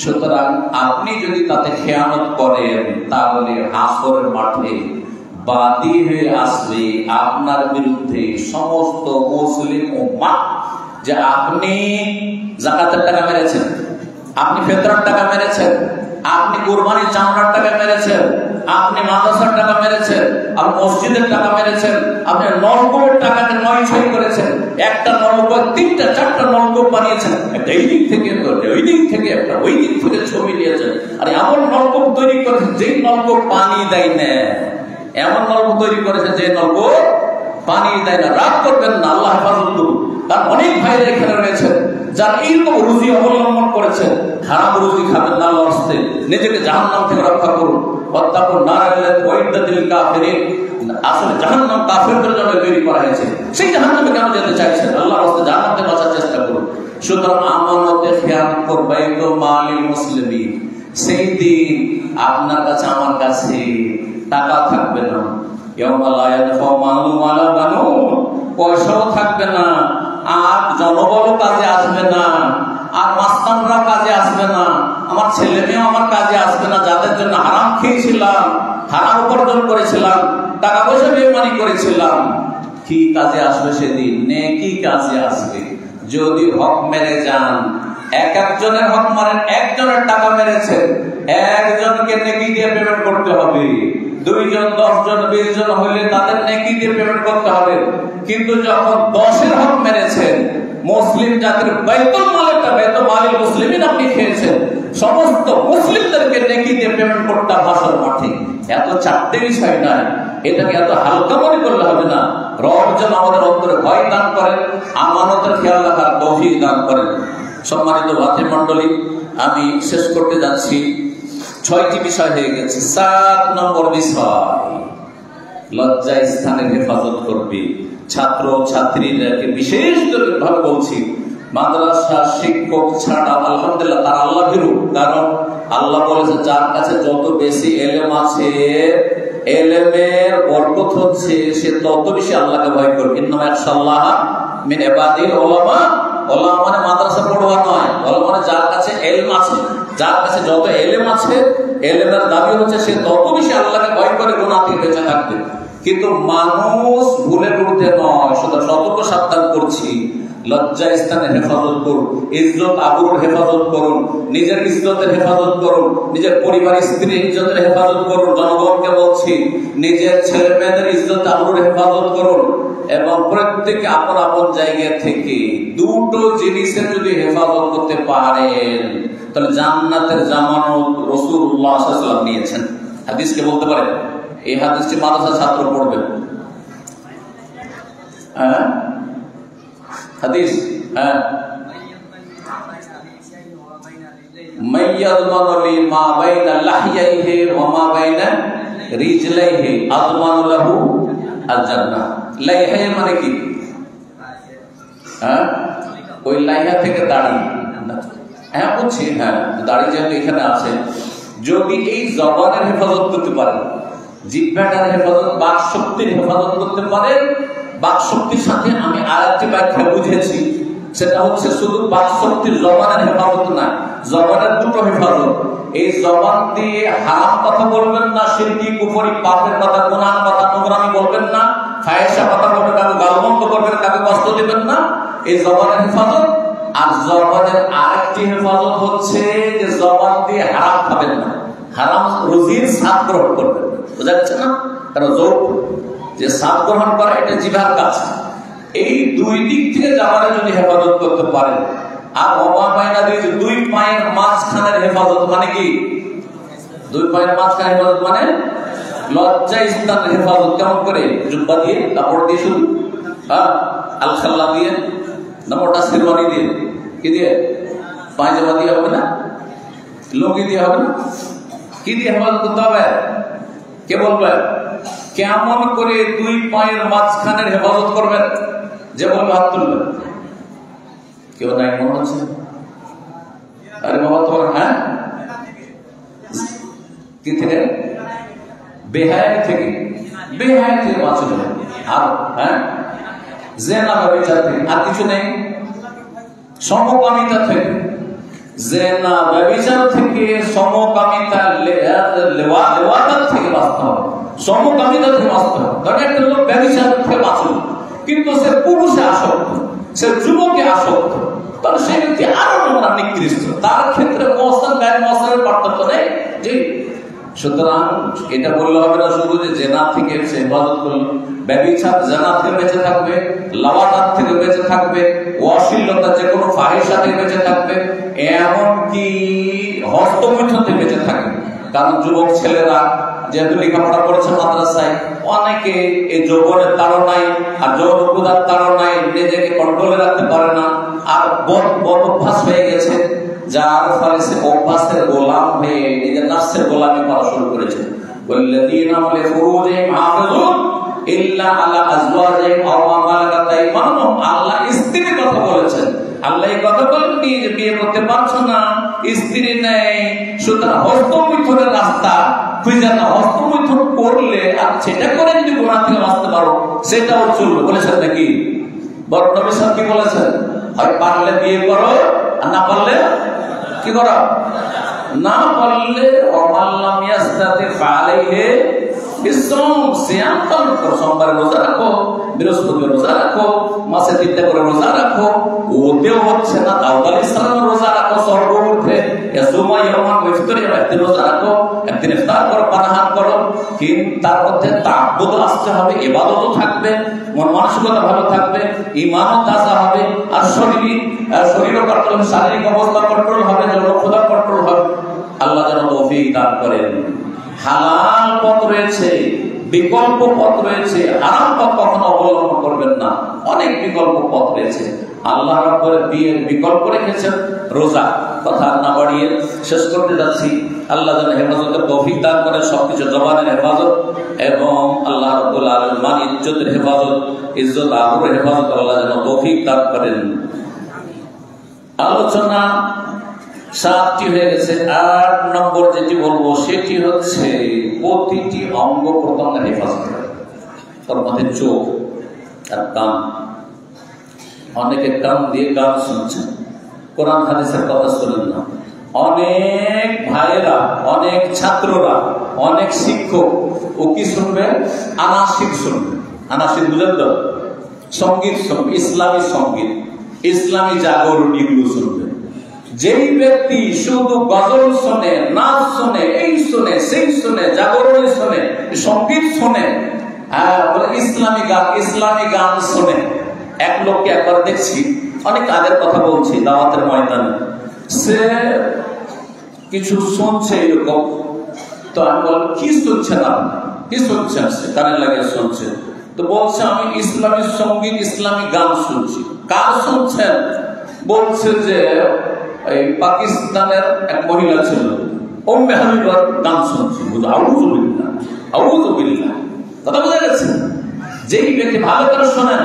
সুতরাং আপনি যদি তাতে খেয়ানত করেন তাহলে হাসরের মাঠে বাদী হয়ে আসবে আপনার বিরুদ্ধে সমস্ত মুসলিম উম্মাহ, যে আপনি যাকাতের টাকা মেরেছেন, আপনি ফিতরার টাকা মেরেছেন, আপনি কুরবানির চামড়ার টাকা মেরেছেন, আপনি মাদ্রাসার টাকা মেরেছেন, আপনি মসজিদের টাকা মেরেছেন, আপনি নলকূপের টাকাকে নয়-ছয় করেছেন, একটা নলকূপ 3-4টা নলকূপ বানিয়েছেন, একটা এই দিক থেকে ওই দিক থেকে, একটা ওই দিক থেকে ছবি দিয়েছেন, আর এমন নলকূপ তৈরি করেছেন যেই নলকূপ পানি দেয় না, এমন নলকূপ তৈরি করেছেন যে নলকূপ পানি দেয় না। রাগ করবেন না, আল্লাহ হেফাজত করুন। তার অনেক ভাইরা এখানে রয়েছেন যারা এইরকম রুজি অবলম্বন করেছেন, হারাম রুজি খাবেন না, আল্লাহর হস্তে নিজেকে জাহান্নাম থেকে রক্ষা করুন। ওয়াত্তাকুন নারাল্লাতী উইদ্দাত লিল কাফিরিন, আসলে জাহান্নাম কাফিরদের জন্য তৈরি করা হয়েছে, সেই জাহান্নামে কেন যেতে চাইছেন? আল্লাহর হস্তে জাহান্নাম থেকে বাঁচার চেষ্টা করুন। সুতরাং আমানতে খেয়ানত করবে তো মালিল মুসলিমিন, সেই দিন আপনার কাছে আমার কাছে টাকা থাকবে না, পয়সাও থাকবে না, আর জনবল কাজে আসবে না, আর মাস্তানরা কাজে আসবে না, আমার ছেলে মেয়েও আমার কাজে আসবে না, যাদের জন্য হারাম খেয়েছিলাম, হারাম উপার্জন করেছিলাম, টাকা পয়সা বেইমানি করেছিলাম। কি কাজে আসবে সেদিন? নেকি কাজে আসবে। যদি হক মেরে যান, একজনের হক মারেন, একজনের টাকা মেরেছেন, একজনকে নেকি দিয়ে পেমেন্ট করতে হবে, 2 জন 10 জন 20 জন হইলে তাদের নেকি দিয়ে পেমেন্ট করতে হবে। কিন্তু যখন 10-এর হক মেরেছেন, মুসলিম জাতির বাইতুল মালটা, বাইতুল মালিল মুসলিমিন আপনি খেয়েছেন, সমস্ত মুসলিমদেরকে নেকি দিয়ে পেমেন্ট করতে ভাষার মাঠে। এত চারটে বিষয় নয়, এটাকে এত হালকা মনে করলে হবে না। রব যেন আমাদের অন্তরে ভয় দান করেন, আমানতের খেয়াল রাখার তৌফিক দান করেন। সম্মানিত ভাতৃমণ্ডলী, আমি শেষ করতে যাচ্ছি। 6টি বিষয় হয়ে গেছে। 7 নম্বর বিষয়, লজ্জা স্থানের হেফাজত করবে। ছাত্র ছাত্রীদেরকে বিশেষ ভাবে বলছি, মাদ্রাসা শিক্ষক ছাড়া আলহামদুলিল্লাহ তার আল্লাহ ভীরু, কারণ আল্লাহ বলেছে যার কাছে যত বেশি এলেম আছে, এলেমের বরকত হচ্ছে, সে তত বেশি আল্লাহকে ভয় করবে। ইন্নামা ইয়াখশাল্লাহ মিন ইবাদিল উলামা। ওলামা মানে মাদ্রাসা পড়ুয়া নয়, ওলামা মানে যার কাছে এলম আছে, যার কাছে যত এলেম আছে, এলেমের দাবি হচ্ছে সে তত বেশি আল্লাহকে ভয় করে গুনাহ থেকে বেঁচে থাকবে। কিন্তু মানুষ ভুলের ঊর্ধ্বে নয়, শুধু সতর্ক সাবধান করছি, লজ্জা স্থানের হেফাজত করুন, ইজ্জত আবরুর হেফাজত করুন, নিজের ইজ্জতের হেফাজত করুন, নিজের পরিবার স্ত্রীর ইজ্জতের হেফাজত করুন। জনগণকে বলছি, নিজের ছেলে মেয়েদের ইজ্জত আবরুর হেফাজত করুন, এবং প্রত্যেকে আপন আপন জায়গা থেকে দুটো জিনিসের যদি হেফাজত করতে পারেন তাহলে জান্নাতের জামানত রাসূলুল্লাহ সাল্লাল্লাহু আলাইহি ওয়াসাল্লাম নিয়েছেন। হাদিসকে বলতে পারেন, এই হাদিসটি মাদ্রাসা ছাত্র পড়বে। হ্যাঁ, হাদিস, হ্যাঁ, মাইয়াদমানু লি মা বাইনা লাহইয়াইহি ওয়া মা বাইনা রিজলাইহি আযমানু লাহু আল জান্নাহ। লাইহা মানে কি? হ্যাঁ, ওই লাইহা থেকে দাড়ি। হ্যাঁ বুঝছি, হ্যাঁ, দাড়ি যেহেতু এখানে আছে, যদি এই জবানের হেফাজত করতে পারেন, জিহ্বার হেফাজত, বাক শক্তির হেফাজত করতে পারেন। বাক শক্তির সাথে আমি আরেকটি ব্যাখ্যা বুঝেছি, সেটা হচ্ছে শুধু বাক শক্তির জবানের হেফাজত না, জবানের দুটো হেফাজত। এই জবান দিয়ে হারাম কথা বলবেন না, শিরকি কুফরি পাপের কথা, গুনাহের কথা, নোংরামি বলবেন না, ফাহিশা কথা বলবেন, কাউকে গালমন্দ করবেন, কাউকে কষ্ট দিবেন না। এই জবানের হেফাজত। আর জবানের আরেকটি হেফাজত হচ্ছে যে জবান দিয়ে হারাম খাবেন না, হারাম রুজির স্বাদ গ্রহণ করবেন। বোঝা যাচ্ছে না? কারণ যৌগ যে স্বাদ গ্রহণ করা এটা জিহ্বার কাজ। এই দুই দিক থেকে জবানের যদি হেফাজত করতে পারেন, আর ওমা বাইনা দিয়ে দুই পায়ের মাঝখানের হেফাজত মানে কি? দুই পায়ের মাঝখানের হেফাজত মানে লজ্জা স্থানের হেফাজত। কেমন করে? জুব্বা দিয়ে, কাপড় দিয়ে, শুধু আল খাল্লা দিয়ে না, মোটা শেরওয়ানি দিয়ে, কি দিয়ে? পায়জামা দিয়ে হবে না, লুঙ্গি দিয়ে হবে না, কি দিয়ে হেফাজত করতে হবে? কে বলবে? কেমন করে দুই পায়ের মাঝখানের হেফাজত করবেন? যে বলবে হাত তুলবেন। কেউ নাই মনে হচ্ছে? আরে বাবা তোমার, হ্যাঁ, কি থেকে? বেহায়া থেকে, বেহায়া থেকে বাঁচবে। আর হ্যাঁ, জেনা ব্যভিচার থেকে, আর কিছু নেই। সমকামিতা থেকে, জেনা ব্যভিচার থেকে, সমকামিতা লেওয়াতার থেকে বাঁচতে হবে, সমকামিতা থেকে বাঁচতে হবে। কারণ একটা লোক ব্যভিচার থেকে বাঁচল, কিন্তু সে পুরুষে আসক্ত, সে যুবকে আসক্ত, তাহলে সেই ব্যক্তি আরো নোংরা, নিকৃষ্ট। তার ক্ষেত্রে মহসান গায়ে মহসানের পার্থক্য নেই। যে সুতরাং এটা বললে হবে না শুধু যে জেনা থেকে সে হেফাজত করলো, ব্যভিচার জেনা থেকে বেঁচে থাকবে, লাওয়াতার থেকে বেঁচে থাকবে, অশ্লীলতা যে কোনো ফাহিশা থেকে বেঁচে থাকবে, এমনকি হস্তমৈথুন থেকে বেঁচে থাকবে। কারণ যুবক ছেলেরা যেহেতু লেখাপড়া করেছে মাদ্রাসায়, অনেকে এই যৌবনের তাড়নায় আর যৌনকুদার তাড়নায় নিজেকে কন্ট্রোলে রাখতে পারে না, আর বদ অভ্যাস হয়ে গেছে, যার ফলে সে অভ্যাসের গোলাম হয়ে নিজের নাফসের গোলামি করা শুরু করেছে। ওয়াল্লাযীনা লিফুরুজিহিম হাফিজুন ইল্লা আলা আজওয়াজিহিম আও মা মালাকাত আইমানুহুম। আল্লাহ স্ত্রীর কথা বলেছেন। আল্লাহ এই কথা বলেননি যে বিয়ে করতে পারছো না, স্ত্রী নেই, সুতরাং হস্তমৈথুনের রাস্তা খুঁজে না। হস্তমৈথুন করলে আর সেটা করে যদি গুনাহ থেকে বাঁচতে পারো সেটাও চলবে বলেছেন নাকি? বড় নবী সাহেব কি বলেছেন? হয় পারলে বিয়ে করো, আর না পারলে কি করো? না পারলে ওয়াল্লাম ইয়াস্তাতি ফালাইহি বিসম, সিয়াম পালন করো, সোমবার রোজা রাখো, বৃহস্পতিবার রোজা রাখো, মাসে 3টা করে রোজা রাখো। ওতেও হচ্ছে না, দাউদ আলাইহিস সালাম রোজা রাখো, সর্ব উঠে ইয়াসুমা ইয়াওমান ওয়া ইফতার, একদিন রোজা রাখো, একদিন ইফতার করো, পানাহার করো। কিন্তু তার মধ্যে তাআব্বুদ আসতে হবে, ইবাদতও থাকবে, মন মানসিকতা ভালো থাকবে, ঈমানও তাজা হবে, আর শরীরও কন্ট্রোল হবে, শারীরিক অবস্থা কন্ট্রোল হবে, জনক্ষুধা কন্ট্রোল হবে। আল্লাহ যেন তৌফিক দান করেন। হালাল পথ রয়েছে, বিকল্প পথ রয়েছে, হারাম পথ কখনো অবলম্বন করবেন না। অনেক বিকল্প পথ রয়েছে। আল্লাহ রাব্বুল বিয়ের বিকল্প রেখেছেন রোজা। কথা না বাড়িয়ে শেষ করতে যাচ্ছি। আল্লাহ যেন হেফাজতের তৌফিক দান করেন, সবকিছু জবানের হেফাজত এবং আল্লাহ রাব্বুল আলামিন মান ইজ্জতের হেফাজত, ইজ্জত আবরুর হেফাজত আল্লাহ যেন তৌফিক দান করেন। আলোচনা 7টি হয়ে গেছে। 8 নম্বর যেটি বলবো সেটি হচ্ছে প্রতিটি অঙ্গ প্রত্যঙ্গের হেফাজত করে। তার মধ্যে চোখ আর কান। অনেকে কান দিয়ে গান শুনছেন, কোরআন হাদিসের কথা শুনেন না। অনেক ভাইয়েরা, অনেক ছাত্ররা, অনেক শিক্ষক ও কি শুনবে? আনাসিদ শুনবে। আনাসিদ বুঝেন তো? সঙ্গীত শুনবে, ইসলামী সঙ্গীত, ইসলামী জাগরণ, এগুলো শুনবে। যেই ব্যক্তি শুধু গজল শোনে, নাচ শোনে, এই শোনে, সেই শোনে, জাগরণ শোনে, সঙ্গীত শোনে, বলে ইসলামী গান শোনে। এক লোককে একবার দেখছি, অনেক আগের কথা বলছি, দাওয়াতের ময়দানে, সে কিছু শুনছে এরকম। তো আমি বললাম, কি শুনছেন আপনি? কি শুনছেন? সে কানে লাগিয়ে শুনছে। তো বলছে, আমি ইসলামী সঙ্গীত, ইসলামী গান শুনছি। কার শুনছেন? বলছে যে এই পাকিস্তানের এক মহিলা ছিল, উম্মে হাবিবার গান শুনছি। আউযুবিল্লাহ, আউযুবিল্লাহ। কথা বোঝা গেছে? যেই ব্যক্তি ভালো করে শোনেন,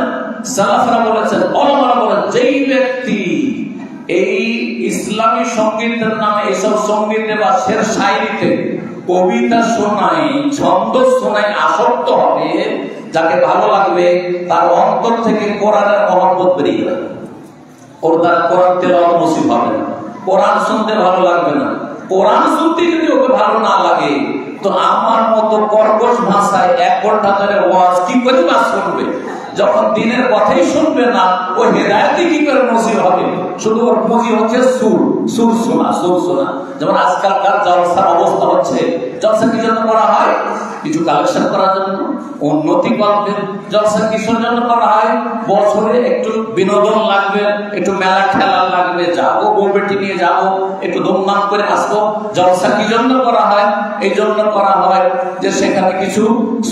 সালাফরা বলেছেন, ওলামারা বলেন, যেই ব্যক্তি এই ইসলামী সঙ্গীতের নামে এসব সঙ্গীতে বা শের শায়রিতে, কবিতা শোনায়, ছন্দ শোনায় আসক্ত হবে, যাকে ভালো লাগবে, তার অন্তর থেকে কোরআনের মহব্বত বেরিয়ে যাবে। ওর দ্বারা কোরআন তেলাওয়াত নসিব হবে না, কোরআন শুনতে ভালো লাগবে না। কোরআন শুনতে যদি ওকে ভালো না লাগে, তো আমার মতো কর্কশ ভাষায় 1 ঘন্টা ধরে ওয়াজ কি করে বা শুনবে? যখন দিনের কথাই শুনবে না, ও হেদায়েতে কি করে নসিব হবে? শুধু ওর পুঁজি হচ্ছে সুর শোনা। যেমন আজকালকার জলসার অবস্থা হচ্ছে, জলসা কি জন্য করা হয়? কিছু কালেকশন করার জন্য, উন্নতি করবে। জলসা কিসের জন্য করা হয়? বছরে একটু বিনোদন লাগবে, একটু মেলা খেলা লাগবে, যাবো বউ বেটি নিয়ে যাবো, একটু ধুমধাম করে আসবো। জলসা কি জন্য করা হয়? এই জন্য করা হয় যে সেখানে কিছু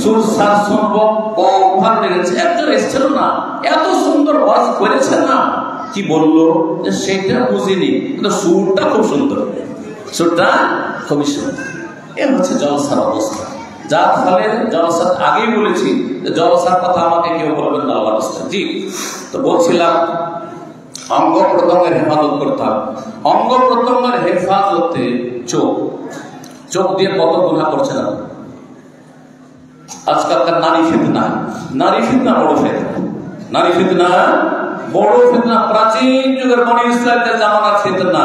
সুর সার শুনবো। ও ভালো লেগেছে, একজন এসেছিল না, এত সুন্দর ওয়াজ করেছে না, কি বললো যে সেটা বুঝিনি, কিন্তু সুরটা খুব সুন্দর, সুরটা খুবই সুন্দর। এ হচ্ছে জলসার অবস্থা। যার ফলে জলসার আগেই বলেছি যে জলসার কথা আমাকে কেউ বলবেন না আল্লাহর রাস্তায়। জি, তো বলছিলাম অঙ্গ প্রত্যঙ্গের হেফাজত করতে হবে। অঙ্গ প্রত্যঙ্গের হেফাজতে চোখ দিয়ে কত গুনাহ করছে না। আজকালকার নারী ফিতনা বড় ফিতনা, প্রাচীন যুগের বনি ইসরাইলের জামানার ফিতনা।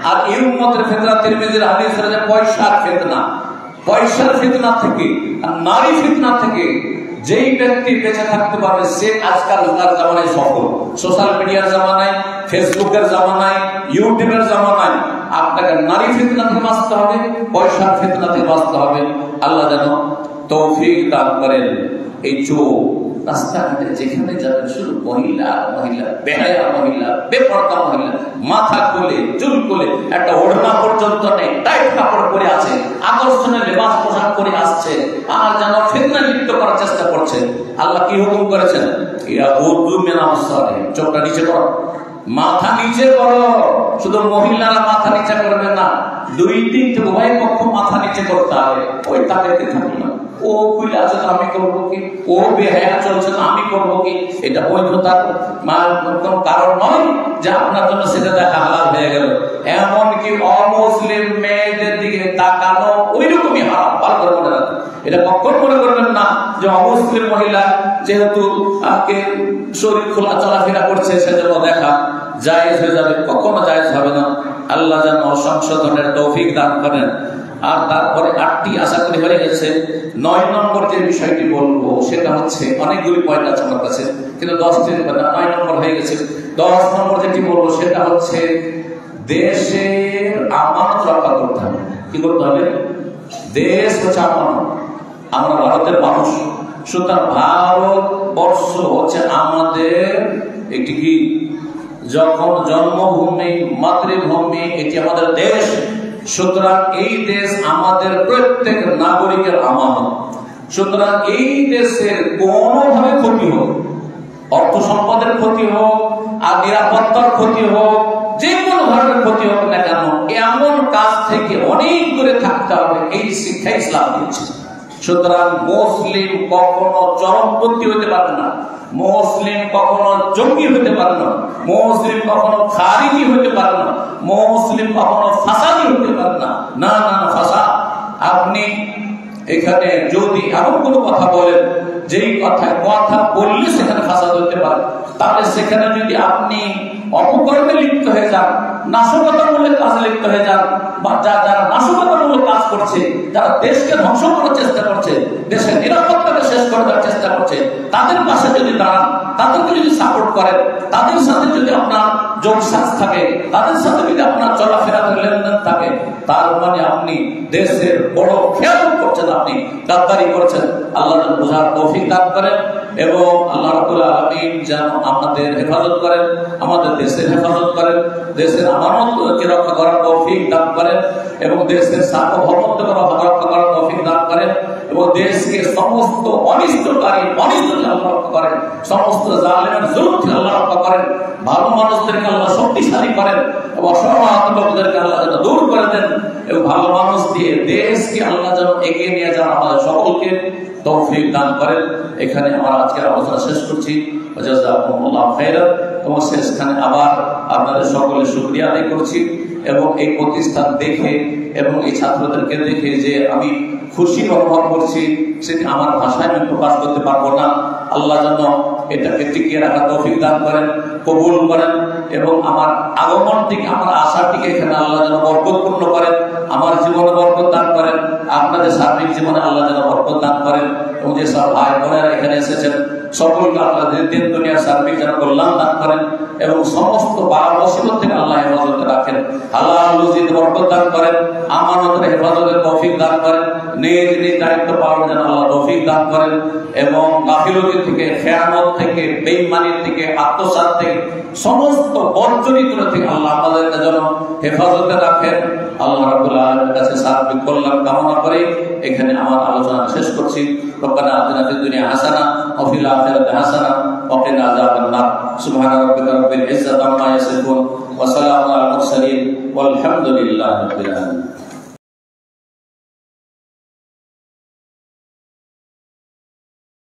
আর এই উম্মতের ফিতনা, তিরমিজির হাদিসে যে পয়সার ফিতনা থেকে, আর নারী ফিতনা থেকে যেই ব্যক্তি বেঁচে থাকতে পারবে সে আজকাল জামানায় সফল। সোশ্যাল মিডিয়ার জামানায়, ফেসবুকের জামানায়, ইউটিউবের জামানায় আপনাকে নারী ফিতনা থেকে বাঁচতে হবে, পয়সার ফিতনা থেকে বাঁচতে হবে। আল্লাহ যেন তৌফিক দান করেন। এই চোখ রাস্তাঘাটে যেখানে যাবেন শুধু মহিলা, বেহায়া মহিলা, বেপরদা মহিলা, মাথা খুলে চুল খুলে একটা ওড়না পর্যন্ত নেই, টাইট কাপড় পরে আছে, আকর্ষণীয় লেবাস পোশাক পরে আসছে, আর যেন ফিতনা লিপ্ত করার চেষ্টা করছে। আল্লাহ কি হুকুম করেছেন? চোখটা নিচে করো, মাথা নিচে করো। শুধু মহিলারা মাথা নিচে করবে না, 2-3 উভয় পক্ষ মাথা নিচে করতে হবে। ওই তাদেরকে থাকবে না, ও কইলে আছে আমি করবো কি, ও বেহায়া চলছে না আমি করবো কি? এটা বৈধতার কোন কারণ নয় যে আপনার জন্য সেটা দেখা হালাল হয়ে গেল। এমনকি অমুসলিম মেয়েদের দিকে তাকানো ওই রকমই হারাম। ভালো করে মনে রাখবেন, এটা কখন মনে করবেন না যে অমুসলিম মহিলা যেহেতু শরীর খোলা চলাফেরা করছে সেজন্য দেখা জায়েজ হয়ে যাবে, কখনো জায়েজ হবে না। আল্লাহ যেন সংশোধনের তৌফিক দান করেন। আর তারপরে 8টি আশা করি হয়ে গেছে। 9 নম্বর যে বিষয়টি বলবো সেটা হচ্ছে, অনেকগুলি পয়েন্ট আছে আমার কাছে কিন্তু 10টি 9 নম্বর হয়ে গেছে। 10 নম্বর যেটি বলবো সেটা হচ্ছে দেশের আমানত রক্ষা করতে হবে। কি করতে হবে? দেশ হচ্ছে আমানত। আমরা ভারতের মানুষ, সুতরাং ভারতবর্ষ হচ্ছে আমাদের একটি কি যখন জন্মভূমি, মাতৃভূমি, এটি আমাদের দেশ। সুতরাং এই দেশ আমাদের প্রত্যেক নাগরিকের আমানত। সুতরাং এই দেশের কোনোভাবে ক্ষতি হোক, অর্থ সম্পদের ক্ষতি হোক আর নিরাপত্তার ক্ষতি হোক, যে কোনো ধরনের ক্ষতি হোক না কেন, এমন কাজ থেকে অনেক দূরে থাকতে হবে। এই শিক্ষা ইসলাম দিচ্ছে। সুতরাং মুসলিম কখনো চরমপন্থী হতে পারে না, মুসলিম কখনো জঙ্গি হতে পারে না, মুসলিম কখনো খারিজি হতে পারে না, মুসলিম কখনো ফাসাদি হতে পারে না। না না না, ফাসাদ। আপনি এখানে যদি এমন কোনো কথা বলেন যেই কথা বললে সেখানে ফাসাদ হতে পারে, তাহলে সেখানে যদি আপনি অপকর্মে লিপ্ত হয়ে যান, নাশকতামূলক কাজে লিপ্ত হয়ে যান, বা যারা নাশকতামূলক কাজ করছে, যারা দেশকে ধ্বংস করার চেষ্টা করছে, দেশের নিরাপত্তাকে শেষ করে দেওয়ার চেষ্টা করছে, তাদের পাশে যদি দাঁড়ান, তাদেরকে যদি সাপোর্ট করেন, তাদের সাথে যদি আপনার যোগসাজ থাকে, তাদের সাথে যদি আপনার চলাফেরা লেনদেন থাকে, তার মানে আপনি দেশের বড় খেয়াল করছেন, আপনি গাদ্দারি করছেন। আল্লাহ বোঝার তৌফিক দান করেন এবং আল্লাহ রাব্বুল আলামিন যেন আমাদের হেফাজত করেন, আমাদের দেশের হেফাজত করেন, দেশের আমানতকে রক্ষা করার তৌফিক দান করেন এবং দেশের সার্বভৌমত্বকে রক্ষা করার তৌফিক দান করেন এবং দেশকে সমস্ত অনিষ্টকারী অনিষ্টকে আল্লাহ রক্ষা করেন, সমস্ত জালেমের জুলুম থেকে আল্লাহ রক্ষা করেন, ভালো মানুষদেরকে আল্লাহ শক্তিশালী করেন এবং অসহায় লোকদেরকে আল্লাহ যেন দূর করে দেন এবং ভালো মানুষ দিয়ে দেশকে আল্লাহ যেন এগিয়ে নিয়ে যান, আমাদের সকলকে তৌফিক দান করেন। এখানে আমরা আজকের আলোচনা শেষ করছি। জাযাকুমুল্লাহু খাইরান। এবং শেষখানে আবার আপনাদের সকলের শুকরিয়া আদায় করছি এবং এই প্রতিষ্ঠান দেখে এবং এই ছাত্রদেরকে দেখে যে আমি খুশি অনুভব করছি, সেটি আমার ভাষায় আমি প্রকাশ করতে পারবো না। আল্লাহ যেন এটাকে টিকিয়ে রাখা তৌফিক দান করেন, কবুল করেন এবং আমার আগমনটিকে, আমার আশাটিকে এখানে আল্লাহ যেন বরকতপূর্ণ করেন, আমার জীবনে বরকত দান করেন, আপনাদের সার্বিক জীবনে আল্লাহ যেন বরকত দান করেন এবং যে সব ভাই বোনেরা এখানে এসেছেন সকলকে আল্লাহ দিন দুনিয়া সার্বিক যেন কল্যাণ দান করেন এবং সমস্ত বালা মুসিবত থেকে আল্লাহ হেফাজতে রাখেন, হালাল রুজিতে বরকত দান করেন, আমানতের হেফাজতের তৌফিক দান করেন, নিজ নিজ দায়িত্ব পালন যেন আল্লাহ তৌফিক দান করেন এবং গাফিলতি থেকে, খেয়ানত থেকে, বেঈমানির থেকে, আত্মসাৎ থেকে, সমস্ত বর্জনিত থেকে আল্লাহ আমাদেরকে যেন হেফাজতে রাখেন। আল্লাহ রাব্বুল আলামিনের কাছে সার্বিক কল্যাণ কামনা করে এখানে আমার আলোচনা শেষ করছি। রব্বানা আতিনা ফিদ দুনিয়া হাসানা ওয়া ফিল আখিরাতি হাসানা ওয়া কিনা আযাবান নার। সুবহানা রাব্বিকা রাব্বিল ইজ্জাতি আম্মা ইয়াসিফুন ওয়া সালামুন আলাল মুরসালিন ওয়াল হামদুলিল্লাহি রাব্বিল আলামিন।